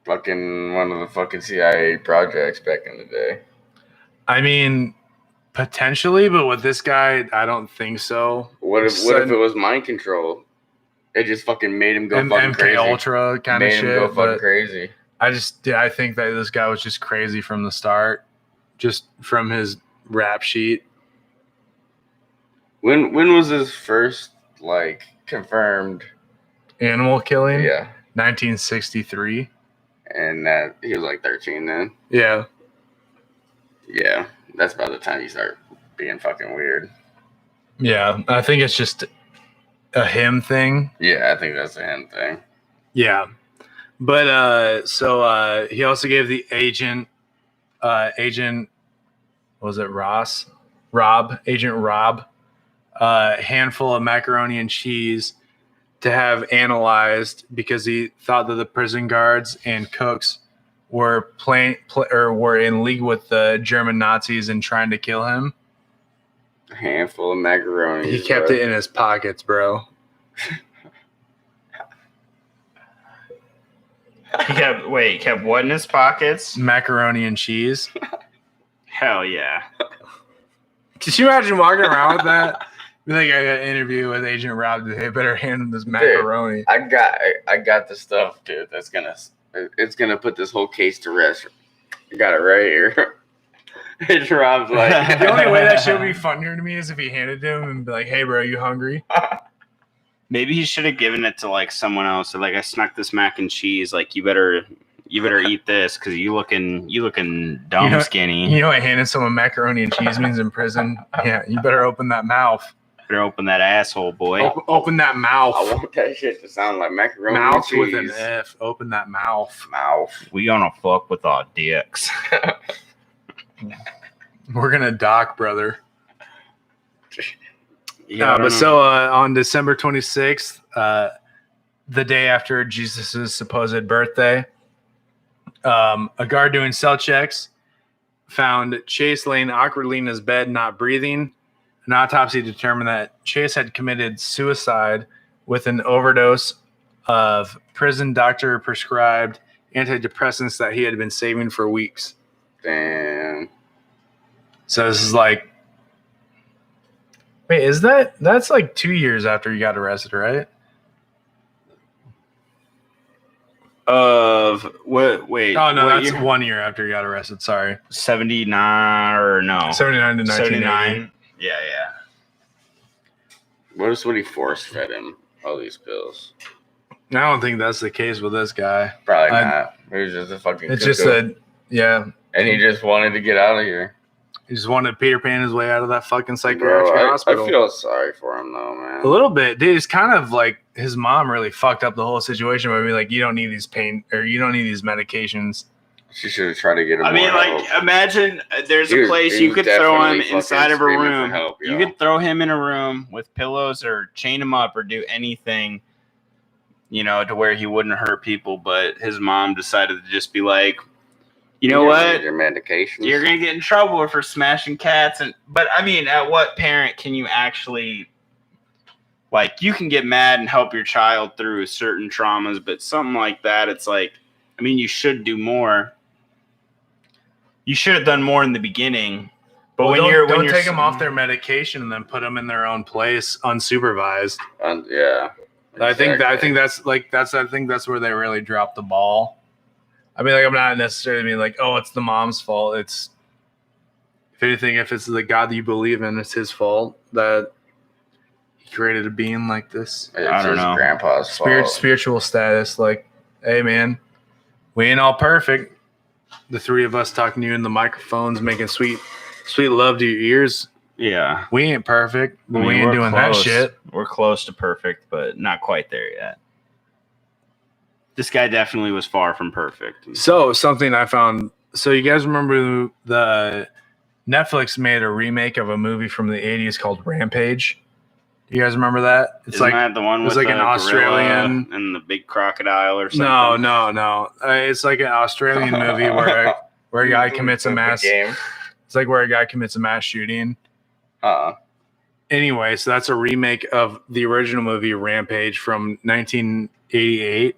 fucking one of the fucking CIA projects back in the day? I mean... Potentially, but with this guy, I don't think so. What if it was mind control? It just fucking made him go fucking crazy. MK Ultra kind of shit. Made him go fucking crazy. I think that this guy was just crazy from the start, just from his rap sheet. When was his first confirmed animal killing? Yeah, 1963. And that he was 13 then. Yeah. Yeah. That's about the time you start being fucking weird. Yeah, I think it's just a him thing. Yeah, I think that's a him thing. Yeah. But so he also gave the agent was it Agent Rob, a handful of macaroni and cheese to have analyzed because he thought that the prison guards and cooks were were in league with the German Nazis and trying to kill him. A handful of macaroni. He kept it in his pockets, bro. He kept what in his pockets? Macaroni and cheese. Hell yeah. Could you imagine walking around with that? I got an interview with Agent Rob. They better hand him this macaroni. I got the stuff, dude. It's gonna put this whole case to rest. I got it right here. Agent Rob's like, The only way that shit would be funnier to me is if he handed it to him and be like, "Hey, bro, you hungry?" Maybe he should have given it to like someone else. So, like, I snuck this mac and cheese. Like, you better eat this because you looking dumb skinny. You know what handing someone macaroni and cheese means in prison? Yeah, you better open that mouth. Better open that asshole, boy. Open that mouth. I want that shit to sound like macaroni Mouth and cheese. with an F. Open that mouth. Mouth. We gonna fuck with our dicks. We're gonna dock, brother. Yeah, But so on December 26th, the day after Jesus' supposed birthday, a guard doing cell checks found Chase laying awkwardly in his bed, not breathing. An autopsy determined that Chase had committed suicide with an overdose of prison doctor prescribed antidepressants that he had been saving for weeks. Damn. So this is like, wait, that's like 2 years after he got arrested, right? Of what? Wait. Oh no, what that's year? 1 year after he got arrested. Sorry, 79 or no? 79 to 1989. 79. Yeah. What if somebody force fed him all these pills? I don't think that's the case with this guy. Probably not. He was just a fucking. It's just and he just wanted to get out of here. he just wanted Peter Pan his way out of that fucking Bro, psychiatric hospital. I feel sorry for him though, man. A little bit, dude. It's kind of like his mom really fucked up the whole situation by being like, "You don't need these pain or you don't need these medications." She should have tried to get him. I mean, more like, help. imagine there's He a was- place he you was could throw him definitely inside of a fucking screaming room. for help, You yo. could throw him in a room with pillows or chain him up or do anything, to where he wouldn't hurt people. But his mom decided to just be like, you know what? Your medications. You're gonna get in trouble for smashing cats. But I mean, at what parent can you actually, like, you can get mad and help your child through certain traumas, but something like that, it's like, I mean, you should do more. You should have done more in the beginning. But Well, when you're take them off their medication and then put them in their own place unsupervised. Yeah. I think exactly. that's where they really dropped the ball. I mean, like, I'm not necessarily being like, oh, it's the mom's fault. It's, if anything, if it's the God that you believe in, it's his fault that he created a being like this. It's I don't his know. grandpa's fault. Spiritual status, like, hey man, we ain't all perfect. The three of us talking to you in the microphones, making sweet love to your ears. Yeah. We ain't perfect, but I mean, we ain't we're doing close. that shit. We're close to perfect, but not quite there yet. This guy definitely was far from perfect. So something I found. So you guys remember the Netflix made a remake of a movie from the 80s called Rampage? Do you guys remember that? It's Isn't that the one it was with like an the Australian gorilla and the big crocodile or something? No. It's like an Australian movie where a guy commits a mass. game. It's like where a guy commits a mass shooting. Anyway, so that's a remake of the original movie Rampage from 1988,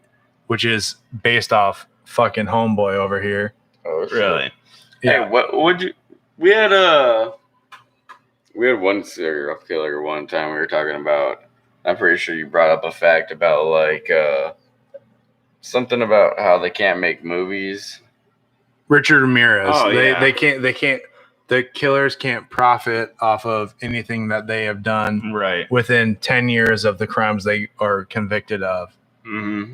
which is based off fucking Homeboy over here. Oh, shit. Really? Yeah. Hey, what would you? We had one serial killer one time we were talking about. I'm pretty sure you brought up a fact about like something about how they can't make movies. Richard Ramirez. Oh, yeah. They can't. The killers can't profit off of anything that they have done Right. within 10 years of the crimes they are convicted of. Mm-hmm.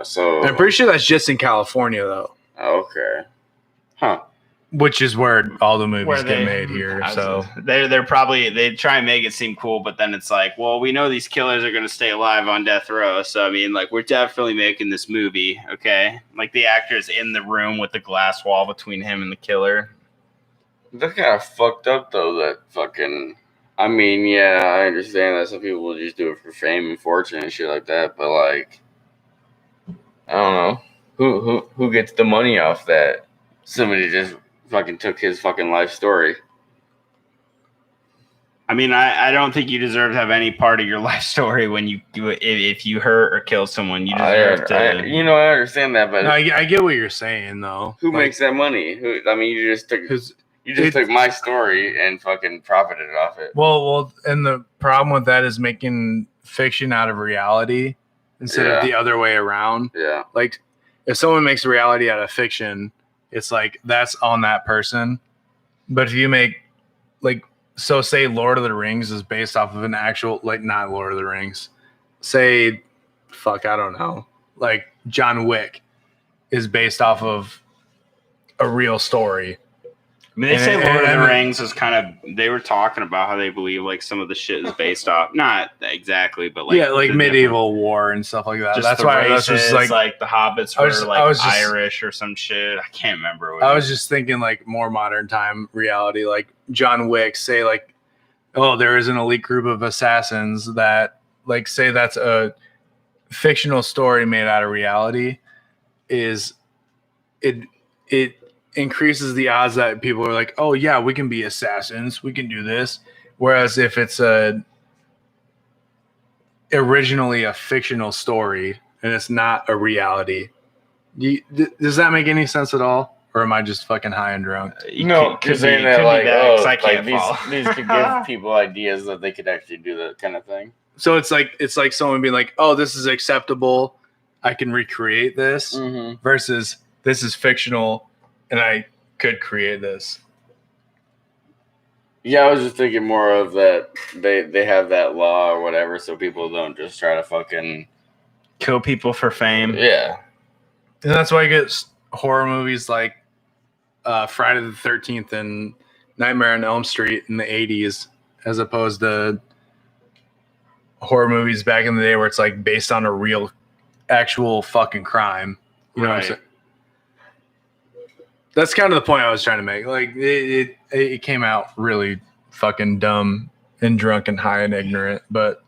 So I'm pretty sure that's just in California, though, okay, huh? which is where all the movies Where get they- made here. So they're probably, they try and make it seem cool, but then it's like, well, we know these killers are going to stay alive on death row. So, I mean, like, we're definitely making this movie. Okay. Like, the actor's in the room with the glass wall between him and the killer. That's kind of fucked up though. That fucking. I mean, yeah, I understand that some people will just do it for fame and fortune and shit like that, but like, I don't know who gets the money off that. Somebody just fucking took his fucking life story. I mean, I don't think you deserve to have any part of your life story when you do it. If you hurt or kill someone, you deserve I understand that, but no, I get what you're saying, though. who Like, makes that money? I mean, you just took. Because You just took my story and fucking profited off it. Well, and the problem with that is making fiction out of reality instead of the other way around. Yeah. Like, if someone makes reality out of fiction, it's like that's on that person. But if you make so say Lord of the Rings is based off of an actual not Lord of the Rings. Say, I don't know. Like John Wick is based off of a real story. I mean, they say Lord of the Rings is kind of. They were talking about how they believe like some of the shit is based off, not exactly, but like medieval war and stuff like that. That's why races, that's just like the hobbits were Irish or some shit. I can't remember. I was just thinking like more modern time reality, like John Wick. Say like, oh, there is an elite group of assassins that say that's a fictional story made out of reality. Is it increases the odds that people are like, oh yeah, we can be assassins, we can do this. Whereas if it's originally a fictional story and it's not a reality, does that make any sense at all? Or am I just fucking high and drunk? No, you're saying that these could give people ideas that they could actually do that kind of thing. So it's like someone being like, oh, this is acceptable, I can recreate this, versus this is fictional and I could create this. Yeah, I was just thinking more of that they have that law or whatever, so people don't just try to fucking kill people for fame. Yeah. And that's why you get horror movies like Friday the 13th and Nightmare on Elm Street in the 80s, as opposed to horror movies back in the day where it's like based on a real, actual fucking crime. You know what I'm saying? That's kind of the point I was trying to make. Like it came out really fucking dumb and drunk and high and ignorant, but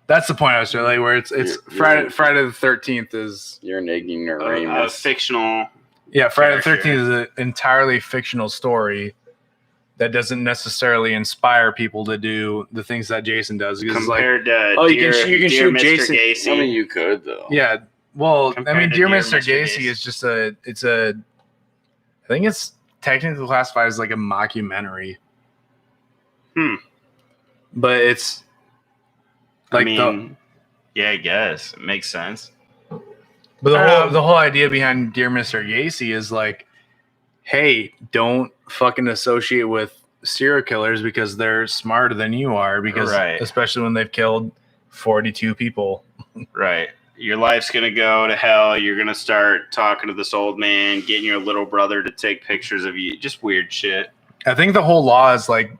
that's the point I was trying to make. Where it's Friday the 13th is you're an ignorant fictional. Yeah, Friday the 13th is an entirely fictional story that doesn't necessarily inspire people to do the things that Jason does. Compared to you can shoot Mr. Jason. Gacy. I mean, you could though. Yeah, well, Compared I mean, to Dear Dear Mr. Mr. Gacy Gacy. is I think it's technically classified as like a mockumentary. But it's like I guess it makes sense. But the whole idea behind Dear Mr. Gacy is like, hey, don't fucking associate with serial killers because they're smarter than you are, because especially when they've killed 42 people. Right. Your life's going to go to hell. You're going to start talking to this old man, getting your little brother to take pictures of you. Just weird shit. I think the whole law is like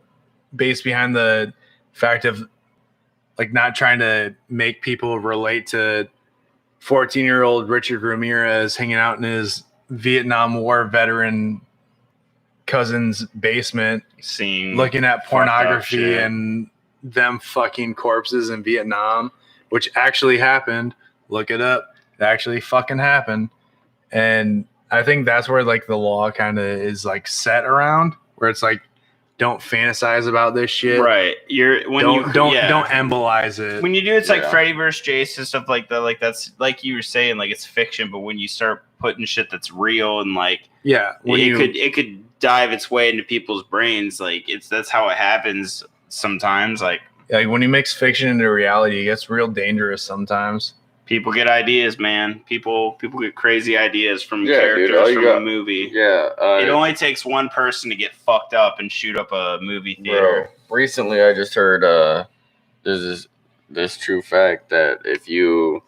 based behind the fact of like not trying to make people relate to 14-year-old Richard Ramirez hanging out in his Vietnam War veteran cousin's basement, looking at pornography and them fucking corpses in Vietnam, which actually happened. Look it up. It actually fucking happened. And I think that's where like the law kind of is like set around, where it's like, don't fantasize about this shit. Right. Don't embolize it. When you do, it's like Freddy vs. Jason, stuff like that. Like that's like you were saying, like it's fiction, but when you start putting shit that's real and like it could dive its way into people's brains, like that's how it happens sometimes. Like when you mix fiction into reality, it gets real dangerous sometimes. People get ideas, man. People get crazy ideas from characters from a movie. Yeah. It only takes one person to get fucked up and shoot up a movie theater. Bro, recently I just heard there's this true fact that if you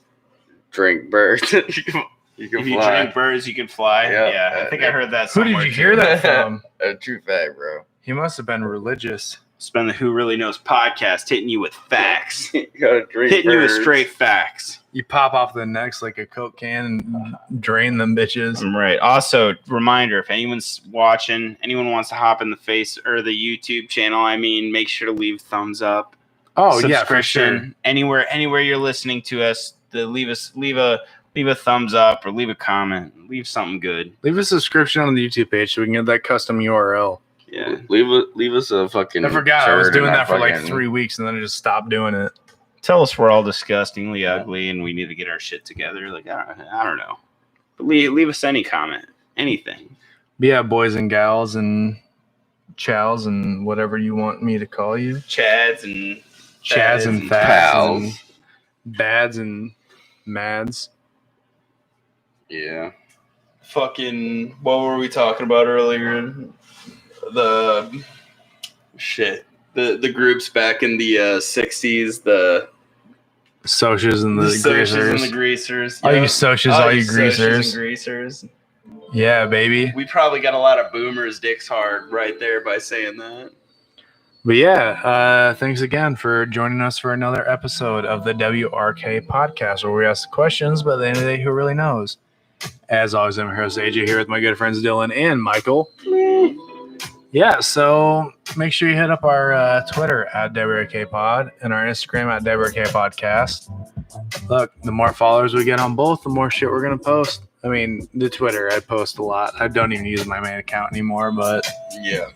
drink birds, you can if fly. You drink birds, you can fly. Yeah, I think I heard that somewhere. Who did you hear that from? A true fact, bro. He must have been religious. Spend the Who Really Knows podcast hitting you with facts. You gotta drink hitting birds. You with straight facts. You pop off the necks like a Coke can and drain them bitches. Right. Also, reminder, if anyone's watching, anyone wants to hop in the face or the YouTube channel, make sure to leave thumbs up. Oh, yeah, for sure. Anywhere you're listening to us, leave a thumbs up or leave a comment. Leave something good. Leave a subscription on the YouTube page so we can get that custom URL. Yeah. Leave us a fucking. I forgot. I was doing that for like 3 weeks and then I just stopped doing it. Tell us we're all disgustingly ugly and we need to get our shit together. Like, I don't know. But leave us any comment. Anything. Yeah, boys and gals and chows and whatever you want me to call you. Chads and Chads and and fads pals. and bads and mads. Yeah. fucking. What were we talking about earlier? The shit. The groups back in the 60s. The Socias and the socias greasers. and the greasers. All you Yep. socias, all you socias greasers. and greasers. Yeah, baby. We probably got a lot of boomers' dicks hard right there by saying that. But yeah, thanks again for joining us for another episode of the WRK podcast, where we ask the questions, but at the end of the day, who really knows? As always, I'm your host AJ here with my good friends Dylan and Michael. Yeah, so make sure you hit up our Twitter at WRK Pod and our Instagram at WRK Podcast. Look, the more followers we get on both, the more shit we're gonna post. I mean, the Twitter, I post a lot. I don't even use my main account anymore, but yeah,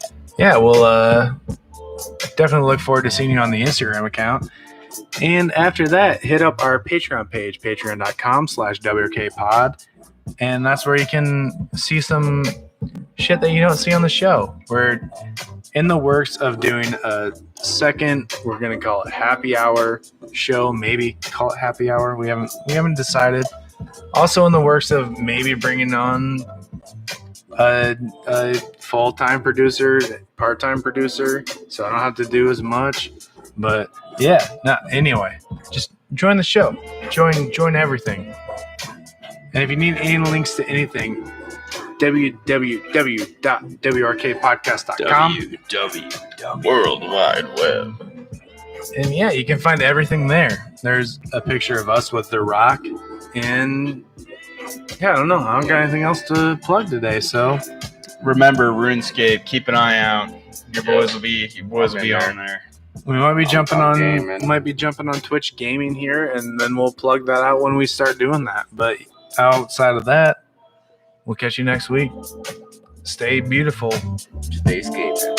we'll definitely look forward to seeing you on the Instagram account. And after that, hit up our Patreon page, patreon.com/WRKpod. And that's where you can see some shit that you don't see on the show. We're in the works of doing a second, we're going to call it happy hour show, maybe call it happy hour. We haven't decided. Also in the works of maybe bringing on a full-time producer, part-time producer, so I don't have to do as much. But yeah, anyway, just join the show. Join everything. And if you need any links to anything, www.wrkpodcast.com. World Wide Web. And yeah, you can find everything there. There's a picture of us with The Rock. And yeah, I don't know. I don't got anything else to plug today. So Remember, RuneScape. Keep an eye out. Your boys will be there. on there. we might be jumping on Gaming. Twitch Gaming here, and then we'll plug that out when we start doing that. But outside of that, we'll catch you next week. Stay beautiful. Stay skating.